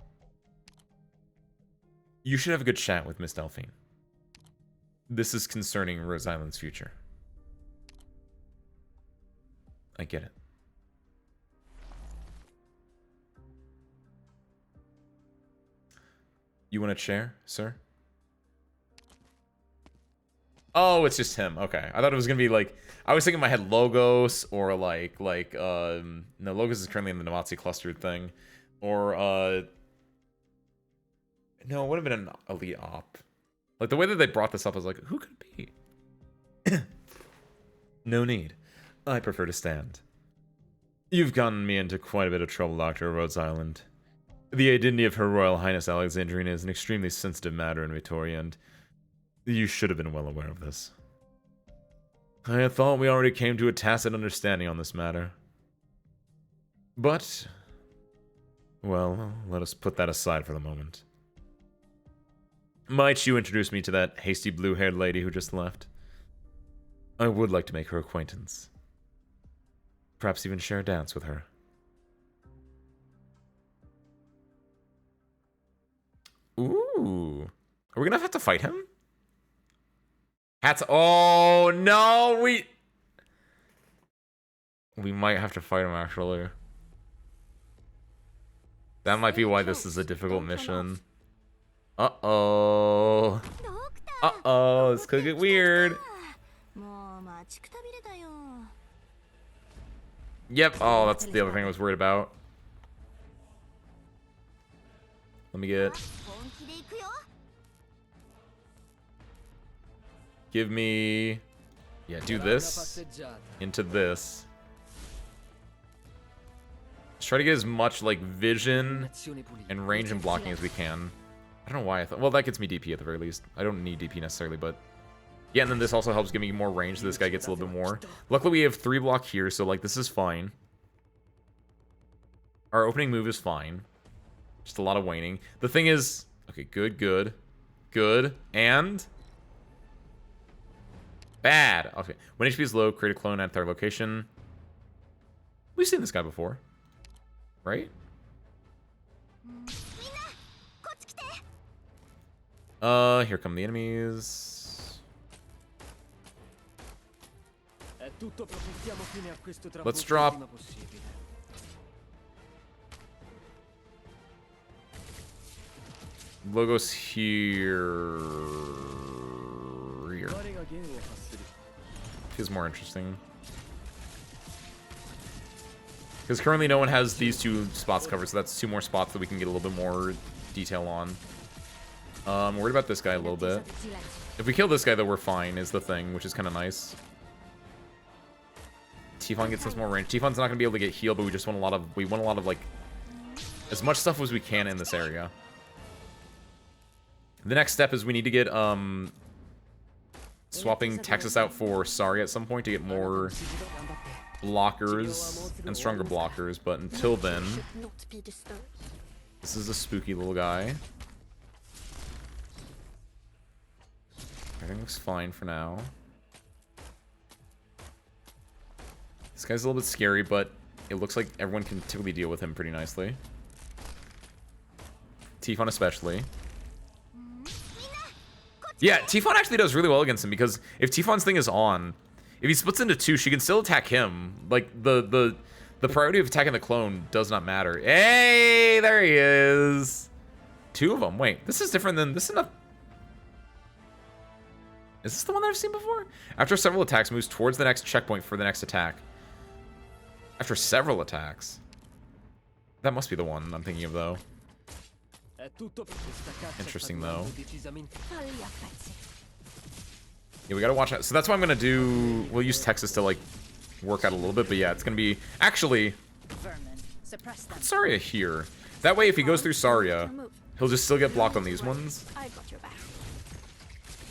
You should have a good chat with Miss Delphine. This is concerning Rose Island's future. I get it. You want a chair, sir? Oh, it's just him. Okay. I thought it was gonna be like... I was thinking in my head Logos or like no, Logos is currently in the Namatsi clustered thing. Or no, it would have been an elite op. Like the way that they brought this up, I was like, who could it be? No need. I prefer to stand. You've gotten me into quite a bit of trouble, Doctor of Rhodes Island. The identity of Her Royal Highness Alexandrina is an extremely sensitive matter in Victoria, and you should have been well aware of this. I had thought we already came to a tacit understanding on this matter. But, well, let us put that aside for the moment. Might you introduce me to that hasty blue-haired lady who just left? I would like to make her acquaintance. Perhaps even share a dance with her. Ooh. Are we gonna have to fight him? Oh, no, we might have to fight him, actually. That might be why this is a difficult mission. Uh-oh. Uh-oh, this could get weird. Yep, oh, that's the other thing I was worried about. Let me get... Give me... Yeah, do this. Into this. Let's try to get as much, like, vision and range and blocking as we can. I don't know why I thought... Well, that gets me DP at the very least. I don't need DP necessarily, but... Yeah, and then this also helps give me more range, so this guy gets a little bit more. Luckily, we have 3 block here, so, like, this is fine. Our opening move is fine. Just a lot of waning. The thing is... Okay, good, good. Good. And... Bad. Okay. When HP is low, create a clone at their location. We've seen this guy before. Right? Here come the enemies. Let's drop. Logos here. Here. Feels more interesting. Because currently no one has these 2 spots covered, so that's 2 more spots that we can get a little bit more detail on. I'm worried about this guy a little bit. If we kill this guy, though, we're fine, is the thing, which is kind of nice. Tifon gets us more range. Tifon's not going to be able to get healed, but we just want a lot of, like, as much stuff as we can in this area. The next step is we need to get, swapping Texas out for Sari at some point to get more blockers and stronger blockers, but until then, this is a spooky little guy. Everything looks fine for now. This guy's a little bit scary, but it looks like everyone can typically deal with him pretty nicely. Tifon especially. Yeah, Tifon actually does really well against him, because if Tifon's thing is on, if he splits into 2, she can still attack him. Like, the priority of attacking the clone does not matter. Hey, there he is. 2 of them. Wait, this is different than... This is not... Is this the one that I've seen before? After several attacks, moves towards the next checkpoint for the next attack. After several attacks. That must be the one I'm thinking of, though. Interesting, though. Fagli affezzi. Yeah, we gotta watch out. So that's what I'm gonna do. We'll use Texas to, like, work out a little bit. But yeah, it's gonna be... Actually, Vermin. Suppress them. put Saria here. That way, if he goes through Saria, he'll just still get blocked on these ones. I got your back.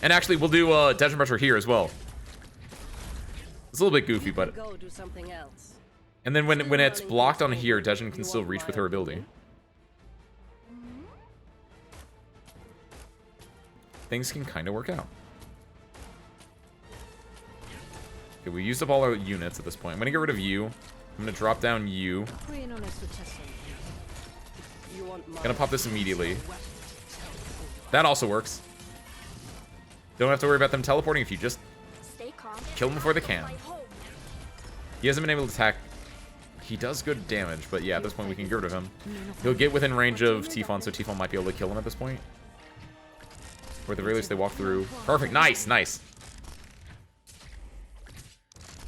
And actually, we'll do Deadly Pressure here as well. It's a little bit goofy, but... Go do something else. And then when it's blocked on here, Dejin can still reach with her ability. Things can kind of work out. Okay, we used up all our units at this point. I'm gonna get rid of you. I'm gonna drop down you. Gonna pop this immediately. That also works. Don't have to worry about them teleporting if you just Stay calm. kill them before they can. He hasn't been able to attack. He does good damage, but yeah, at this point we can get rid of him. He'll get within range of Tifon, so Tifon might be able to kill him at this point. Or at the very least, they walk through. Perfect. Nice, nice.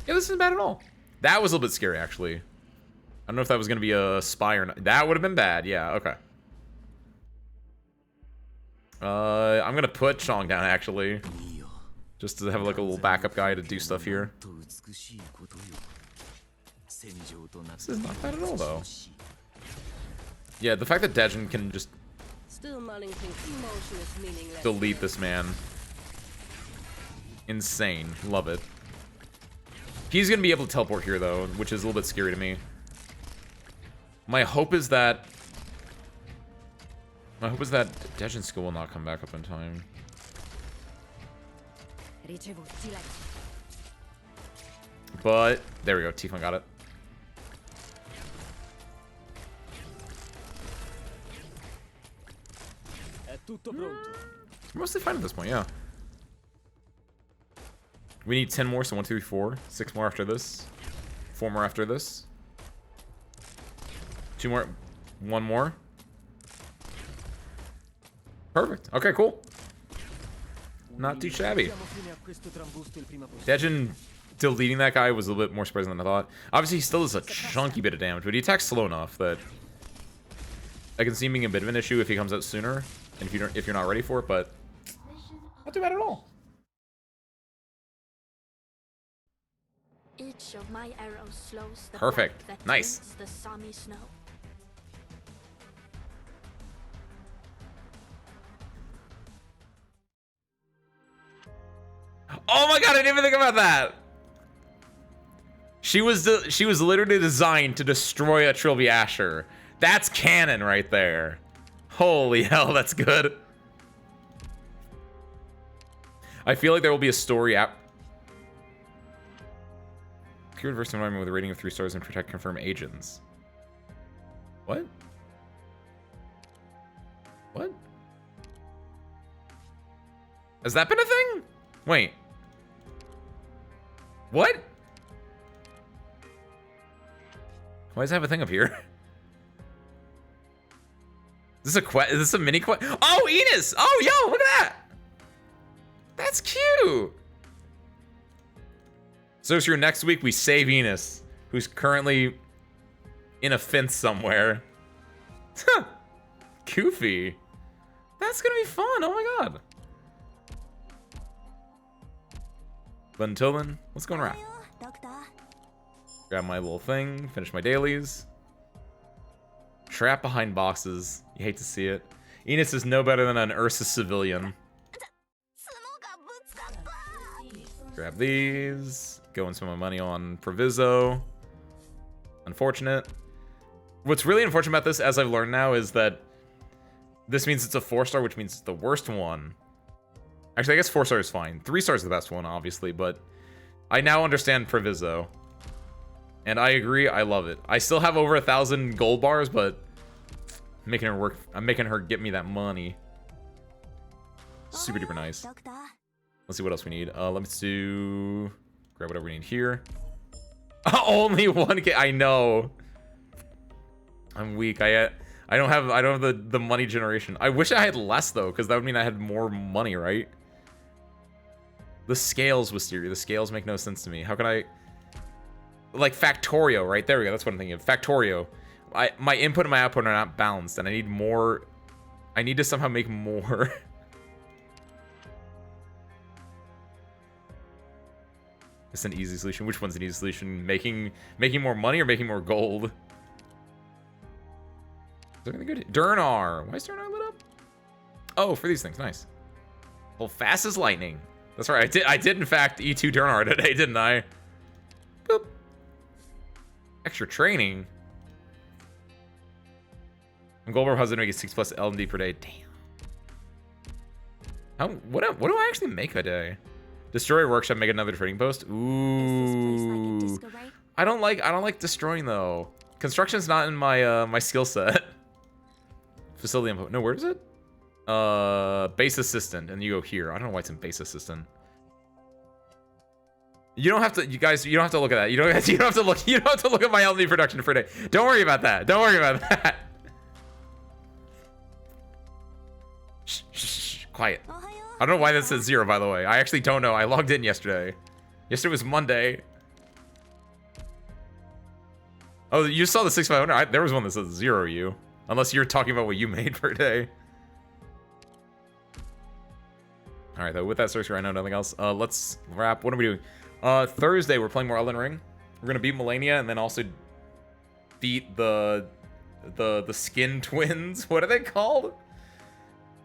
Yeah, this isn't bad at all. That was a little bit scary, actually. I don't know if that was going to be a spy or not. That would have been bad. Yeah, okay. I'm going to put Chong down, actually. Just to have, like, a little backup guy to do stuff here. This is not bad at all, though. Yeah, the fact that Dejin can just delete this man. Insane. Love it. He's going to be able to teleport here, though, which is a little bit scary to me. My hope is that... Dejin's skill will not come back up in time. But, there we go. Tifon got it. We're mostly fine at this point, yeah. We need 10 more, so 1, 2, 3, 4. 6 more after this. 4 more after this. 2 more. 1 more. Perfect. Okay, cool. Not too shabby. Dejin deleting that guy was a little bit more surprising than I thought. Obviously, he still does a chunky bit of damage, but he attacks slow enough that I can see him being a bit of an issue if he comes out sooner, and if you're not ready for it. But not too bad at all. Each of my arrows slows the Perfect. black that Nice. tints the Sami snow. Oh my god, I didn't even think about that. She was literally designed to destroy a Trilby Asher. That's canon right there. Holy hell, that's good. I feel like there will be a story app. Cured versus environment with a rating of 3 stars and protect confirm agents. What? What? Has that been a thing? Wait. What? Why does it have a thing up here? Is this a mini quest? Oh, Enos! Oh, yo, look at that! That's cute! So it's your next week, we save Enos, who's currently in a fence somewhere. Goofy. That's gonna be fun, oh my god. But until then, let's go and wrap. Grab my little thing, finish my dailies. Trap behind boxes. You hate to see it. Enos is no better than an Ursus civilian. Grab these. Go and spend my money on Proviso. Unfortunate. What's really unfortunate about this, as I've learned now, is that this means it's a 4-star, which means it's the worst one. Actually, I guess 4-star is fine. 3-star is the best one, obviously, but I now understand Proviso. And I agree, I love it. I still have over 1,000 gold bars, but I'm making her work. I'm making her get me that money. Super duper nice. Let's see what else we need. Let's do... Grab whatever we need here. Only 1K. I know. I'm weak. I don't have the money generation. I wish I had less though, because that would mean I had more money, right? The scales, Wisteria. The scales make no sense to me. How can I... Like Factorio, right? There we go. That's what I'm thinking of. Factorio. My input and my output are not balanced, and I need more I need to somehow make more. It's an easy solution. Which one's an easy solution? Making more money or making more gold? Is there anything good? Durnar. Why is Durnar lit up? Oh, for these things. Nice. Well, fast as lightning. That's right. I did in fact E2 Durnar today, didn't I? Boop. Extra training. And Goldberg husband making 6+ LMD per day. Damn. What do I actually make a day? Destroy workshop, make another trading post. Ooh. I don't like destroying though. Construction's not in my my skill set. Facility input. No, where is it? Base assistant, and you go here. I don't know why it's in base assistant. You don't have to, you guys. You don't have to look at that. You don't have to look. You don't have to look at my LD production for a day. Don't worry about that. Don't worry about that. Shh, shh, shh, quiet. I don't know why that says 0, by the way. I actually don't know. I logged in yesterday. Yesterday was Monday. Oh, you saw the 6500. There was one that says 0, you. Unless you're talking about what you made per day. All right, though. With that sorcery, I know nothing else. Let's wrap. What are we doing? Thursday, we're playing more Elden Ring. We're gonna beat Melania and then also beat the skin twins. What are they called?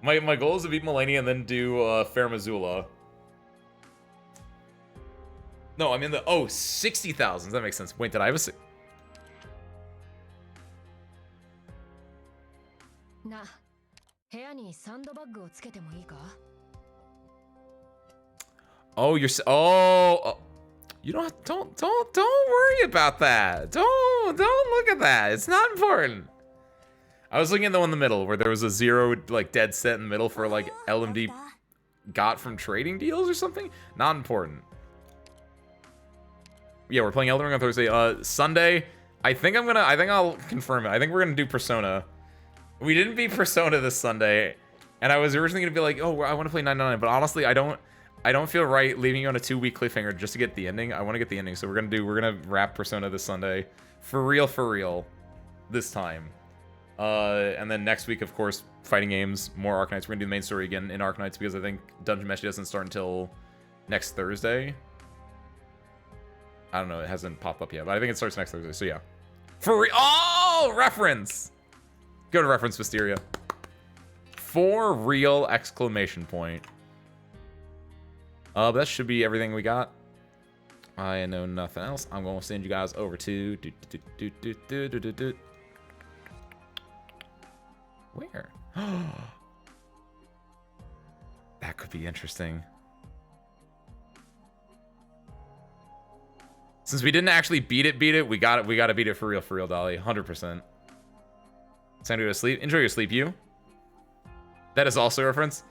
My goal is to beat Melania and then do Fair Missoula. No, I'm in the 60,000. That makes sense. Wait, did I have a Oh, you're you don't worry about that. Don't look at that. It's not important. I was looking at the one in the middle where there was a 0 like dead set in the middle for like LMD got from trading deals or something. Not important. Yeah, we're playing Elden Ring on Thursday. Sunday, I think I'll confirm it. I think we're gonna do Persona. We didn't beat Persona this Sunday, and I was originally gonna be like, oh, I want to play 999, but honestly, I don't feel right leaving you on a 2-week cliffhanger just to get the ending. I want to get the ending, so we're gonna wrap Persona this Sunday, for real, this time. And then next week, of course, fighting games, more Arknights. We're gonna do the main story again in Arknights because I think Dungeon Mesh doesn't start until next Thursday. I don't know, it hasn't popped up yet, but I think it starts next Thursday. So yeah, oh, reference. Go to reference Wisteria. For real! Exclamation point. But that should be everything we got. I know nothing else. I'm going to send you guys over to where? That could be interesting. Since we didn't actually beat it, we got to beat it for real, Dolly. 100%. It's time to go to sleep. Enjoy your sleep, you. That is also a reference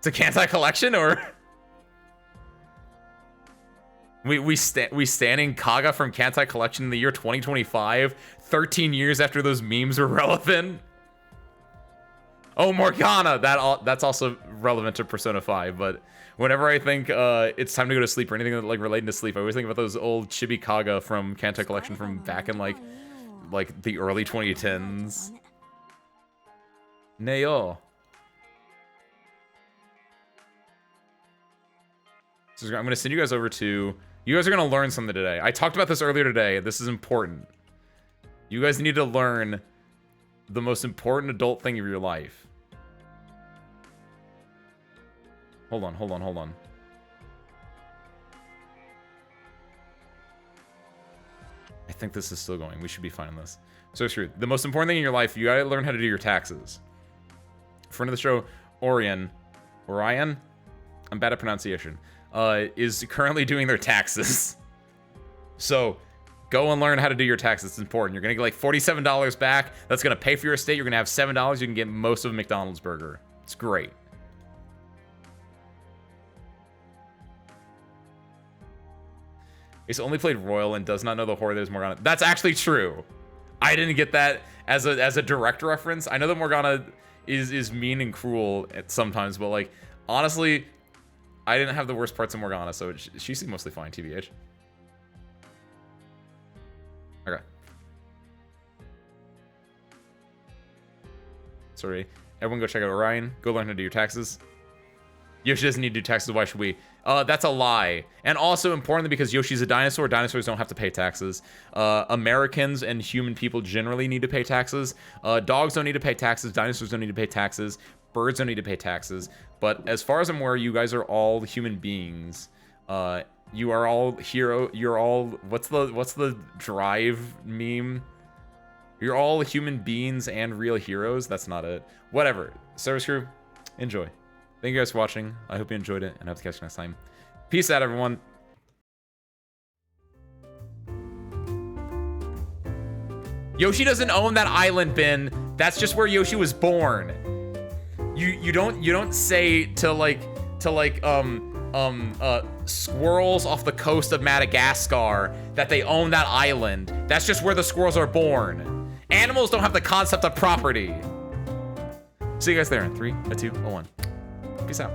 to Kantai Collection, or we standing Kaga from Kantai Collection in the year 2025, 13 years after those memes were relevant. Oh, Morgana, that's also relevant to Persona 5, but whenever I think it's time to go to sleep or anything that, like relating to sleep, I always think about those old Chibi Kaga from Kantai Collection from back in like the early 2010s. Neo. So I'm gonna send you guys over to. You guys are gonna learn something today. I talked about this earlier today. This is important. You guys need to learn the most important adult thing of your life. Hold on. I think this is still going. We should be fine on this. So screw the most important thing in your life, you gotta learn how to do your taxes. Friend of the show, Orion, I'm bad at pronunciation, is currently doing their taxes. So go and learn how to do your taxes. It's important. You're gonna get like $47 back. That's gonna pay for your estate. You're gonna have $7. You can get most of a McDonald's burger. It's great. He's only played Royal and does not know the horror that is Morgana. That's actually true. I didn't get that as a direct reference. I know that Morgana is mean and cruel at sometimes, but like honestly, I didn't have the worst parts of Morgana, so she seemed mostly fine, TBH. Okay. Sorry. Everyone go check out Orion. Go learn how to do your taxes. Yoshi doesn't need to do taxes. Why should we? That's a lie. And also importantly, because Yoshi's a dinosaur, dinosaurs don't have to pay taxes. Americans and human people generally need to pay taxes. Dogs don't need to pay taxes. Dinosaurs don't need to pay taxes. Birds don't need to pay taxes. But as far as I'm aware, you guys are all human beings. You are all hero. You're all, what's the Drive meme? You're all human beings and real heroes. That's not it. Whatever. Service crew, enjoy. Thank you guys for watching. I hope you enjoyed it, and I hope to catch you next time. Peace out, everyone. Yoshi doesn't own that island, bin. That's just where Yoshi was born. You don't say to squirrels off the coast of Madagascar that they own that island. That's just where the squirrels are born. Animals don't have the concept of property. See you guys there in 3, 2, 1. Peace out.